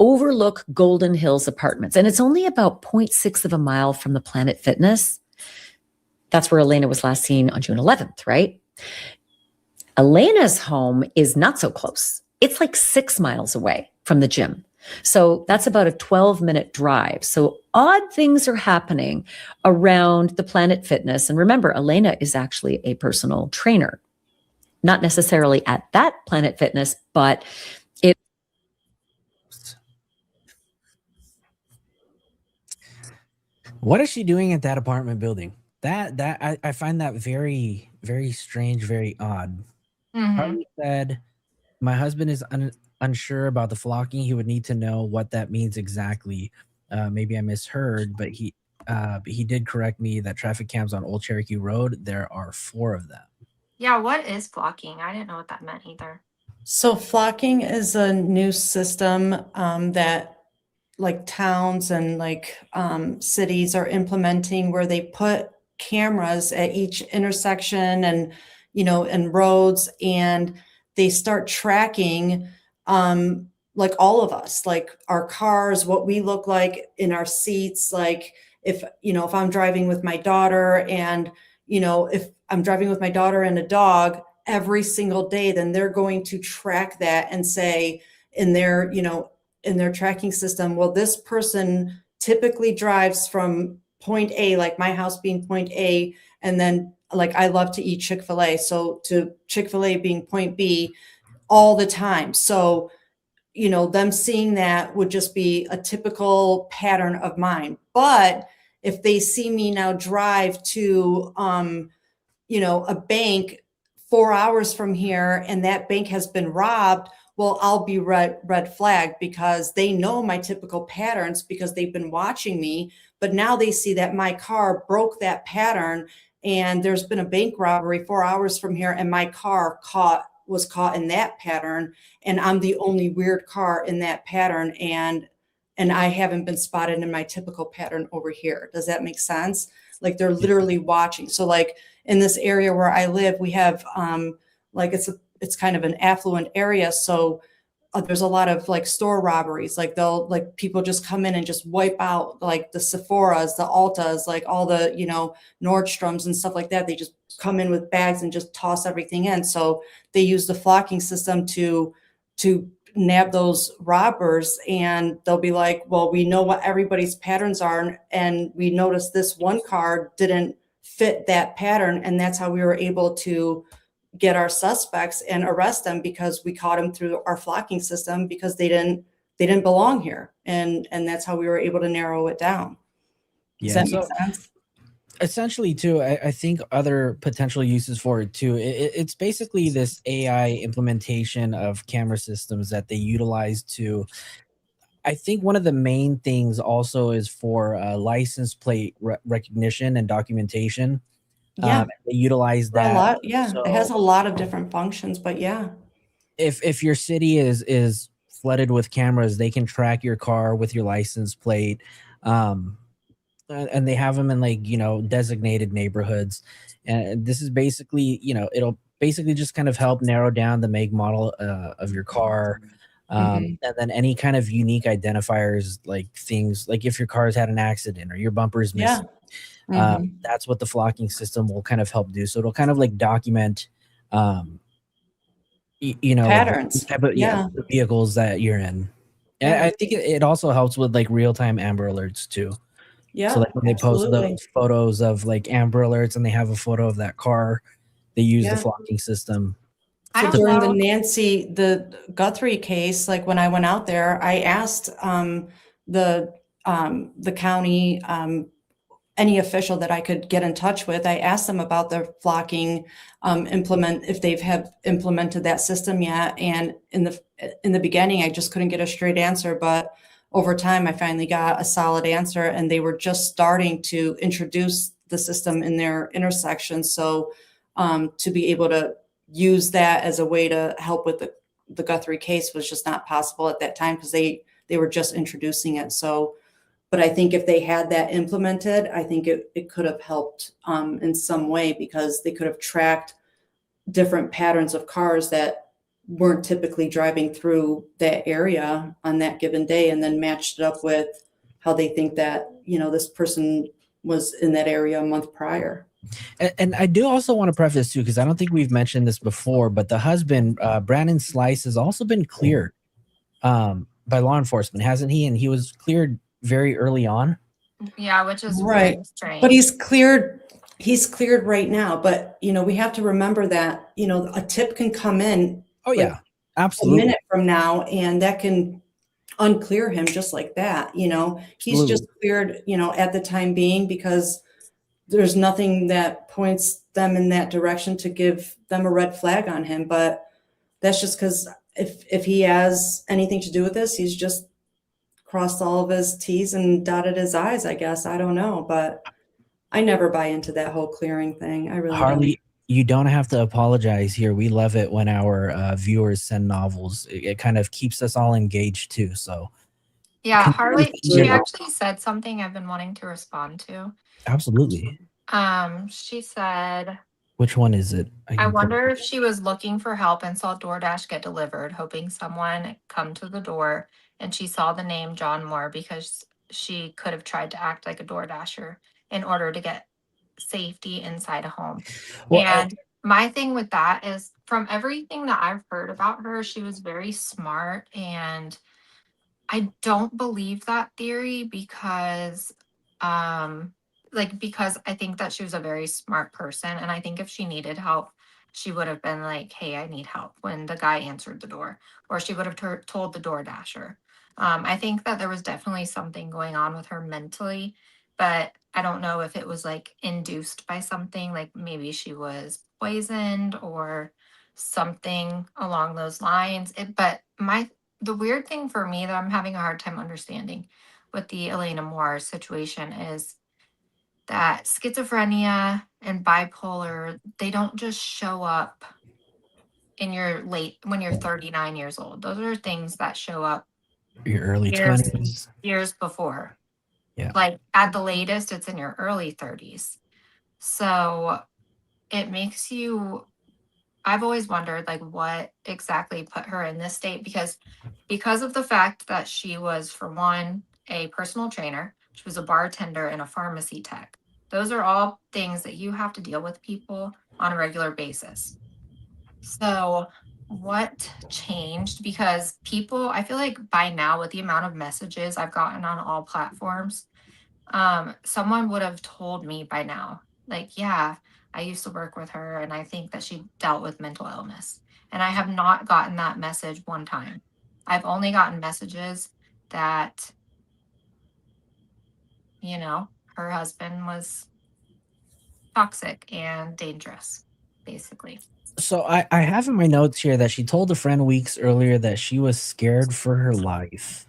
Overlook Golden Hills Apartments, and it's only about 0.6 of a mile from the Planet Fitness. That's where Elena was last seen on June 11th, right? Elena's home is not so close. It's like 6 miles away from the gym. So that's about a 12-minute drive. So odd things are happening around the Planet Fitness. And remember, Elena is actually a personal trainer. Not necessarily at that Planet Fitness, but it. What is she doing at that apartment building? That I find that very, very strange, very odd. Mm-hmm. Harley said, my husband is unsure about the flocking. He would need to know what that means exactly. Maybe I misheard, but he did correct me that traffic cams on Old Cherokee Road, there are 4 of them. Yeah, what is flocking? I didn't know what that meant either. So flocking is a new system that like towns and like cities are implementing where they put cameras at each intersection and, and roads, and they start tracking like all of us, like our cars, what we look like in our seats. Like if I'm driving with my daughter and, if I'm driving with my daughter and a dog every single day, then they're going to track that and say in their tracking system, well, this person typically drives from point A, like my house being point A, and then like I love to eat Chick-fil-A. So to Chick-fil-A being point B all the time. So, them seeing that would just be a typical pattern of mine. But if they see me now drive to, a bank 4 hours from here and that bank has been robbed, well, I'll be red flagged because they know my typical patterns because they've been watching me. But now they see that my car broke that pattern and there's been a bank robbery 4 hours from here and my car was caught in that pattern. And I'm the only weird car in that pattern. And and I haven't been spotted in my typical pattern over here. Does that make sense? Like they're literally watching. So like in this area where I live, we have like it's kind of an affluent area. So there's a lot of like store robberies. Like they'll like people just come in and just wipe out like the Sephoras, the Ultas, like all the, you know, Nordstroms and stuff like that. They just come in with bags and just toss everything in. So they use the flocking system to nab those robbers, and they'll be like, well, we know what everybody's patterns are, and we noticed this one car didn't fit that pattern, and that's how we were able to get our suspects and arrest them, because we caught them through our flocking system, because they didn't belong here, and that's how we were able to narrow it down. Does that make sense? Essentially too, I think other potential uses for it too, it's basically this AI implementation of camera systems that they utilize to, I think one of the main things also is for license plate recognition and documentation. Yeah. They utilize For a that. lot, yeah. So It has a lot of different functions, but yeah. if your city is flooded with cameras, they can track your car with your license plate. And they have them in like, you know, designated neighborhoods. And this is basically, you know, it'll basically just kind of help narrow down the make model of your car. And then any kind of unique identifiers, like things like if your car's had an accident or your bumper is missing. That's what the flocking system will kind of help do. So it'll kind of like document, you know, patterns, like type of, the vehicles that you're in. And I think it also helps with like real-time Amber Alerts too. Yeah. So like when they post absolutely. those photos of like Amber Alerts and they have a photo of that car, they use the Yeah. flocking system. So during the Guthrie case, like when I went out there, I asked the county, any official that I could get in touch with, I asked them about the flocking if they've have implemented that system yet. And in the beginning, I just couldn't get a straight answer, but over time, I finally got a solid answer, and they were just starting to introduce the system in their intersections. So to be able to use that as a way to help with the Guthrie case was just not possible at that time, because they were just introducing it. So, but I think if they had that implemented, I think it could have helped in some way, because they could have tracked different patterns of cars that weren't typically driving through that area on that given day, and then matched it up with how they think that, you know, this person was in that area a month prior. And I do also want to preface too, because I don't think we've mentioned this before, but the husband, Brandon Slice, has also been cleared by law enforcement, hasn't he? And he was cleared very early on. Yeah, which is right. Very strange. But he's cleared right now. But, you know, we have to remember that, you know, a tip can come in. Oh, yeah, absolutely. A minute from now, and that can unclear him just like that. You know, he's just cleared, you know, at the time being, because there's nothing that points them in that direction to give them a red flag on him. But that's just because if he has anything to do with this, he's just crossed all of his T's and dotted his I's, I guess. I don't know, but I never buy into that whole clearing thing. I really Harley, you don't have to apologize here. We love it when our viewers send novels. It kind of keeps us all engaged too. So yeah, Harley, she actually said something I've been wanting to respond to. Absolutely. She said, which one is it? I wonder if she was looking for help and saw DoorDash get delivered, hoping someone come to the door, and she saw the name John Moore because she could have tried to act like a DoorDasher in order to get safety inside a home. Well, and my thing with that is, from everything that I've heard about her, she was very smart, and I don't believe that theory because because I think that she was a very smart person, and I think if she needed help, she would have been like, hey, I need help, when the guy answered the door, or she would have told the DoorDasher. I think that there was definitely something going on with her mentally, but I don't know if it was like induced by something, like maybe she was poisoned or something along those lines. But the weird thing for me that I'm having a hard time understanding with the Elena Moore situation is that schizophrenia and bipolar, they don't just show up in when you're 39 years old. Those are things that show up Your early years 20s. years before. Yeah. Like at the latest, it's in your early 30s. So it makes you. I've always wondered like what exactly put her in this state because of the fact that she was, for one, a personal trainer, she was a bartender and a pharmacy tech. Those are all things that you have to deal with people on a regular basis. So what changed? Because people, I feel like by now, with the amount of messages I've gotten on all platforms, someone would have told me by now, like, yeah, I used to work with her and I think that she dealt with mental illness. And I have not gotten that message one time. I've only gotten messages that, her husband was toxic and dangerous, basically. So I have in my notes here that she told a friend weeks earlier that she was scared for her life.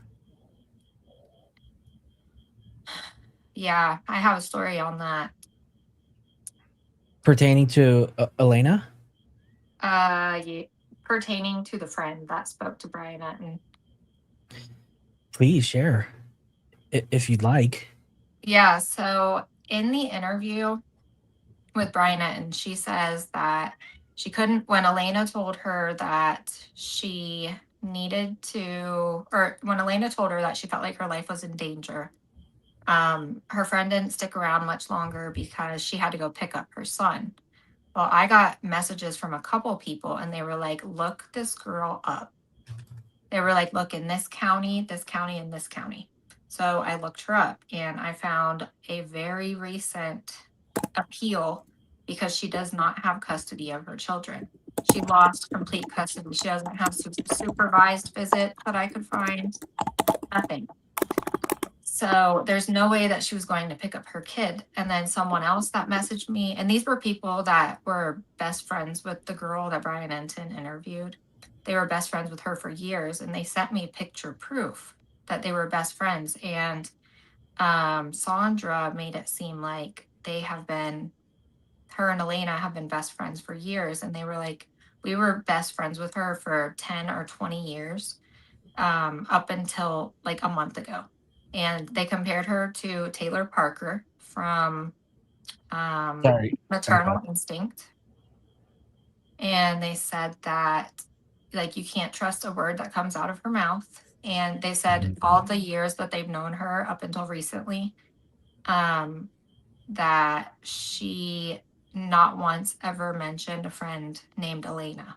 Yeah, I have a story on that. Pertaining to Elena? Yeah, pertaining to the friend that spoke to Brian Etten. Please share if you'd like. Yeah, so in the interview with Brian Etten, she says that she couldn't, when Elena told her that she needed to, or when Elena told her that she felt like her life was in danger, her friend didn't stick around much longer because she had to go pick up her son. Well, I got messages from a couple people and they were like, look this girl up. They were like, look, in this county, and this county. So I looked her up and I found a very recent appeal because she does not have custody of her children. She lost complete custody. She doesn't have supervised visit that I could find. Nothing. So there's no way that she was going to pick up her kid. And then someone else that messaged me, and these were people that were best friends with the girl that Brian Etten interviewed. They were best friends with her for years, and they sent me picture proof that they were best friends. And Sandra made it seem like her and Elena have been best friends for years. And they were like, we were best friends with her for 10 or 20 years, up until like a month ago. And they compared her to Taylor Parker from Maternal Instinct. And they said that like you can't trust a word that comes out of her mouth. And they said all the years that they've known her up until recently, that she not once ever mentioned a friend named Elena.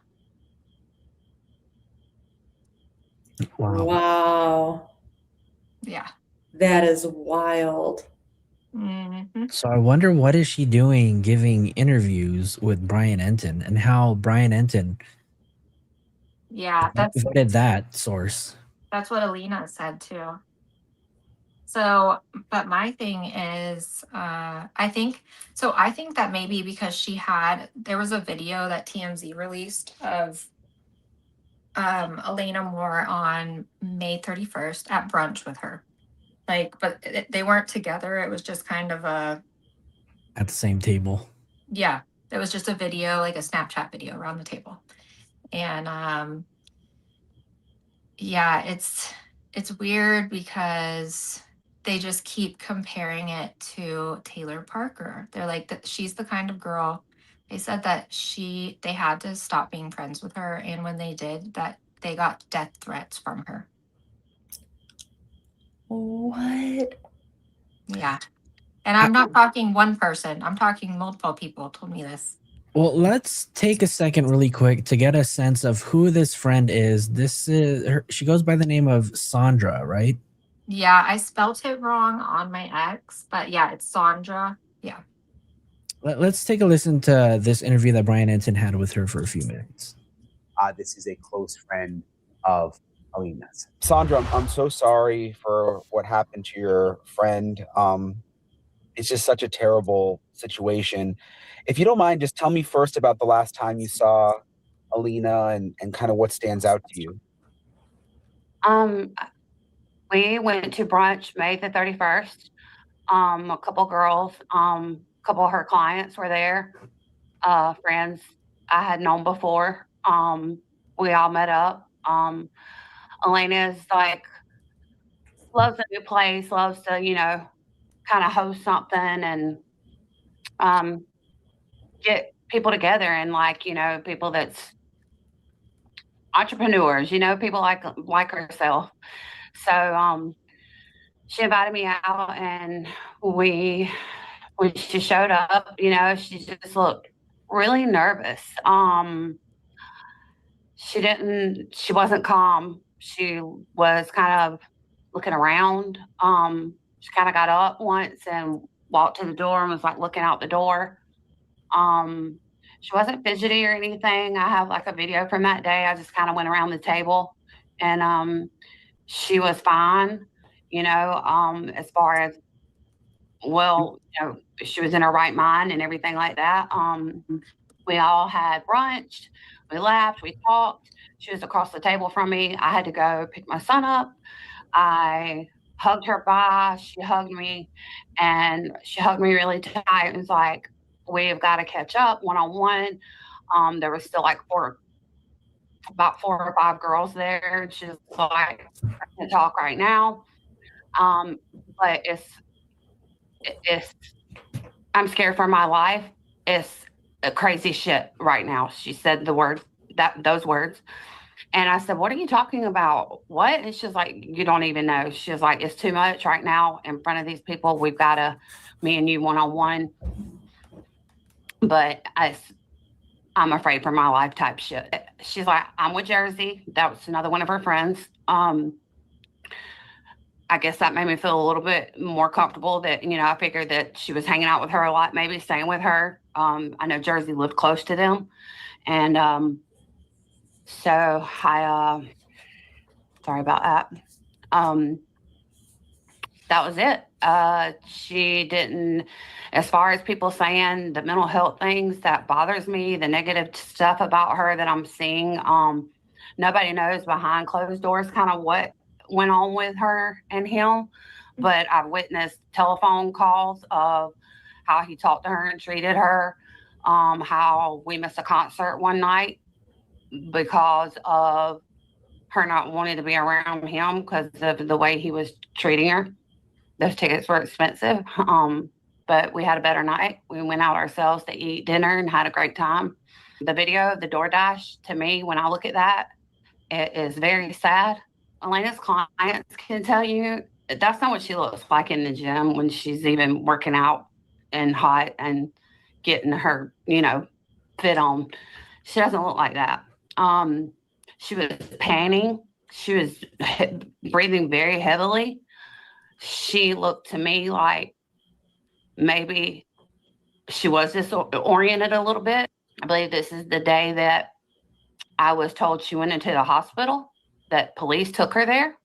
Wow. Yeah. That is wild. Mm-hmm. So I wonder what is she doing giving interviews with Brian Etten and how Brian Etten vetted that source. That's what Elena said too. So, but my thing is, I think that maybe because there was a video that TMZ released of Elena Moore on May 31st at brunch with her. Like, but they weren't together. It was just kind of at the same table. Yeah, it was just a video, like a Snapchat video around the table. And yeah, it's weird because they just keep comparing it to Taylor Parker. They're like that she's the kind of girl. They said that they had to stop being friends with her, and when they did, that they got death threats from her. What? Yeah. And I'm not talking one person. I'm talking multiple people told me this. Well, let's take a second really quick to get a sense of who this friend is. This is her. She goes by the name of Sandra, right? Yeah, I spelt it wrong on my ex, but yeah, it's Sandra. Yeah. Let's take a listen to this interview that Brian Etten had with her for a few minutes. This is a close friend of Elena's. Sandra, I'm so sorry for what happened to your friend. It's just such a terrible situation. If you don't mind, just tell me first about the last time you saw Elena and kind of what stands out to you. We went to brunch May the 31st. A couple girls, a couple of her clients were there, friends I had known before. We all met up. Elena is like loves a new place, loves to, kind of host something and get people together and people that's entrepreneurs, people like herself. So she invited me out, and when she showed up, she just looked really nervous. She wasn't calm. She was kind of looking around. She kind of got up once and walked to the door and was like looking out the door. She wasn't fidgety or anything. I have like a video from that day. I just kind of went around the table, and she was fine, as far as, she was in her right mind and everything like that. We all had brunch. We laughed. We talked. She was across the table from me. I had to go pick my son up. I hugged her bye. She hugged me, and she hugged me really tight. It was like, we've got to catch up one-on-one. There was still like about 4 or 5 girls there. And she's like, I can't talk right now. But it's I'm scared for my life. It's a crazy shit right now. She said those words. And I said, what are you talking about? What? And she's like, you don't even know. She's like, it's too much right now in front of these people. We've got to, me and you one-on-one. But I'm afraid for my life type shit. She's like, I'm with Jersey. That was another one of her friends. I guess that made me feel a little bit more comfortable that, I figured that she was hanging out with her a lot, maybe staying with her. I know Jersey lived close to them. And so sorry about that. That was it. She didn't, as far as people saying the mental health things, that bothers me, the negative stuff about her that I'm seeing. Nobody knows behind closed doors kind of what went on with her and him, but I've witnessed telephone calls of how he talked to her and treated her, how we missed a concert one night because of her not wanting to be around him because of the way he was treating her. Those tickets were expensive, but we had a better night. We went out ourselves to eat dinner and had a great time. The video of the DoorDash, to me, when I look at that, it is very sad. Elena's clients can tell you that's not what she looks like in the gym when she's even working out and hot and getting her, fit on. She doesn't look like that. She was panting. She was breathing very heavily. She looked to me like maybe she was disoriented a little bit. I believe this is the day that I was told she went into the hospital, that police took her there,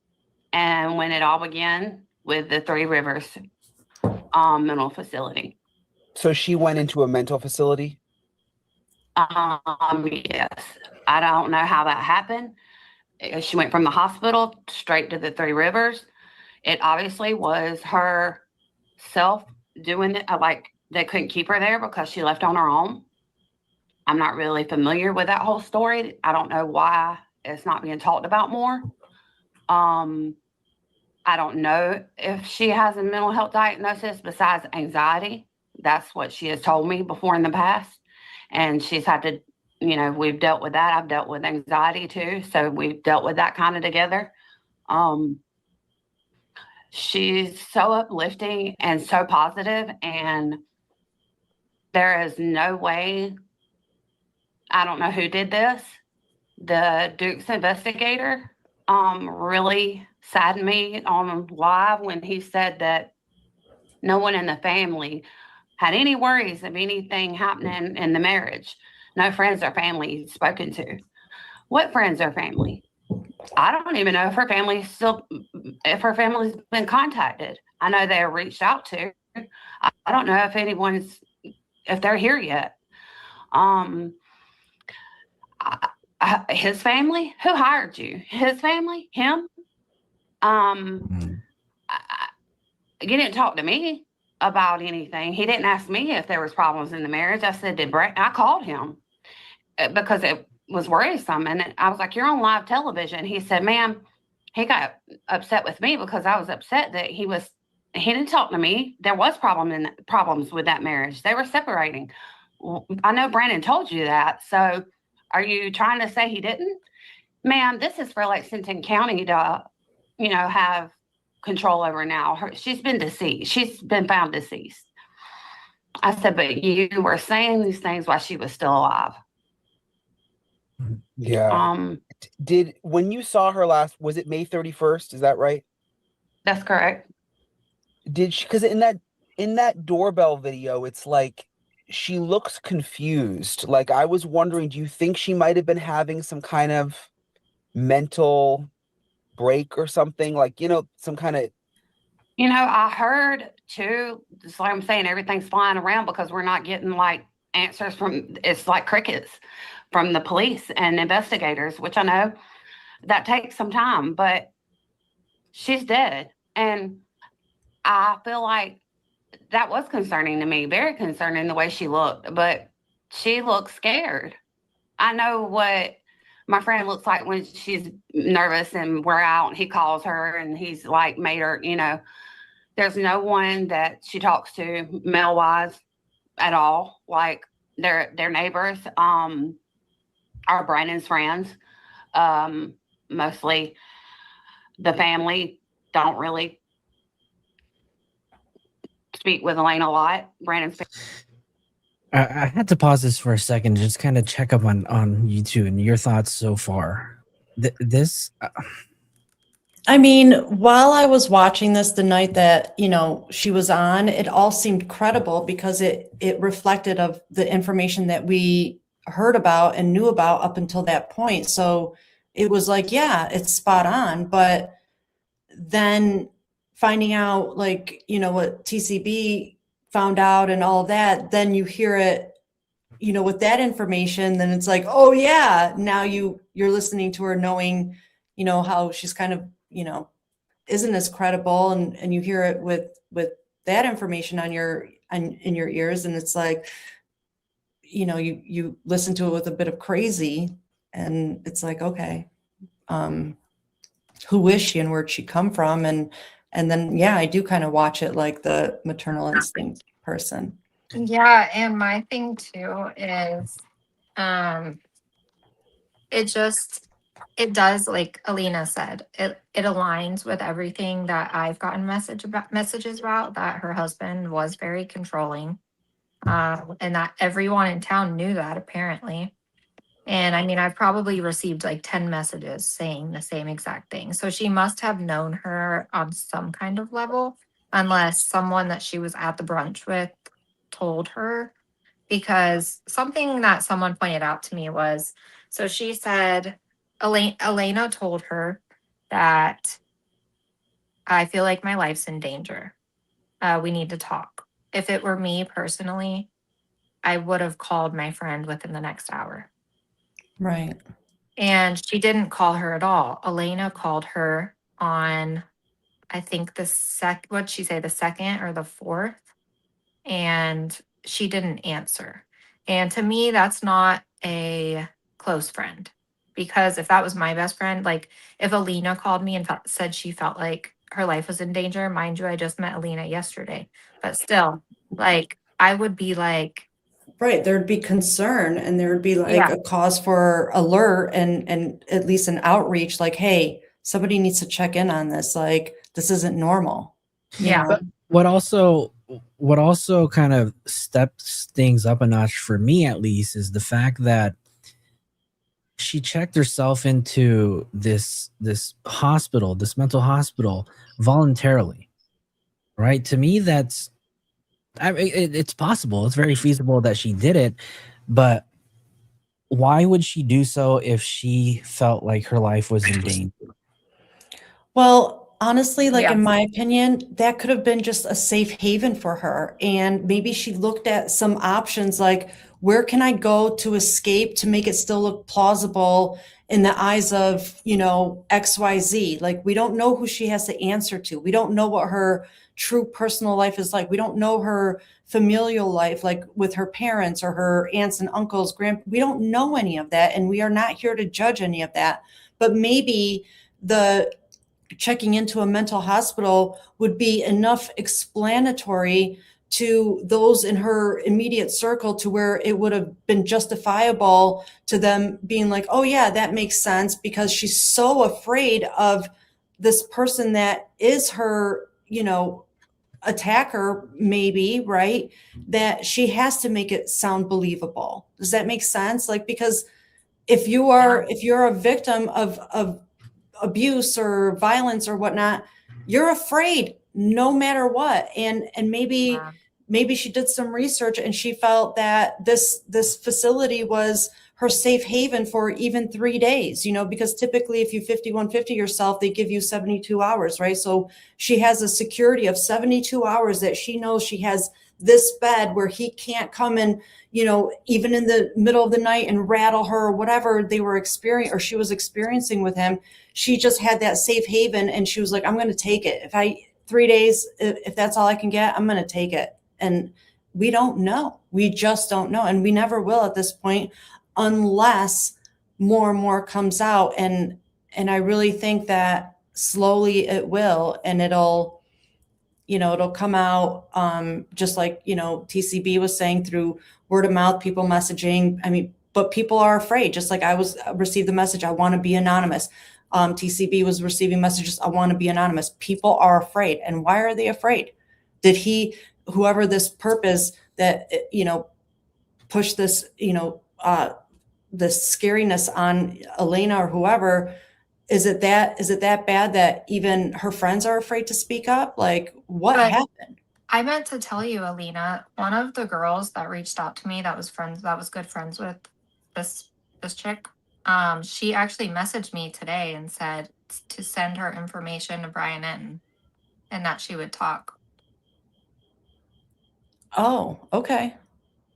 and when it all began with the Three Rivers mental facility. So she went into a mental facility? Yes. I don't know how that happened. She went from the hospital straight to the Three Rivers. It obviously was her self doing it. Like, they couldn't keep her there because she left on her own. I'm not really familiar with that whole story. I don't know why it's not being talked about more. I don't know if she has a mental health diagnosis besides anxiety. That's what she has told me before in the past. And she's had to, we've dealt with that. I've dealt with anxiety too. So we've dealt with that kind of together. She's so uplifting and so positive, and there is no way, I don't know who did this. The Duke's investigator really saddened me on live when he said that no one in the family had any worries of anything happening in the marriage. No friends or family he's spoken to. What friends or family? I don't even know if her family's been contacted. I know they're reached out to. I don't know if they're here yet. His family? Who hired you? His family? Him? You didn't talk to me about anything. He didn't ask me if there was problems in the marriage. I said, I called him because it was worrisome. And I was like, you're on live television. He said, ma'am, he got upset with me because I was upset that he didn't talk to me. There was problems with that marriage. They were separating. I know Brandon told you that. So are you trying to say he didn't? Ma'am, this is for Lexington County to, have control over now. She's been deceased. She's been found deceased. I said, but you were saying these things while she was still alive. Yeah. When you saw her last, was it May 31st? Is that right? That's correct. Did she, because in that doorbell video, it's like she looks confused. Like, I was wondering, do you think she might have been having some kind of mental break or something? Like, some kind of. I heard too, just like I'm saying, everything's flying around because we're not getting like answers it's like crickets from the police and investigators, which I know that takes some time, but she's dead. And I feel like that was concerning to me, very concerning the way she looked, but she looked scared. I know what my friend looks like when she's nervous and we're out and he calls her and he's like made her, there's no one that she talks to male wise at all. Like their neighbors, are Brandon's friends. Mostly the family don't really speak with Elena a lot. Brandon's I had to pause this for a second to just kind of check up on you two and your thoughts so far. I mean, while I was watching this the night that, she was on, it all seemed credible because it reflected of the information that we heard about and knew about up until that point. So it was like, yeah, it's spot on. But then finding out like, what TCB found out and all that, then you hear it, with that information, then it's like, oh yeah, now you're listening to her knowing, how she's kind of, isn't as credible, and you hear it with that information in your ears, and it's like, you listen to it with a bit of crazy, and it's like, okay, who is she and where'd she come from? And then, yeah, I do kind of watch it like the maternal instinct person. Yeah, and my thing too is it does, like Elena said, it aligns with everything that I've gotten messages about, that her husband was very controlling, and that everyone in town knew that apparently. And I mean, I've probably received like 10 messages saying the same exact thing. So she must have known her on some kind of level, unless someone that she was at the brunch with told her. Because something that someone pointed out to me was, so she said, Elena told her that I feel like my life's in danger. We need to talk. If it were me personally, I would have called my friend within the next hour. Right. And she didn't call her at all. Elena called her on, I think what'd she say, the 2nd or the 4th? And she didn't answer. And to me, that's not a close friend. Because if that was my best friend, like if Elena called me and said she felt like her life was in danger, mind you, I just met Elena yesterday, but still, like, I would be like, right, there'd be concern, and there would be like a cause for alert and at least an outreach, like, hey, somebody needs to check in on this. Like, this isn't normal. Yeah. But what also kind of steps things up a notch for me, at least, is the fact that she checked herself into this hospital, this mental hospital, voluntarily. Right? To me, it's possible. It's very feasible that she did it, but why would she do so if she felt like her life was in danger? Well, honestly, like in my opinion, that could have been just a safe haven for her. And maybe she looked at some options like, where can I go to escape to make it still look plausible in the eyes of, XYZ? Like, we don't know who she has to answer to. We don't know what her true personal life is like. We don't know her familial life, like with her parents or her aunts and uncles, we don't know any of that. And we are not here to judge any of that. But maybe the checking into a mental hospital would be enough explanatory to those in her immediate circle to where it would have been justifiable to them being like, oh yeah, that makes sense, because she's so afraid of this person that is her, attacker, maybe, right? That she has to make it sound believable. Does that make sense? Like, because if you're a victim of abuse or violence or whatnot, you're afraid no matter what. And maybe she did some research and she felt that this facility was her safe haven for even 3 days, because typically if you 5150 yourself, they give you 72 hours, right? So she has a security of 72 hours that she knows she has this bed where he can't come and, even in the middle of the night and rattle her or whatever they were experiencing or she was experiencing with him. She just had that safe haven and she was like, I'm going to take it. 3 days, if that's all I can get, I'm going to take it. And we don't know. We just don't know. And we never will at this point unless more and more comes out. And I really think that slowly it will, and it'll come out just like, TCB was saying, through word of mouth, people messaging. I mean, but people are afraid, just like I received the message, I want to be anonymous. TCB was receiving messages, I want to be anonymous. People are afraid. And why are they afraid? Did whoever this purpose that, push this, the scariness on Elena or whoever, is it that bad that even her friends are afraid to speak up? Like, what happened? I meant to tell you, Alina, one of the girls that reached out to me that was good friends with this chick, she actually messaged me today and said to send her information to Brian Enton and that she would talk. Oh, okay.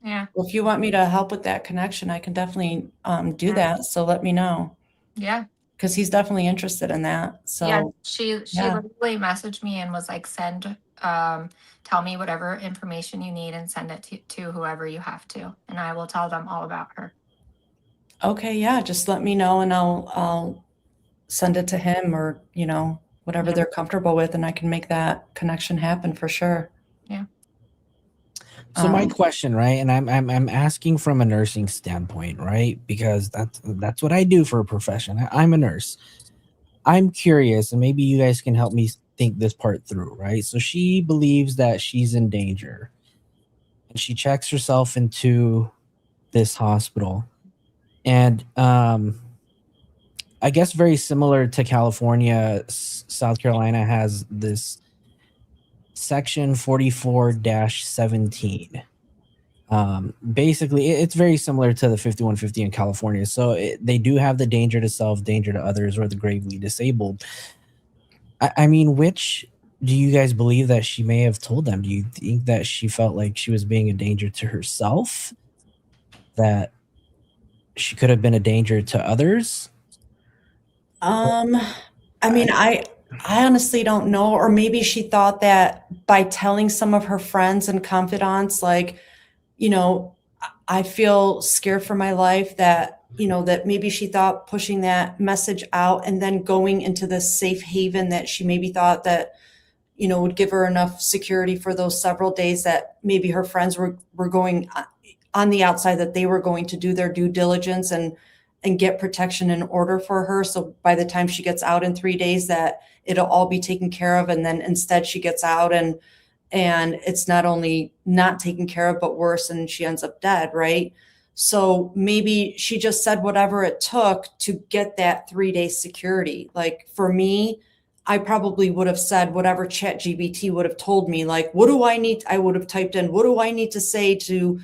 Yeah. Well, if you want me to help with that connection, I can definitely do that. So let me know. Yeah. Because he's definitely interested in that. So yeah, she literally messaged me and was like, tell me whatever information you need and send it to whoever you have to, and I will tell them all about her. Okay, yeah, just let me know and I'll send it to him or, whatever they're comfortable with, and I can make that connection happen for sure. Yeah. So my question, right, and I'm asking from a nursing standpoint, right, because that's what I do for a profession. I'm a nurse. I'm curious, and maybe you guys can help me think this part through, right? So she believes that she's in danger, and she checks herself into this hospital, and I guess very similar to California, South Carolina has this section 44-17. Basically, it's very similar to the 5150 in California. So they do have the danger to self, danger to others, or the gravely disabled. I mean, which do you guys believe that she may have told them? Do you think that she felt like she was being a danger to herself? That she could have been a danger to others? I mean, I honestly don't know. Or maybe she thought that by telling some of her friends and confidants, like, I feel scared for my life, that, that maybe she thought pushing that message out and then going into this safe haven that she maybe thought that, would give her enough security for those several days that maybe her friends were going on the outside, that they were going to do their due diligence and get protection in order for her. So by the time she gets out in 3 days, that it'll all be taken care of. And then instead she gets out and it's not only not taken care of, but worse, and she ends up dead, right? So maybe she just said whatever it took to get that 3-day security. Like for me, I probably would have said whatever ChatGPT would have told me, like, what do I need? I would have typed in, what do I need to say to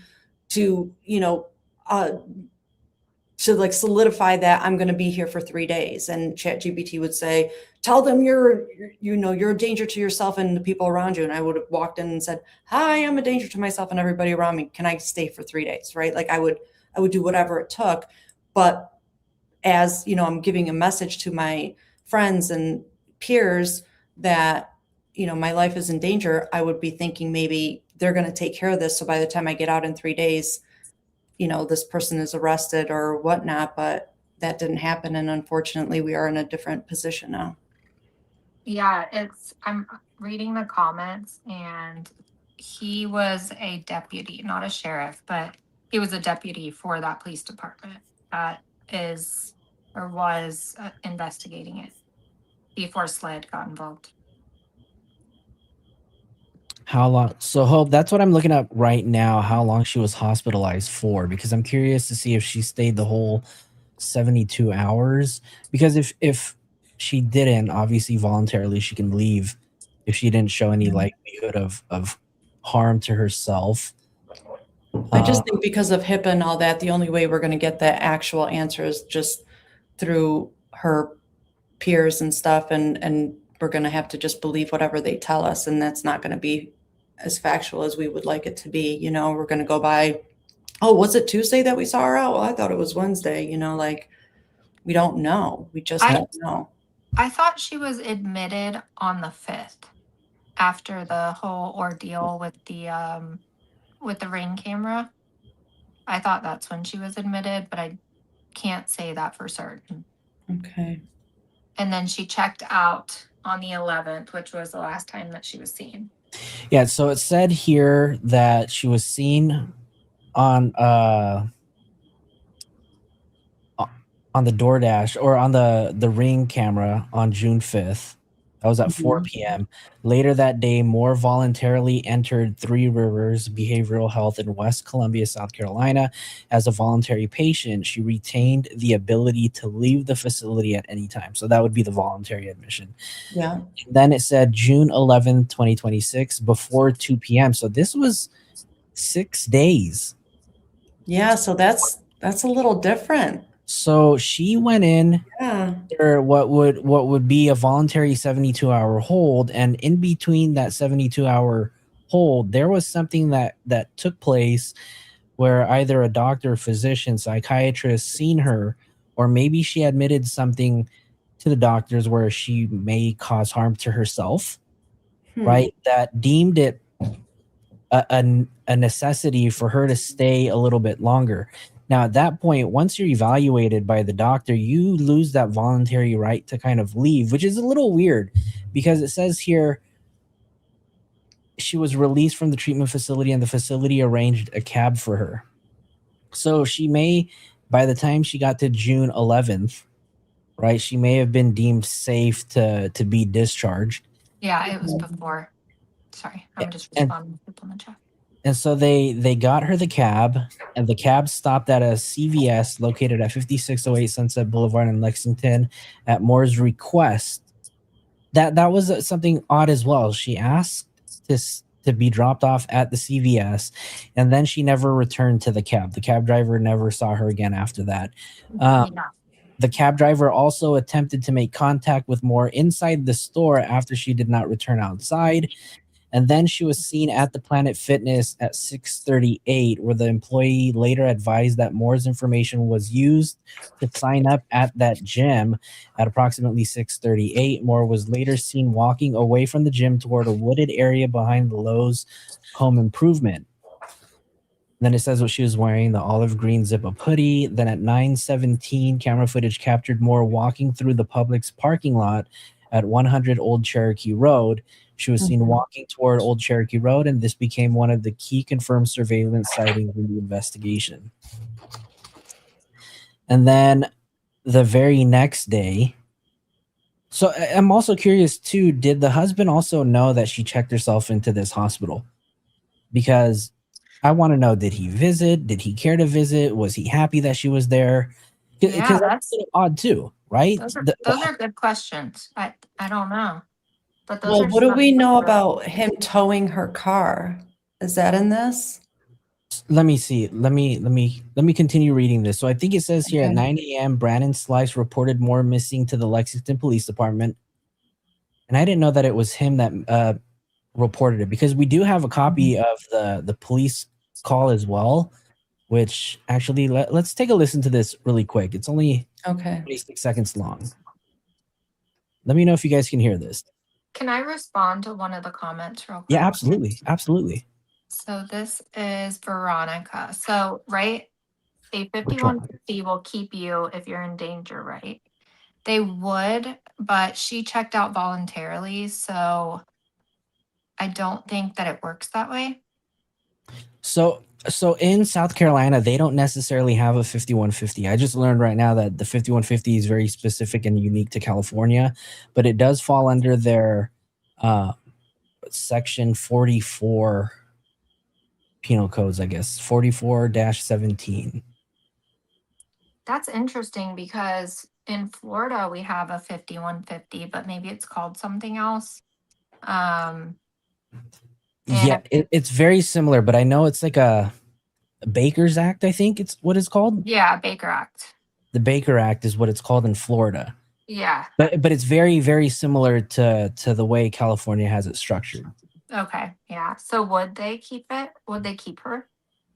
like solidify that I'm going to be here for 3 days. And ChatGPT would say, tell them you're a danger to yourself and the people around you. And I would have walked in and said, hi, I'm a danger to myself and everybody around me. Can I stay for 3 days? Right? Like I would do whatever it took. But as I'm giving a message to my friends and peers that, my life is in danger, I would be thinking maybe they're going to take care of this. So by the time I get out in 3 days, this person is arrested or whatnot, but that didn't happen. And unfortunately we are in a different position now. Yeah, I'm reading the comments, and he was a deputy, not a sheriff, but he was a deputy for that police department that is or was investigating it before SLED got involved. How long? So Hope, that's what I'm looking up right now, how long she was hospitalized for, because I'm curious to see if she stayed the whole 72 hours. Because if she didn't, obviously voluntarily she can leave if she didn't show any likelihood of harm to herself. I just think because of HIPAA and all that, the only way we're going to get the actual answer is just through her peers and stuff, and we're going to have to just believe whatever they tell us, and that's not going to be as factual as we would like it to be. You know, we're going to go by, oh, was it Tuesday that we saw her out? Well, I thought it was Wednesday. You know, like we don't know. We just don't know. I thought she was admitted on the 5th after the whole ordeal with the Ring camera. I thought that's when she was admitted, but I can't say that for certain. Okay. And then she checked out on the 11th, which was the last time that she was seen. Yeah, so it said here that she was seen on the DoorDash or on the Ring camera on June 5th. That was at 4 p.m. Later that day, Moore voluntarily entered Three Rivers Behavioral Health in West Columbia, South Carolina. As a voluntary patient, she retained the ability to leave the facility at any time. So that would be the voluntary admission. Yeah. Then it said June 11th, 2026, before 2 p.m. So this was 6 days. Yeah, so that's a little different. So she went in for what would be a voluntary 72-hour hold, and in between that 72-hour hold, there was something that took place where either a doctor, physician, psychiatrist seen her, or maybe she admitted something to the doctors where she may cause harm to herself, right? That deemed it a necessity for her to stay a little bit longer. Now, at that point, once you're evaluated by the doctor, you lose that voluntary right to kind of leave, which is a little weird because it says here she was released from the treatment facility and the facility arranged a cab for her. So she may, by the time she got to June 11th, right, she may have been deemed safe to be discharged. Yeah, it was before. Sorry, I'm just responding to people in the chat. And so they got her the cab, and the cab stopped at a CVS located at 5608 Sunset Boulevard in Lexington at Moore's request. That was something odd as well. She asked to be dropped off at the CVS, and then she never returned to the cab. The cab driver never saw her again after that. The cab driver also attempted to make contact with Moore inside the store after she did not return outside. And then she was seen at the Planet Fitness at 6:38, where the employee later advised that Moore's information was used to sign up at that gym at approximately 6:38. Moore was later seen walking away from the gym toward a wooded area behind the Lowe's Home Improvement. Then it says what she was wearing, the olive green zip-up hoodie. Then at 9:17, camera footage captured Moore walking through the Publix parking lot at 100 Old Cherokee Road. She was seen walking toward Old Cherokee Road, and this became one of the key confirmed surveillance sightings in the investigation. And then the very next day, so I'm also curious too, did the husband also know that she checked herself into this hospital? Because I want to know, did he visit? Did he care to visit? Was he happy that she was there? Because that's odd too, right? Those are good questions. I don't know. But those Well, are what do we know really- about him towing her car? Is that in this? Let me see. Let me continue reading this. So I think it says here at 9 a.m., Brandon Slice reported Moore missing to the Lexington Police Department. And I didn't know that it was him that reported it, because we do have a copy of the police call as well, which actually let's take a listen to this really quick. It's only 26 seconds long. Let me know if you guys can hear this. Can I respond to one of the comments real quick? Yeah, absolutely. So this is Veronica. So, right, a 5150 will keep you if you're in danger, right? They would, but she checked out voluntarily, so I don't think that it works that way. So in South Carolina, they don't necessarily have a 5150. I just learned right now that the 5150 is very specific and unique to California, but it does fall under their section 44 penal codes, I guess, 44-17. That's interesting because in Florida we have a 5150, but maybe it's called something else. Yeah, it's very similar, but I know it's like a Baker's Act, I think it's what it's called. Yeah, Baker Act. The Baker Act is what it's called in Florida. Yeah. But it's very, very similar to the way California has it structured. Okay. Yeah. So would they keep it? Would they keep her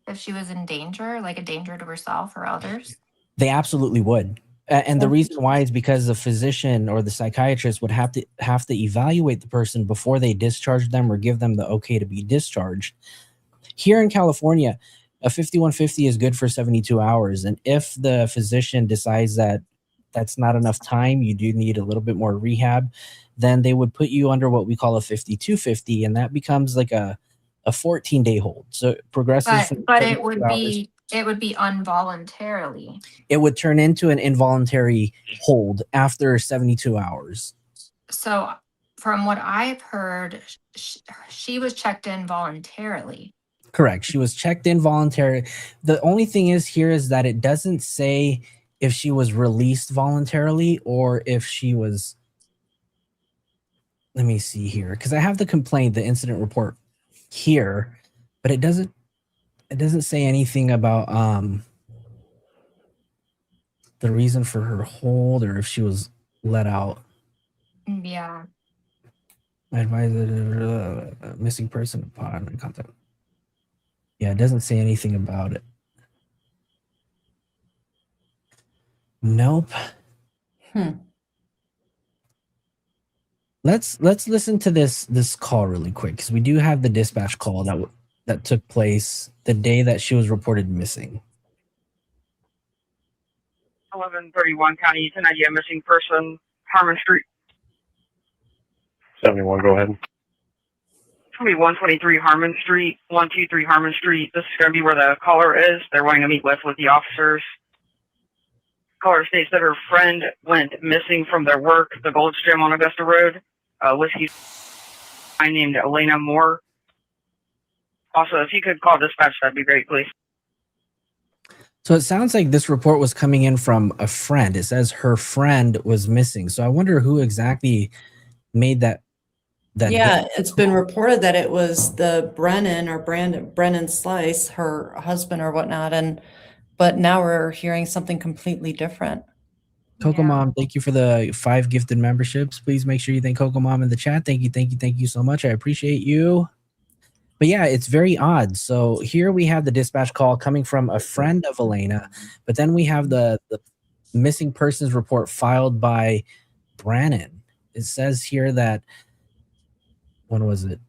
if she was in danger, like a danger to herself or others? They absolutely would. And the reason why is because the physician or the psychiatrist would have to evaluate the person before they discharge them or give them the okay to be discharged. Here in California, a 5150 is good for 72 hours. And if the physician decides that that's not enough time, you do need a little bit more rehab, then they would put you under what we call a 5250, and that becomes like a 14-day hold. So it progresses. But it would be involuntarily. It would turn into an involuntary hold after 72 hours. So from what I've heard, she was checked in voluntarily. Correct. She was checked in voluntarily. The only thing is here is that it doesn't say if she was released voluntarily or if she was. Let me see here, because I have the complaint, the incident report here, but it doesn't say anything about the reason for her hold or if she was let out. Yeah. I advise missing person upon contact. Yeah, it doesn't say anything about it. Nope. Let's listen to this call really quick, because we do have the dispatch call that took place the day that she was reported missing. 1131 County 1090, a missing person, Harmon Street. 71, go ahead. It's going to be 123 Harmon Street, 123 Harmon Street. This is going to be where the caller is. They're wanting to meet with the officers. Caller states that her friend went missing from their work, the Gold's Gym on Augusta Road. Whiskey named Elena Moore. Also, if you could call dispatch, that'd be great, please. So it sounds like this report was coming in from a friend. It says her friend was missing. So I wonder who exactly made that. Yeah, it's been reported that it was the Brennan Slice, her husband or whatnot, but now we're hearing something completely different. Coco Mom, thank you for the 5 gifted memberships. Please make sure you thank Coco Mom in the chat. Thank you so much. I appreciate you. But yeah, it's very odd. So here we have the dispatch call coming from a friend of Elena, but then we have the missing persons report filed by Brannon. It says here that, when was it?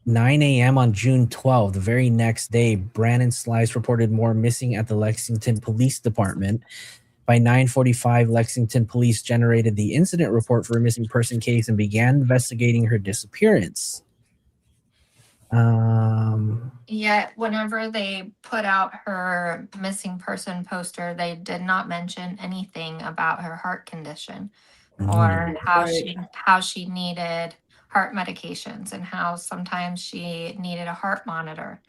9 a.m. on June 12th, the very next day, Brannon Slice reported Moore missing at the Lexington Police Department. By 9:45, Lexington police generated the incident report for a missing person case and began investigating her disappearance. Yeah, whenever they put out her missing person poster, they did not mention anything about her heart condition or how she needed heart medications and how sometimes she needed a heart monitor.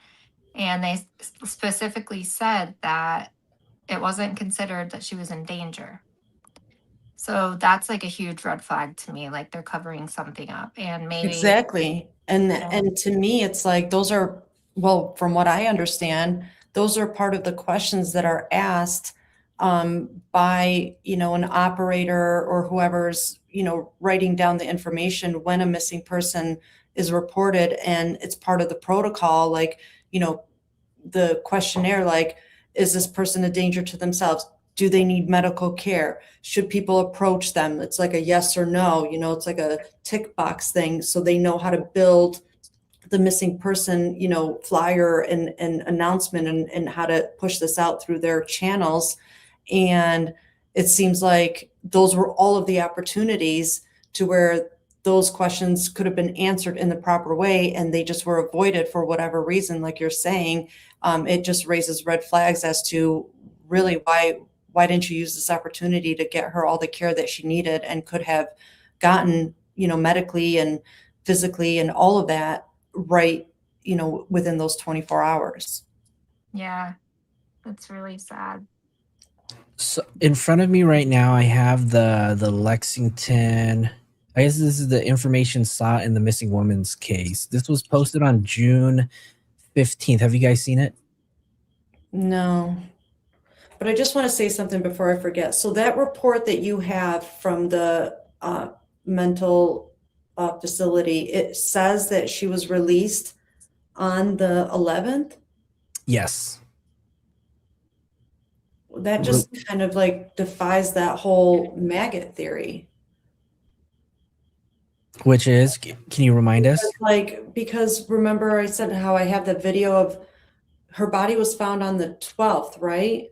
And they specifically said that it wasn't considered that she was in danger. So that's like a huge red flag to me, like they're covering something up. And maybe Exactly. And to me, it's like those are, well, from what I understand, those are part of the questions that are asked by, an operator or whoever's, writing down the information when a missing person is reported. And it's part of the protocol, like, the questionnaire, like, is this person a danger to themselves? Do they need medical care? Should people approach them? It's like a yes or no, it's like a tick box thing. So they know how to build the missing person, flyer and announcement and how to push this out through their channels. And it seems like those were all of the opportunities to where those questions could have been answered in the proper way, and they just were avoided for whatever reason. Like you're saying, it just raises red flags as to really why didn't you use this opportunity to get her all the care that she needed and could have gotten, medically and physically and all of that right, within those 24 hours. Yeah, that's really sad. So in front of me right now, I have the Lexington. I guess this is the information sought in the missing woman's case. This was posted on June 15th. Have you guys seen it? No. But I just want to say something before I forget. So that report that you have from the mental facility, it says that she was released on the 11th. Yes. That just kind of like defies that whole maggot theory. Which is, can you remind us? Because remember I said how I have the video of her body was found on the 12th, right?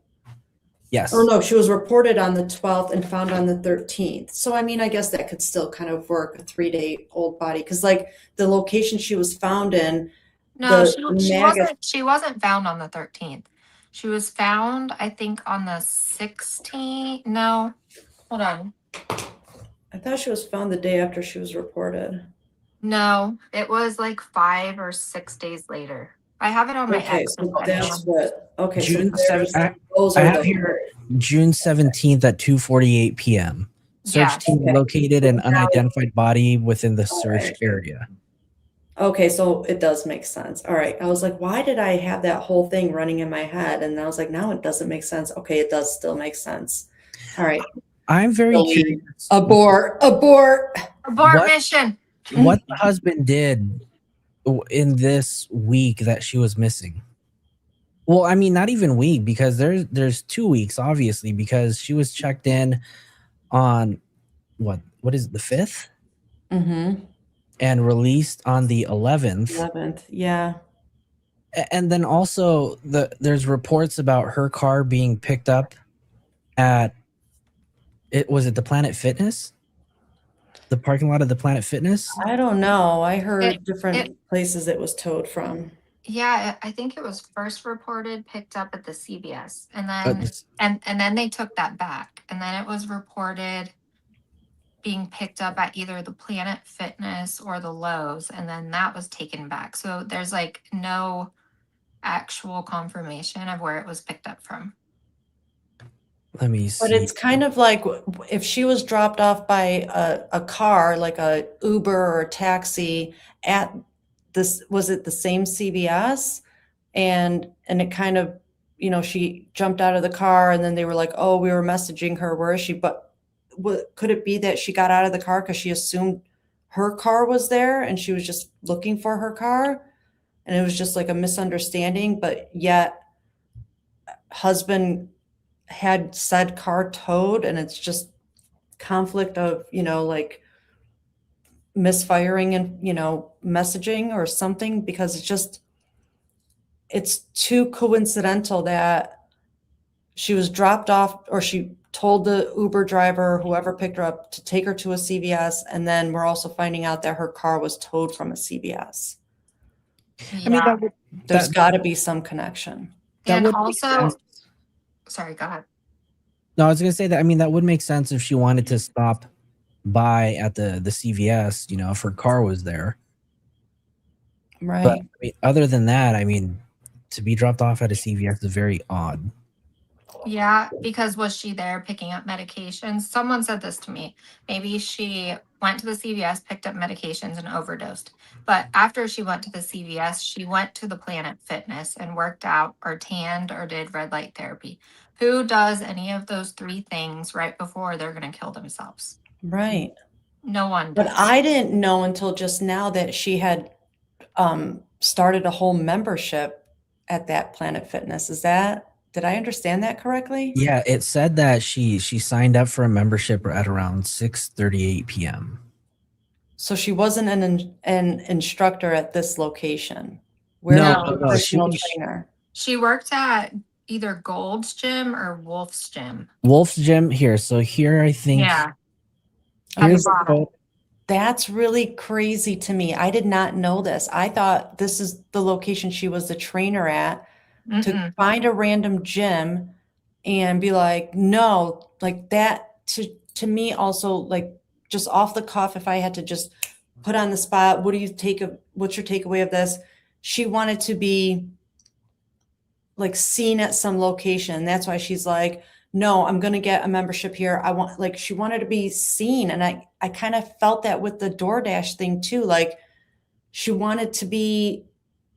Yes. Oh no, she was reported on the 12th and found on the 13th. So I mean, I guess that could still kind of work, a 3-day-old body, because like the location she was found in. No, she wasn't found on the 13th. She was found, I think, on the 16th. No, hold on. I thought she was found the day after she was reported. No, it was like 5 or 6 days later. I have it on my X. So that's what. Okay, June so 7th. those I are have the here June 17th at 2:48 p.m. Search team located an unidentified body within the search area. Okay, so it does make sense. All right. I was like, why did I have that whole thing running in my head? And I was like, now it doesn't make sense. Okay, it does still make sense. All right. I'm very curious. Abort mission. What the husband did in this week that she was missing. Well, I mean, not even week, because there's 2 weeks, obviously, because she was checked in on what is it, the 5th? Mm-hmm. And released on the 11th. 11th, yeah. And then also there's reports about her car being picked up at was it the Planet Fitness? The parking lot of the Planet Fitness? I don't know. I heard different places it was towed from. Yeah, I think it was first reported picked up at the CVS, and then and then they took that back, and then it was reported being picked up at either the Planet Fitness or the Lowe's, and then that was taken back. So there's like no actual confirmation of where it was picked up from. Let me see. But it's kind of like if she was dropped off by a car, like a Uber or a taxi at this, was it the same CVS? And it kind of, she jumped out of the car and then they were like, oh, we were messaging her, where is she? But could it be that she got out of the car because she assumed her car was there and she was just looking for her car? And it was just like a misunderstanding, but yet husband had said car towed, and it's just conflict of, like misfiring and, messaging or something, because it's too coincidental that she was dropped off, or she told the Uber driver, whoever picked her up, to take her to a CVS. And then we're also finding out that her car was towed from a CVS. Yeah. I mean, there's got to be some connection. And also, sorry, go ahead. No, I was going to say that, I mean, that would make sense if she wanted to stop by at the CVS, if her car was there. Right. But I mean, other than that, I mean, to be dropped off at a CVS is very odd. Yeah, because was she there picking up medications? Someone said this to me. Maybe she went to the CVS, picked up medications, and overdosed. But after she went to the CVS, she went to the Planet Fitness and worked out or tanned or did red light therapy. Who does any of those 3 things right before they're going to kill themselves? Right. No one does. But I didn't know until just now that she had started a whole membership at that Planet Fitness. Did I understand that correctly? Yeah, it said that she signed up for a membership at around 6:38 p.m. So she wasn't an instructor at this location. No, personal trainer. She worked at either Gold's Gym or Wolf's Gym. Wolf's Gym here. So here, I think. Yeah. Here's the bottom. photo. That's really crazy to me. I did not know this. I thought this is the location she was the trainer at. To find a random gym and be like, no, like that to me also, like, just off the cuff, if I had to just put on the spot, what's your takeaway of this? She wanted to be like seen at some location. That's why she's like, no, I'm going to get a membership here. She wanted to be seen. And I kind of felt that with the DoorDash thing too. Like, she wanted to be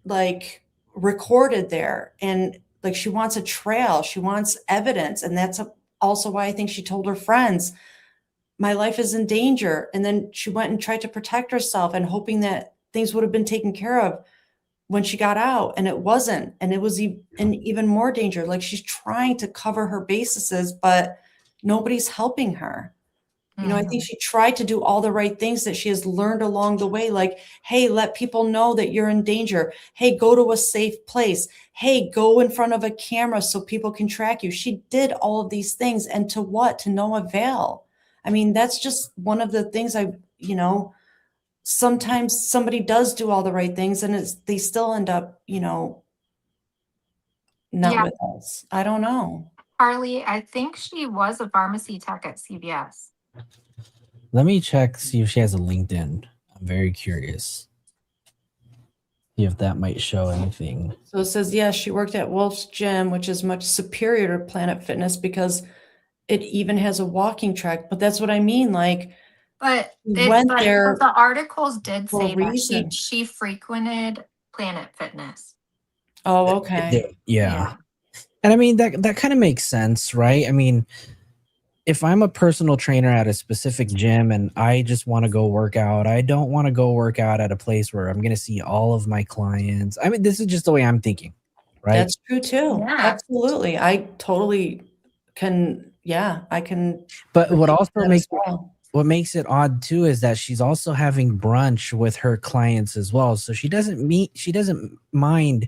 like recorded there, and like she wants a trail, she wants evidence. And that's also why I think she told her friends, my life is in danger. And then she went and tried to protect herself and hoping that things would have been taken care of when she got out, and it wasn't. And it was in even more danger. Like, she's trying to cover her bases, but nobody's helping her. You know, I think she tried to do all the right things that she has learned along the way. Like, hey, let people know that you're in danger. Hey, go to a safe place. Hey, go in front of a camera so people can track you. She did all of these things. And to what? To no avail. I mean, that's just one of the things sometimes somebody does do all the right things and they still end up, not with us. I don't know. Carly, I think she was a pharmacy tech at CVS. Let me check, see if she has a LinkedIn. I'm very curious. See if that might show anything. So it says, yes, she worked at Wolf's Gym, which is much superior to Planet Fitness because it even has a walking track. But that's what I mean. Like, but there. The articles did for a say that reason. she frequented Planet Fitness. Oh, okay. Yeah. And I mean, that kind of makes sense, right? I mean, if I'm a personal trainer at a specific gym and I just want to go work out, I don't want to go work out at a place where I'm going to see all of my clients. I mean, this is just the way I'm thinking, right? That's true too. Yeah. Absolutely. I totally can. Yeah, I can. But what makes it odd too is that she's also having brunch with her clients as well. So she doesn't mind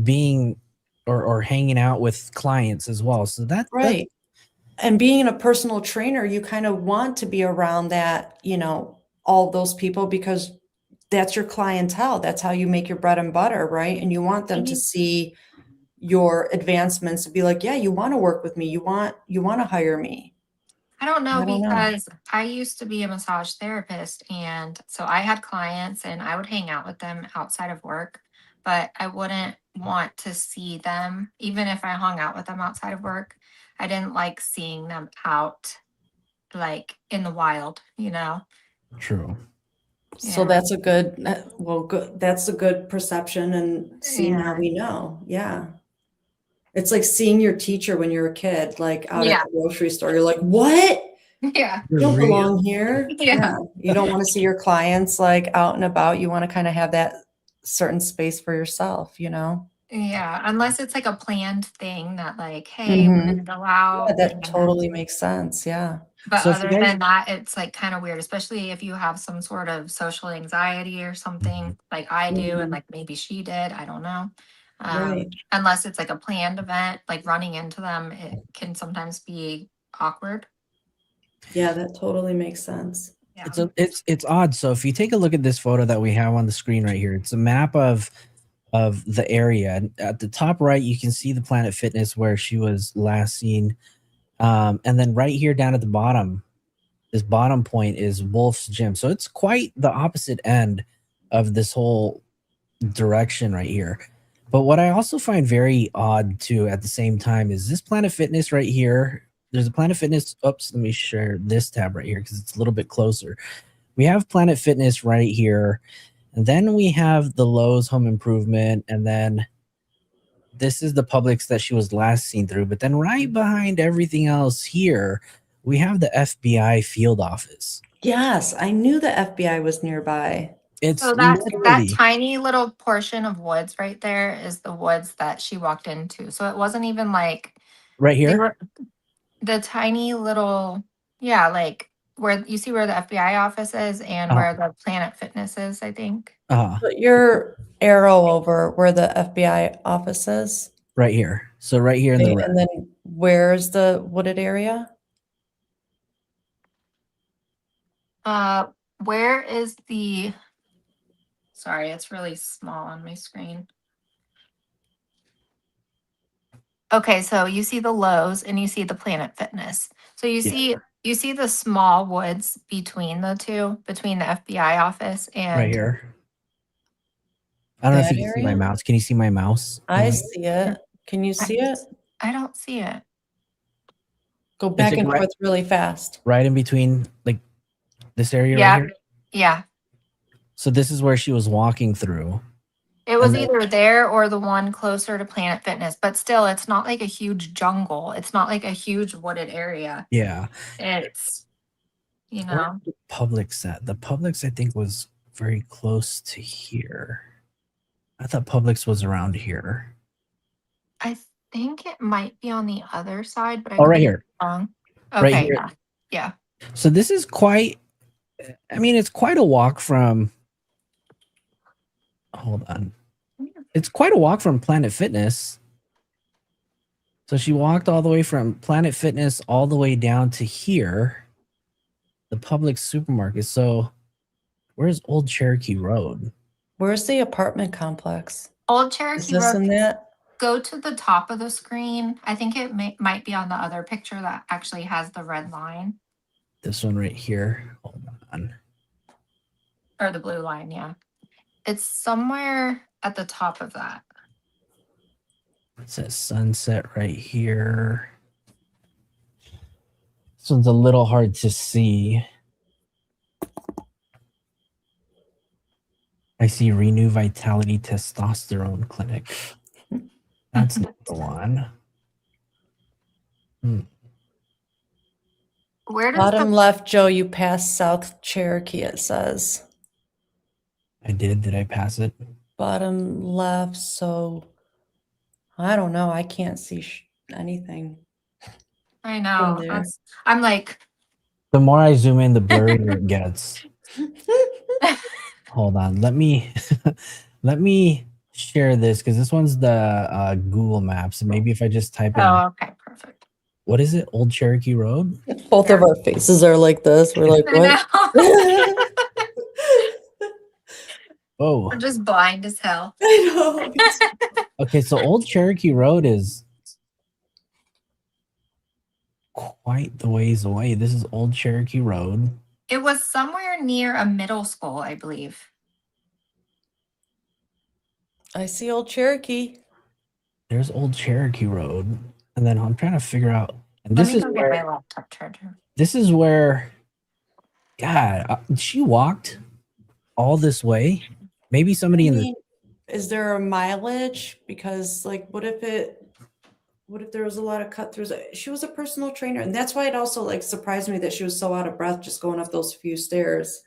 being or hanging out with clients as well. So that's right. And being a personal trainer, you kind of want to be around that, all those people, because that's your clientele. That's how you make your bread and butter, right? And you want them to see your advancements and be like, yeah, you want to work with me. You want to hire me. I don't know, because I used to be a massage therapist. And so I had clients and I would hang out with them outside of work, but I wouldn't want to see them, even if I hung out with them outside of work. I didn't like seeing them out, like in the wild, True. So that's a good, that's a good perception and seeing how we know. Yeah. It's like seeing your teacher when you're a kid, like out at the grocery store. You're like, what? Yeah. You don't belong here. Yeah. You don't want to see your clients like out and about. You want to kind of have that certain space for yourself, Yeah, unless it's like a planned thing that like, hey, we're gonna go out. Yeah, that totally makes sense. Yeah. But other than that, it's like kind of weird, especially if you have some sort of social anxiety or something like I do, and like maybe she did. I don't know. Unless it's like a planned event, like running into them, it can sometimes be awkward. Yeah, that totally makes sense. Yeah. It's odd. So if you take a look at this photo that we have on the screen right here, it's a map of the area. At the top right, you can see the Planet Fitness where she was last seen. And then right here down at the bottom, this bottom point is Wolf's Gym. So it's quite the opposite end of this whole direction right here. But what I also find very odd too at the same time is this Planet Fitness right here. There's a Planet Fitness. Oops, let me share this tab right here because it's a little bit closer. We have Planet Fitness right here. And then we have the Lowe's Home Improvement. And then this is the Publix that she was last seen through. But then right behind everything else here, we have the FBI field office. Yes, I knew the FBI was nearby. It's so that tiny little portion of woods right there is the woods that she walked into. So it wasn't even like right here. The tiny little, like where you see where the FBI office is and where the Planet Fitness is, I think. Put your arrow over where the FBI office is. Right here. So right here in the Okay, red. and then where's the wooded area? Where is the, sorry, it's really small on my screen. Okay, so you see the Lowe's and you see the Planet Fitness. So you see the small woods between the two, between the FBI office and Right here. I don't know if That you can see my area? mouse. Can you see my mouse? I see it. Can you see it? I don't see it. Go It's back like and right, forth really fast. right in between, like this area right Yeah. here. Yeah. So this is where she was walking through. It was And then- either there or the one closer to Planet Fitness, but still, it's not like a huge jungle. It's not like a huge wooded area. Yeah. It's, you Where know, did the Publix at? The Publix, I think, was very close to here. I thought Publix was around here. I think it might be on the other side, but I Oh, right could be here. wrong. Right Okay, here. yeah. Yeah. So this is quite, I mean, it's quite a walk from, hold on. It's quite a walk from Planet Fitness. So she walked all the way from Planet Fitness all the way down to here, the Publix supermarket. So where's Old Cherokee Road? Where's the apartment complex? Old Is Cherokee this Road. in that? Go to the top of the screen. I think it might be on the other picture that actually has the red line This one right here. Hold on. or the blue line. Yeah. It's somewhere at the top of that. It says Sunset right here. This one's a little hard to see. I see Renew Vitality Testosterone Clinic. That's not the one. Where does Bottom left, Joe, you passed South Cherokee, it says. I did. Did I pass it? Bottom left, so I don't know. I can't see anything. I know. there. I'm like, The more I zoom in, the blurrier it gets. Hold on. Let me let me share this because this one's the Google Maps. And maybe if I just type in, oh, okay, perfect. what is it? Old Cherokee Road? Both of our faces are like this. We're like, I what? Oh, I'm just blind as hell. I know. okay. So Old Cherokee Road is quite the ways away. This is Old Cherokee Road. It was somewhere near a middle school, I believe. I see Old Cherokee. There's Old Cherokee Road. And then I'm trying to figure out. And Let this me is go where get my laptop charger. this is where, God, she walked all this way. Maybe somebody in the Is there a mileage? Because like, what if there was a lot of cut throughs? She was a personal trainer, and that's why it also like surprised me that she was so out of breath just going up those few stairs.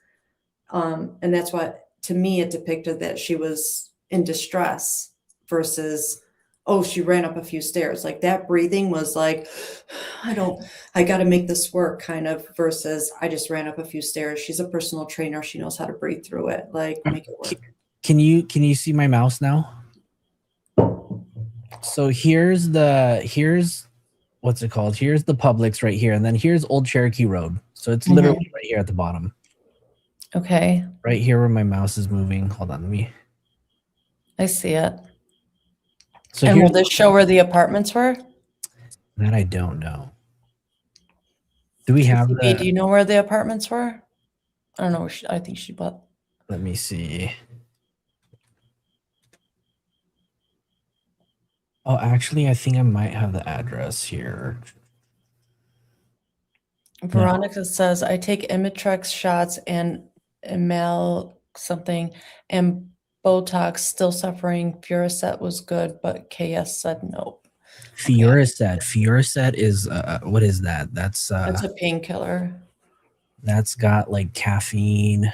And that's what, to me, it depicted that she was in distress versus, oh, she ran up a few stairs. Like that breathing was like, I got to make this work kind of versus I just ran up a few stairs. She's a personal trainer. She knows how to breathe through it. Like make it work. Can you see my mouse now? So here's what's it called? Here's the Publix right here, and then here's Old Cherokee Road. So it's literally right here at the bottom. Okay. Right here where my mouse is moving. Hold on, let me. I see it. So and will here's this show where the apartments were? that I don't know. Do we have TCB, the? do you know where the apartments were? I don't know. I think she bought. Let me see. Oh, actually, I think I might have the address here. Veronica says, I take Imitrex shots and Emel something and Botox, still suffering. Furacet was good, but KS said nope. Furacet. Furacet is what is that? That's a painkiller. That's got like caffeine,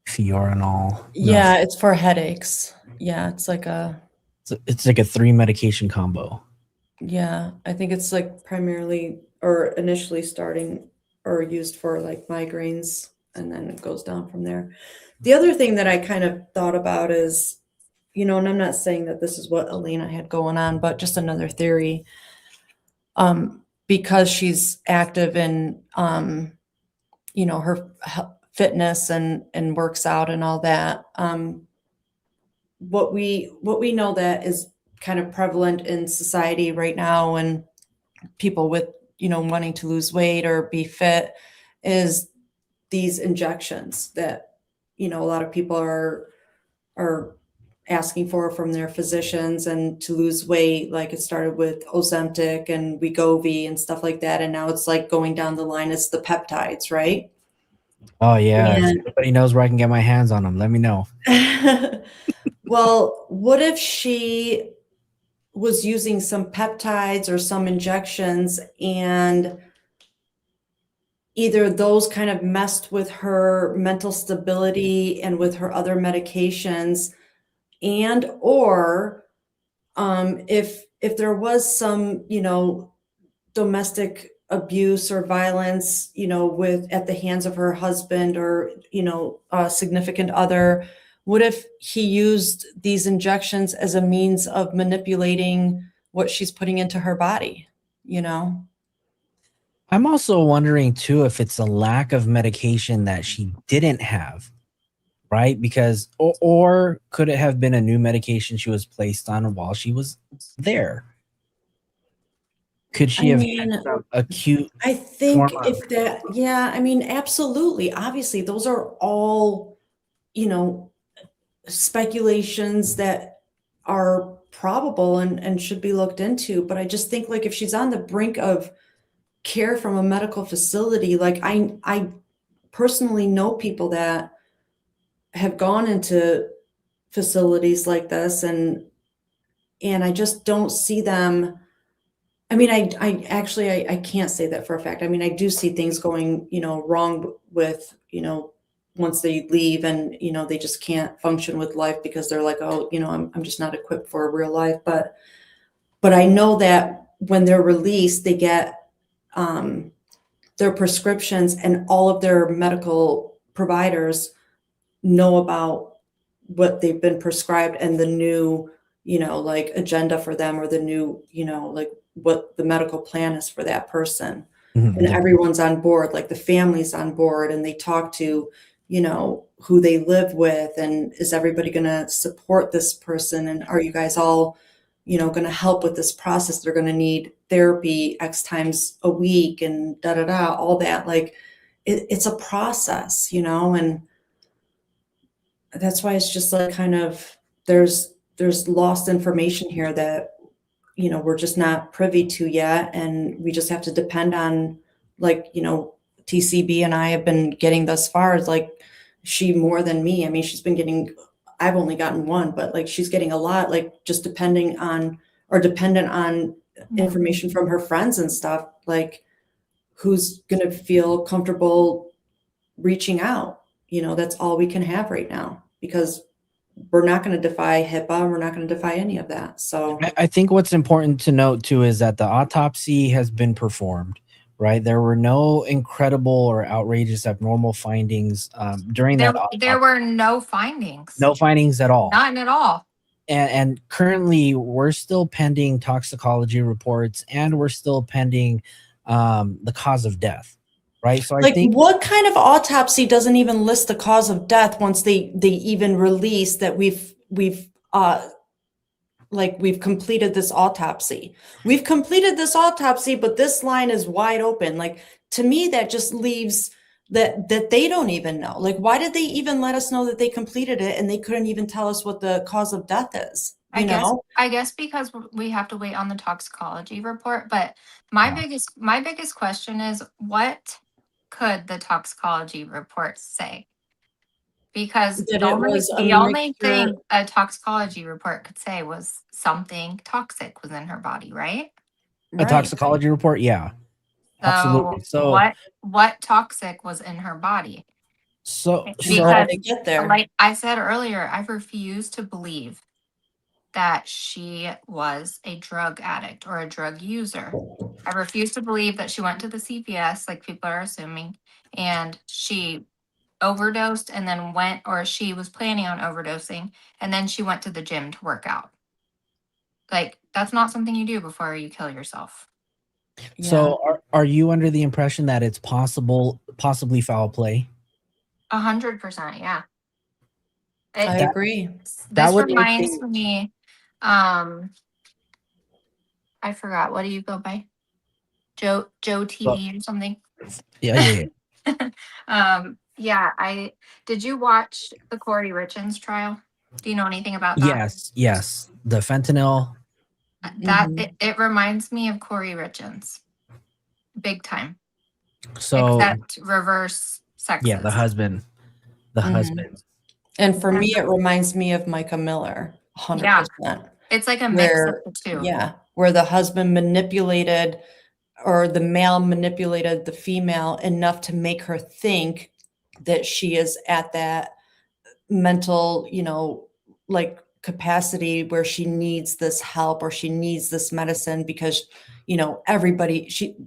Fiorinol. Yeah, it's for headaches. Yeah, it's like it's like a 3 medication combo. Yeah, I think it's like primarily or initially starting or used for like migraines, and then it goes down from there. The other thing that I kind of thought about is and I'm not saying that this is what Elena had going on, but just another theory. Because she's active in, her fitness and works out and all that. What we know that is kind of prevalent in society right now, and people with, wanting to lose weight or be fit, is these injections that, a lot of people are asking for from their physicians and to lose weight. Like it started with Ozempic and Wegovy and stuff like that. And now it's like going down the line, it's the peptides, right? Oh yeah. If And- anybody knows where I can get my hands on them, let me know. Well, what if she was using some peptides or some injections, and either those kind of messed with her mental stability and with her other medications, and or if there was some, domestic abuse or violence, with at the hands of her husband or, a significant other, what if he used these injections as a means of manipulating what she's putting into her body, I'm also wondering too if it's a lack of medication that she didn't have, right? Because or could it have been a new medication she was placed on while she was there? Could she have had some acute? I think form of- if that, yeah, I mean, absolutely. Obviously, those are all, speculations that are probable and should be looked into. But I just think, like, if she's on the brink of care from a medical facility, like I personally know people that have gone into facilities like this, and I just don't see them. I mean, I actually, I can't say that for a fact. I mean, I do see things going, wrong with, once they leave and, they just can't function with life because they're like, oh, I'm just not equipped for a real life. But I know that when they're released, they get their prescriptions, and all of their medical providers know about what they've been prescribed and the new, like agenda for them, or the new, like what the medical plan is for that person. Mhm. And everyone's on board, like the family's on board, and they talk to, who they live with, and is everybody going to support this person, and are you guys all, going to help with this process? They're going to need therapy X times a week and all that. Like it's a process, and that's why it's just like kind of there's lost information here that we're just not privy to yet, and we just have to depend on, like, TCB and I have been getting thus far. It's like she more than me. I mean, she's been getting, I've only gotten one, but like she's getting a lot, like just dependent on information from her friends and stuff, like who's going to feel comfortable reaching out. That's all we can have right now, because we're not going to defy HIPAA. We're not going to defy any of that. So I think what's important to note too is that the autopsy has been performed, right? There were no incredible or outrageous abnormal findings during that autopsy. There were no findings. No findings at all. None at all. And currently we're still pending toxicology reports, and we're still pending the cause of death, right? So I like, think what kind of autopsy doesn't even list the cause of death once they even release that we've completed this autopsy. We've completed this autopsy, but this line is wide open. Like, to me, that just leaves that they don't even know. Like, why did they even let us know that they completed it and they couldn't even tell us what the cause of death is? I guess because we have to wait on the toxicology report. But my biggest question is, what could the toxicology report say? Because the only thing a toxicology report could say was something toxic was in her body, right? A toxicology report, yeah. Absolutely. So what toxic was in her body? So Because they get there. like I said earlier, I refuse to believe that she was a drug addict or a drug user. I refuse to believe that she went to the CVS, like people are assuming, and she overdosed and then went, or she was planning on overdosing, and then she went to the gym to work out. Like, that's not something you do before you kill yourself. So are you under the impression that it's possibly foul play? 100%, yeah. I agree. This would make reminds me, I forgot, what do you go by? Joe TV or something? Yeah. Yeah, did you watch the Corey Richins trial? Do you know anything about that? Yes. The fentanyl. It reminds me of Corey Richins. Big time. So Except reverse sexes. yeah, the husband. And for me, it reminds me of Micah Miller, 100%. Yeah. It's like a mix of the two. Yeah, where the husband manipulated, or the male manipulated the female enough to make her think that she is at that mental, like capacity where she needs this help or she needs this medicine because,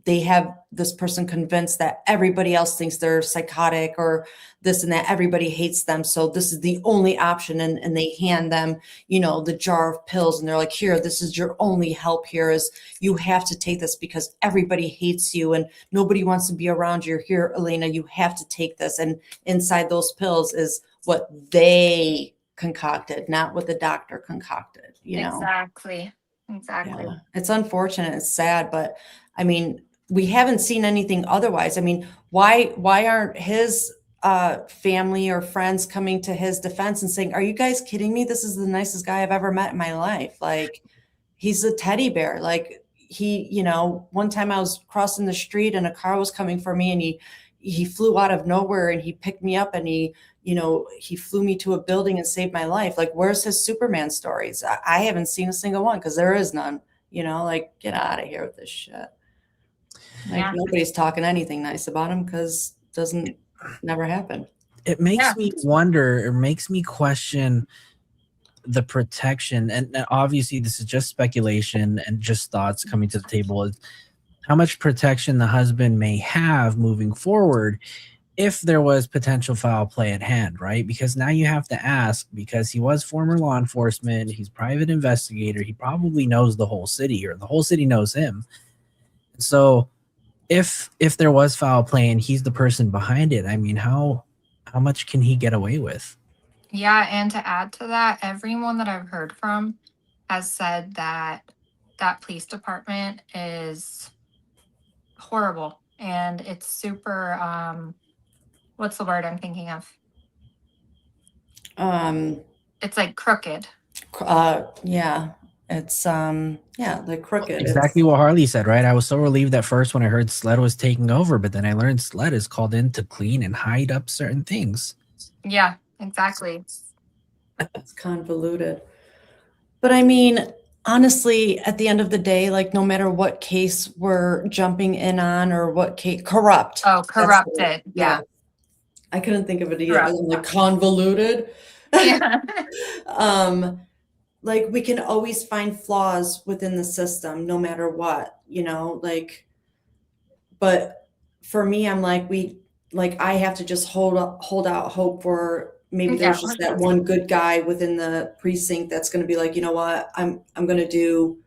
they have this person convinced that everybody else thinks they're psychotic or this and that. Everybody hates them. So this is the only option. And they hand them, the jar of pills, and they're like, here, this is your only help here, is you have to take this because everybody hates you and nobody wants to be around you. Here, Elena, you have to take this. And inside those pills is what they concocted, not what the doctor concocted, Exactly. Yeah. It's unfortunate. It's sad, but I mean, we haven't seen anything otherwise. I mean, why aren't his family or friends coming to his defense and saying, are you guys kidding me? This is the nicest guy I've ever met in my life. Like, he's a teddy bear. Like, one time I was crossing the street and a car was coming for me, and he flew out of nowhere and he picked me up and he flew me to a building and saved my life. Like, where's his Superman stories? I haven't seen a single one because there is none, like, get out of here with this shit. Like, nobody's talking anything nice about him because it never happened. It makes me wonder, it makes me question the protection. And obviously this is just speculation and just thoughts coming to the table, is how much protection the husband may have moving forward if there was potential foul play at hand, right? Because now you have to ask, because he was former law enforcement, he's private investigator, he probably knows the whole city, or the whole city knows him. So if there was foul play and he's the person behind it, I mean, how much can he get away with? Yeah, and to add to that, everyone that I've heard from has said that police department is horrible, and it's super what's the word I'm thinking of? It's like crooked. Yeah. It's like crooked. Exactly what Harley said, right? I was so relieved at first when I heard SLED was taking over, but then I learned SLED is called in to clean and hide up certain things. Yeah, exactly. It's convoluted. But I mean, honestly, at the end of the day, like, no matter what case we're jumping in on or what case, corrupt. Oh, corrupted. Yeah. I couldn't think of it either. Like, convoluted. Yeah. Like, we can always find flaws within the system, no matter what, like, but for me, I'm like, I have to just hold out hope for maybe there's just that one good guy within the precinct that's going to be like, you know what, I'm going to do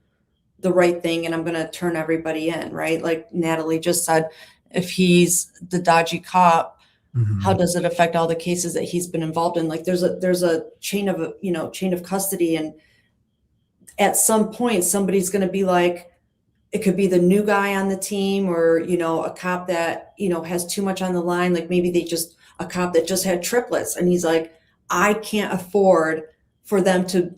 the right thing and I'm going to turn everybody in, right? Like Natalie just said, if he's the dodgy cop, how does it affect all the cases that he's been involved in? Like, there's a chain of custody, and at some point somebody's going to be like, it could be the new guy on the team, or a cop that has too much on the line. Like, maybe a cop that just had triplets, and he's like, I can't afford for them to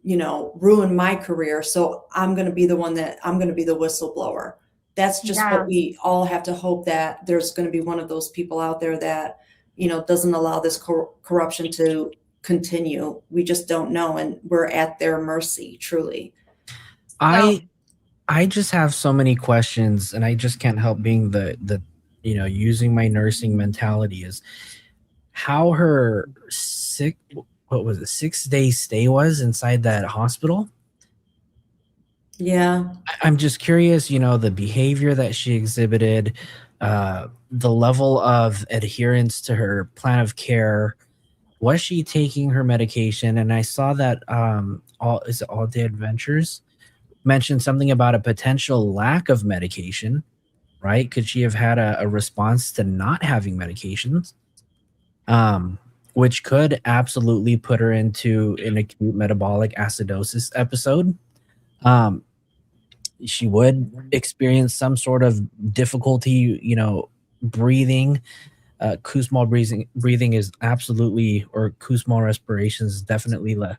ruin my career, so I'm going to be the whistleblower. That's just what we all have to hope, that there's going to be one of those people out there that doesn't allow this corruption to continue. We just don't know, and we're at their mercy, truly. I just have so many questions, and I just can't help being the using my nursing mentality, is how her 6-day stay was inside that hospital. Yeah. I'm just curious, the behavior that she exhibited, the level of adherence to her plan of care. Was she taking her medication? And I saw that All Day Adventures mentioned something about a potential lack of medication, right? Could she have had a response to not having medications? Which could absolutely put her into an acute metabolic acidosis episode. She would experience some sort of difficulty, breathing. Kussmaul breathing is absolutely, or Kussmaul respiration is definitely the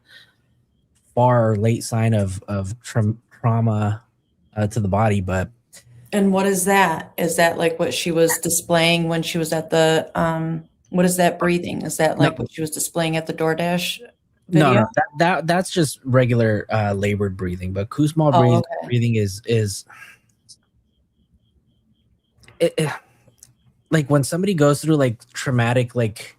far late sign of trauma to the body. But And what is that? Is that like what she was displaying when she was at the what is that breathing? Is that like what she was displaying at the DoorDash video? no, that's just regular labored breathing. But Kussmaul breathing is like when somebody goes through like traumatic, like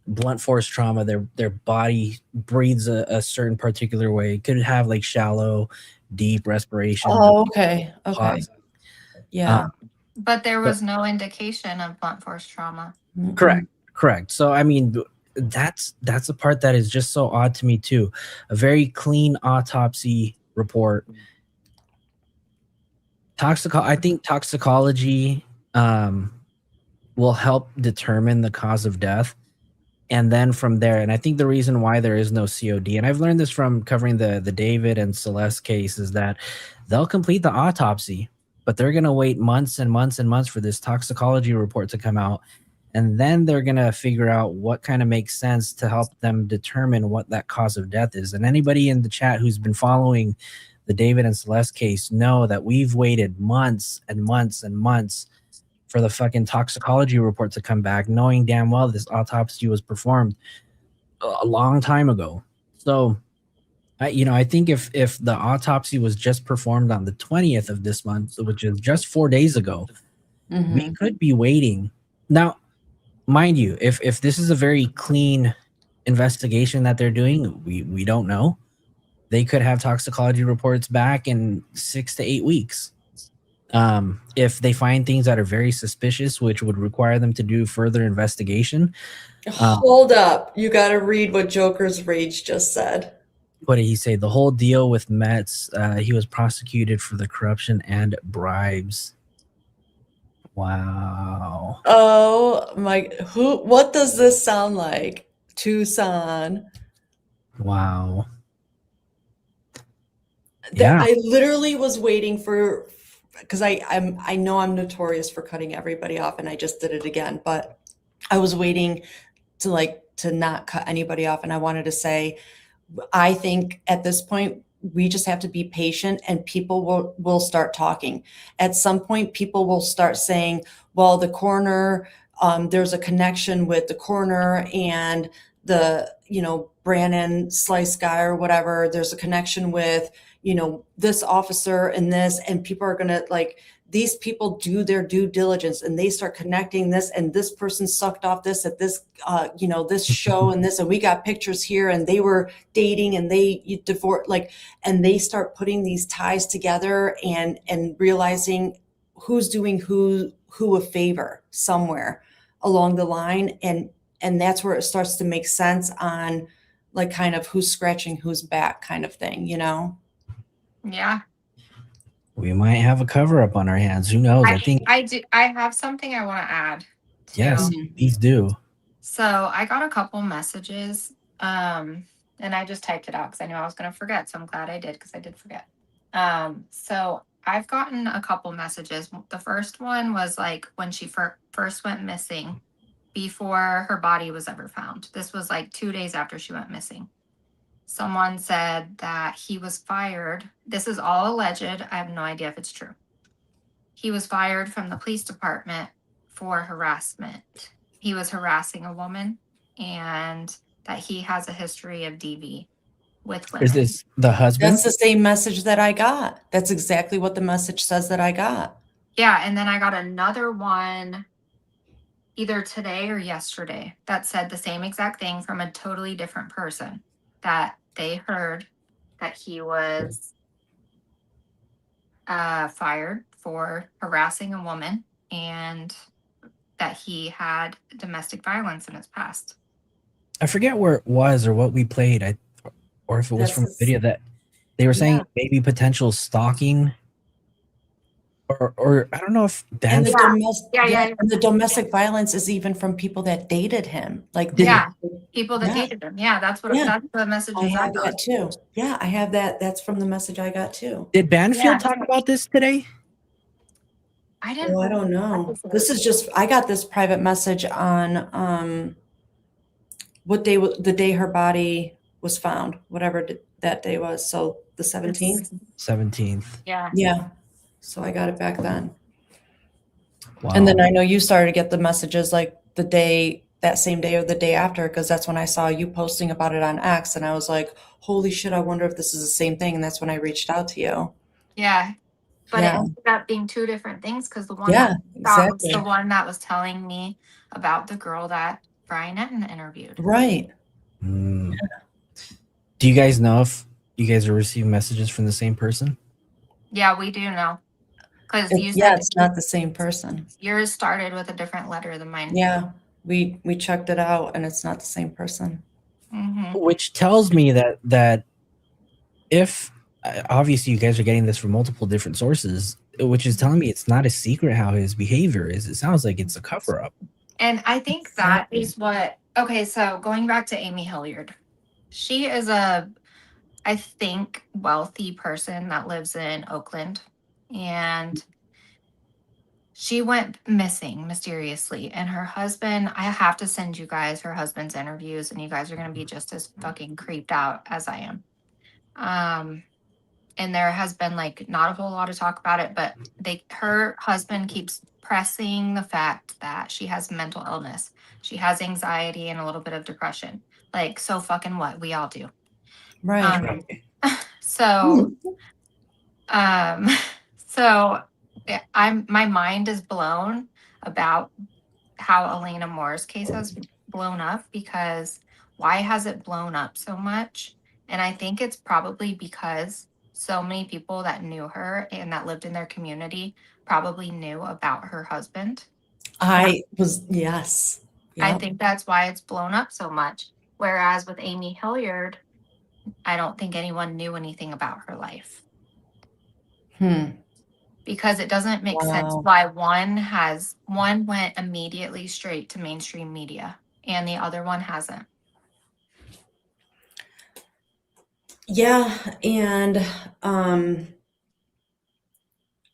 blunt force trauma, their body breathes a certain particular way. It could have like shallow, deep respiration. Oh, okay. Yeah. But there was no indication of blunt force trauma. Correct. So I mean, that's a part that is just so odd to me too. A very clean autopsy report. I think toxicology will help determine the cause of death. And then from there, and I think the reason why there is no COD, and I've learned this from covering the David and Celeste case, is that they'll complete the autopsy, but they're going to wait months and months and months for this toxicology report to come out. And then they're going to figure out what kind of makes sense to help them determine what that cause of death is. And anybody in the chat who's been following the David and Celeste case know that we've waited months and months and months for the fucking toxicology report to come back, knowing damn well this autopsy was performed a long time ago. So, I think if the autopsy was just performed on the 20th of this month, which is just 4 days ago, we could be waiting. Now, mind you, if this is a very clean investigation that they're doing, we don't know. They could have toxicology reports back in 6 to 8 weeks. If they find things that are very suspicious, which would require them to do further investigation. Hold up. You got to read what Joker's Rage just said. What did he say? The whole deal with Metz, he was prosecuted for the corruption and bribes. Wow. Oh my, what does this sound like? Tucson. Wow. Yeah. I literally was waiting for, because I know I'm notorious for cutting everybody off, and I just did it again, but I was waiting to not cut anybody off. And I wanted to say, I think at this point, we just have to be patient, and people will start talking. At some point, people will start saying, well, the coroner, there's a connection with the coroner and the, Brandon Slice guy or whatever. There's a connection with, this officer and this, and people are going to these people do their due diligence, and they start connecting this, and this person sucked off this at this, this show and this, and we got pictures here, and they were dating, and they divorced, and they start putting these ties together and realizing who's doing who a favor somewhere along the line. And that's where it starts to make sense on kind of who's scratching who's back kind of thing, Yeah. We might have a cover up on our hands. Who knows? I have something I want to add. Yes, please do. So I got a couple messages, and I just typed it out because I knew I was going to forget. So I'm glad I did, because I did forget. So I've gotten a couple messages. The first one was when she first went missing, before her body was ever found. This was 2 days after she went missing. Someone said that he was fired. This is all alleged. I have no idea if it's true. He was fired from the police department for harassment. He was harassing a woman, and that he has a history of DV with women. Is this the husband? That's the same message that I got. That's exactly what the message says that I got. Yeah, and then I got another one either today or yesterday that said the same exact thing from a totally different person, that they heard that he was fired for harassing a woman, and that he had domestic violence in his past. I forget where it was or what we played, or if it was from a video that they were saying maybe potential stalking, or I don't know if And that's the domestic violence is even from people that dated him. Like people that dated him. Yeah, that's what that's the messages I I have got. that too. Yeah, I have that. That's from the message I got too. Did Banfield talk about this today? I didn't. Oh, I don't know. This is just I got this private message on what day the day her body was found, whatever that day was. So the 17th. 17th. Yeah. Yeah. So I got it back then. Wow. And then I know you started to get the messages like that same day or the day after, because that's when I saw you posting about it on X, and I was like, holy shit, I wonder if this is the same thing. And that's when I reached out to you. Yeah. But it ended up being two different things, because the one that I thought was the one that was telling me about the girl that Brian Etten interviewed. Right. Do you guys know if you guys are receiving messages from the same person? Yeah, we do know. Because you said it's not the same person. Yours started with a different letter than mine. Yeah, we checked it out, and it's not the same person. Which tells me that if obviously you guys are getting this from multiple different sources, which is telling me it's not a secret how his behavior is. It sounds like it's a cover up. And I think that is what. Okay, so going back to Amy Hilliard, she is I think, wealthy person that lives in Oakland, and she went missing mysteriously. And her husband, I have to send you guys her husband's interviews, and you guys are going to be just as fucking creeped out as I am. And there has been like not a whole lot of talk about it, but her husband keeps pressing the fact that she has mental illness. She has anxiety and a little bit of depression. Like, so fucking what? We all do. Right. So my mind is blown about how Elena Moore's case has blown up, because why has it blown up so much? And I think it's probably because so many people that knew her and that lived in their community probably knew about her husband. Yes. I think that's why it's blown up so much. Whereas with Amy Hilliard, I don't think anyone knew anything about her life. Because it doesn't make sense why one went immediately straight to mainstream media and the other one hasn't. Yeah, and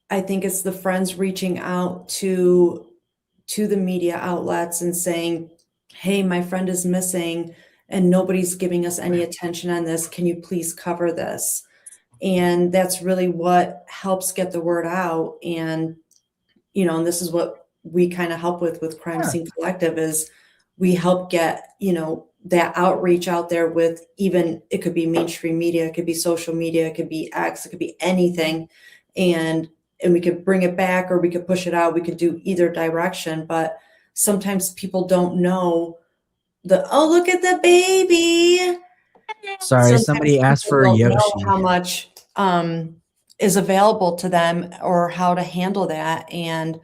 I think it's the friends reaching out to the media outlets and saying, hey, my friend is missing and nobody's giving us any attention on this. Can you please cover this? And that's really what helps get the word out. And, and this is what we kind of help with Crime Scene Collective is we help get, that outreach out there with even, it could be mainstream media, it could be social media, it could be X, it could be anything. And we could bring it back or we could push it out. We could do either direction, but sometimes people don't know look at the baby. Sorry, Sometimes somebody asked for people don't Yoshi. know how much is available to them or how to handle that. And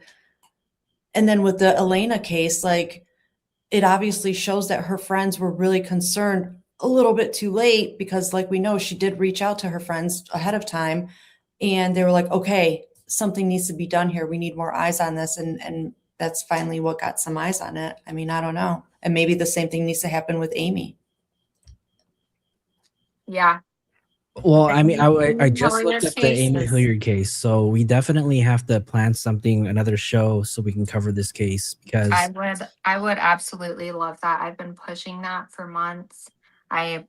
then with the Elena case, like it obviously shows that her friends were really concerned a little bit too late, because like we know, she did reach out to her friends ahead of time and they were like, okay, something needs to be done here. We need more eyes on this. And that's finally what got some eyes on it. I mean, I don't know. And maybe the same thing needs to happen with Amy. Yeah. Well, I mean, I just looked at the Amy Hilliard case, so we definitely have to plan another show so we can cover this case, because I would absolutely love that. I've been pushing that for months. I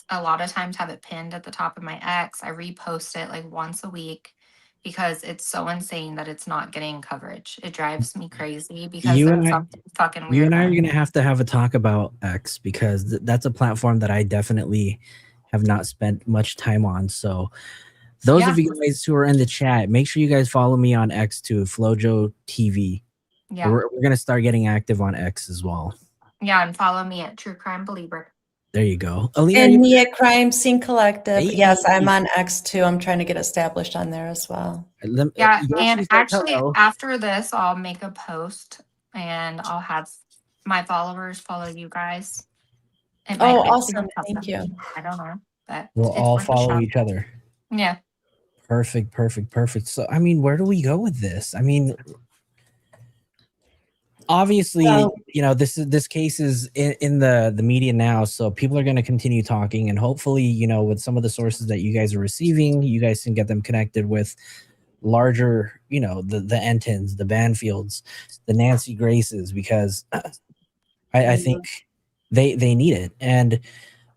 a lot of times have it pinned at the top of my X. I repost it like once a week because it's so insane that it's not getting coverage. It drives me crazy because there's something fucking weird. You and I are going to have a talk about X, because that's a platform that I definitely have not spent much time on. So those of you guys who are in the chat, make sure you guys follow me on X too, Flojo TV. Yeah. We're going to start getting active on X as well. Yeah, and follow me at True Crime Belieber. There you go. Alina, And me at Crime Scene Collective. Hey. Yes, I'm on X too. I'm trying to get established on there as well. Yeah, Yoshi and says actually hello. after this, I'll make a post and I'll have my followers follow you guys. It might Oh, make awesome. you Thank you. I don't know, but We'll it's all worth a follow shot. each other. Yeah. Perfect. So, I mean, where do we go with this? I mean, obviously, you know, this case is in the media now, so people are going to continue talking, and hopefully, you know, with some of the sources that you guys are receiving, you guys can get them connected with larger, you know, the Entons, the Banfields, the Nancy Graces, because I think they need it. And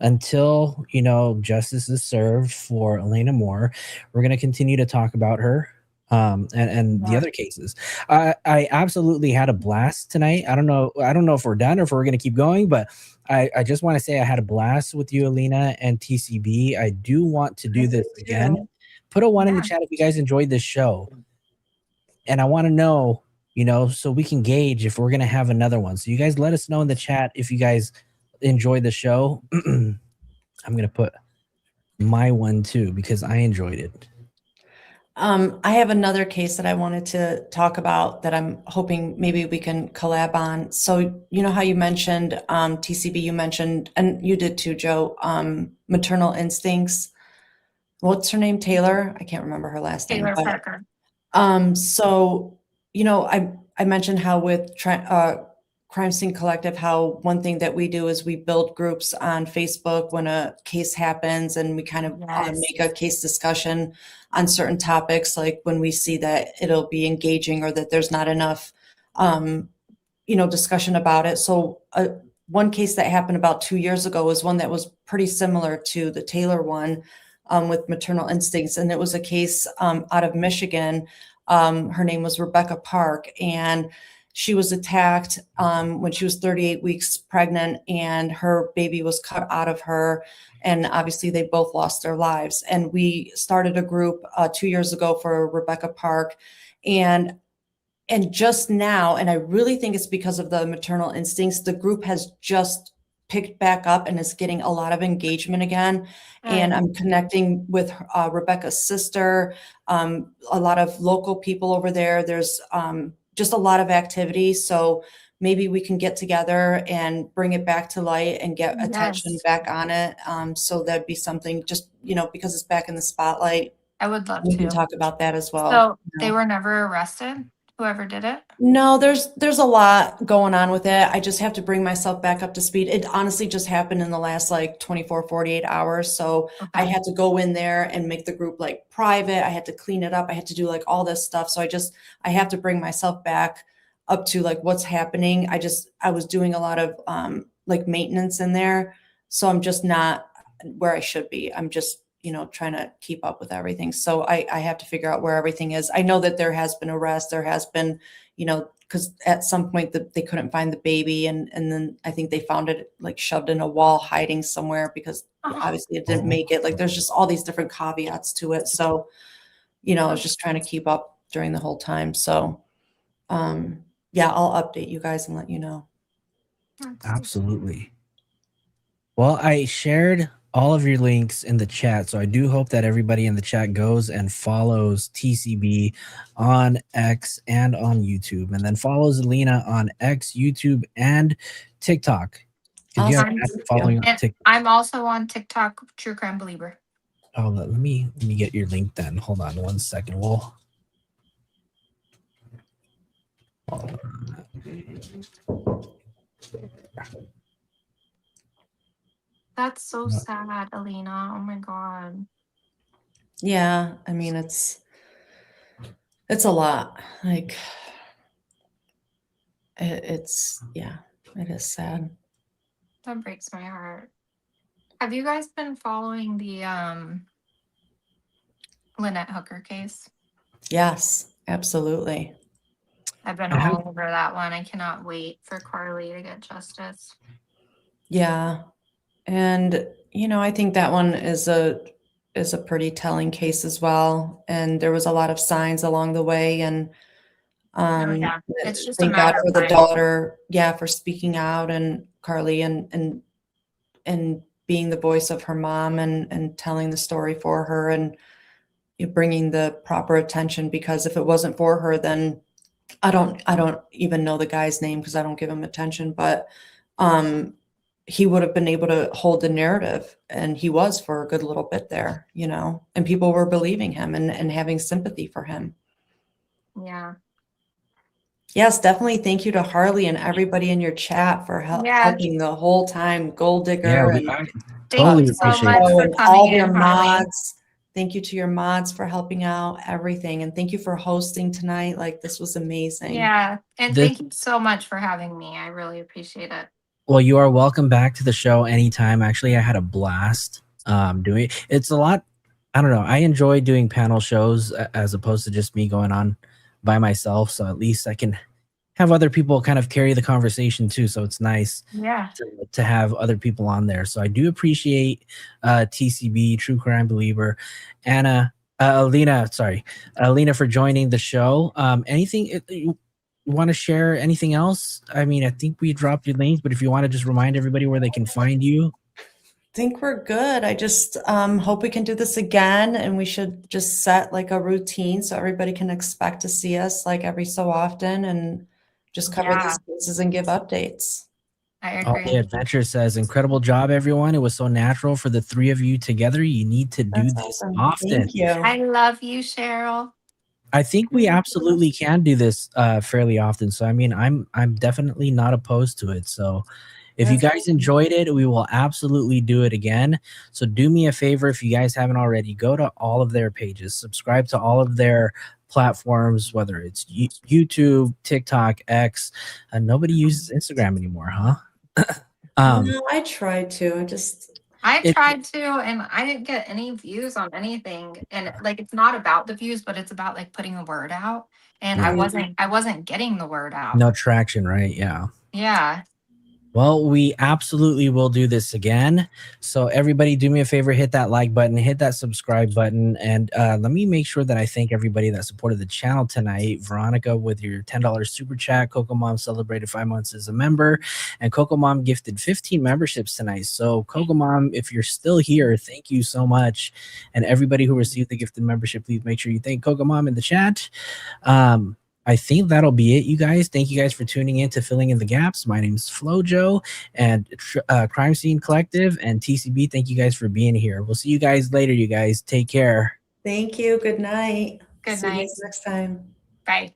until, you know, justice is served for Elena Moore, we're going to continue to talk about her and the other cases. I absolutely had a blast tonight. I don't know if we're done or if we're going to keep going, but I just want to say I had a blast with you, Elena, and TCB. I do want to do this again. Put a 1 in the chat if you guys enjoyed this show. And I want to know, you know, so we can gauge if we're going to have another one. So you guys let us know in the chat if you guys enjoyed the show. I'm going to put my one too, because I enjoyed it. I have another case that I wanted to talk about that I'm hoping maybe we can collab on. So, you know how you mentioned, TCB, you mentioned, and you did too, Joe, maternal instincts. What's her name? Taylor? I can't remember her last name. Taylor But, Parker. so, you know, I mentioned how with Crime Scene Collective, how one thing that we do is we build groups on Facebook when a case happens, and we kind of make a case discussion on certain topics, like when we see that it'll be engaging or that there's not enough, you know, discussion about it. So one case that happened about 2 years ago was one that was pretty similar to the Taylor one, with maternal instincts. And it was a case out of Michigan. Her name was Rebecca Park, and she was attacked when she was 38 weeks pregnant, and her baby was cut out of her. And obviously they both lost their lives. And we started a group 2 years ago for Rebecca Park. And just now, and I really think it's because of the maternal instincts, the group has just picked back up and is getting a lot of engagement again. And I'm connecting with Rebecca's sister, a lot of local people over there. There's just a lot of activity. So maybe we can get together and bring it back to light and get attention back on it. So that'd be something, just, you know, because it's back in the spotlight. I would love We to can talk about that as well. So you they know. were never arrested, whoever did it? No, there's a lot going on with it. I just have to bring myself back up to speed. It honestly just happened in the last like 24, 48 hours. So I had to go in there and make the group like private. I had to clean it up. I had to do like all this stuff. So I have to bring myself back up to like what's happening. I was doing a lot of like maintenance in there. So I'm just not where I should be. I'm just, you know, trying to keep up with everything. So I have to figure out where everything is. I know that there has been arrests. There has been, you know, because at some point they couldn't find the baby. And then I think they found it like shoved in a wall, hiding somewhere, because obviously it didn't make it. Like there's just all these different caveats to it. So, you know, I was just trying to keep up during the whole time. So, yeah, I'll update you guys and let you know. Absolutely. Well, I shared all of your links in the chat, so I do hope that everybody in the chat goes and follows TCB on X and on YouTube, and then follows Elena on X, YouTube, and TikTok. Awesome. Following on And TikTok. I'm also on TikTok, True Crime Belieber. Oh, let me get your link then. Hold on 1 second. Well, That's so sad, Elena. Oh my God. Yeah, I mean, it's a lot. Like yeah, it is sad. That breaks my heart. Have you guys been following the Lynette Hooker case? Yes, absolutely. I've been all over that one. I cannot wait for Carly to get justice. Yeah. And, you know, I think that one is a pretty telling case as well. And there was a lot of signs along the way. And yeah. It's just thank a God matter for of the time. daughter, for speaking out, and Carly and and being the voice of her mom and telling the story for her and bringing the proper attention, because if it wasn't for her, then I don't even know the guy's name because I don't give him attention, but he would have been able to hold the narrative, and he was for a good little bit there, you know, and people were believing him and having sympathy for him. Yeah. Yes, definitely. Thank you to Harley and everybody in your chat for helping the whole time. Gold Digger Yeah, and I totally appreciate and that. all your in, Harley. mods. Thank you to your mods for helping out everything, and thank you for hosting tonight. Like, this was amazing. Yeah. And This- thank you so much for having me. I really appreciate it. Well, you are welcome back to the show anytime. Actually, I had a blast doing it. It's a lot. I don't know. I enjoy doing panel shows as opposed to just me going on by myself. So at least I can have other people kind of carry the conversation too. So it's nice to have other people on there. So I do appreciate TCB, True Crime Belieber, Elena for joining the show. Anything you want to share? Anything else? I mean, I think we dropped your links, but if you want to just remind everybody where they can find you. I think we're good. I just hope we can do this again, and we should just set like a routine so everybody can expect to see us like every so often and just cover these cases and give updates. I All agree. the Adventure says, incredible job, everyone. It was so natural for the three of you together. You need to do this often. Thank you. I love you, Cheryl. I think we absolutely can do this fairly often. So I mean, I'm definitely not opposed to it. So if you guys enjoyed it, we will absolutely do it again. So do me a favor, if you guys haven't already, go to all of their pages, subscribe to all of their platforms, whether it's YouTube, TikTok, X. Nobody uses Instagram anymore, huh? No, I tried to. I tried to, and I didn't get any views on anything. And like, it's not about the views, but it's about like putting the word out. And I wasn't getting the word out. No traction, right? Yeah. Yeah. Well, we absolutely will do this again. So everybody do me a favor, hit that like button, hit that subscribe button. And let me make sure that I thank everybody that supported the channel tonight. Veronica with your $10 super chat. Coco Mom celebrated 5 months as a member. And Coco Mom gifted 15 memberships tonight. So Coco Mom, if you're still here, thank you so much. And everybody who received the gifted membership, please make sure you thank Coco Mom in the chat. I think that'll be it, you guys. Thank you guys for tuning in to Filling in the Gaps. My name's FloJo and Crime Scene Collective and TCB. Thank you guys for being here. We'll see you guys later, you guys. Take care. Thank you. Good night. Good See you night. guys next time. Bye.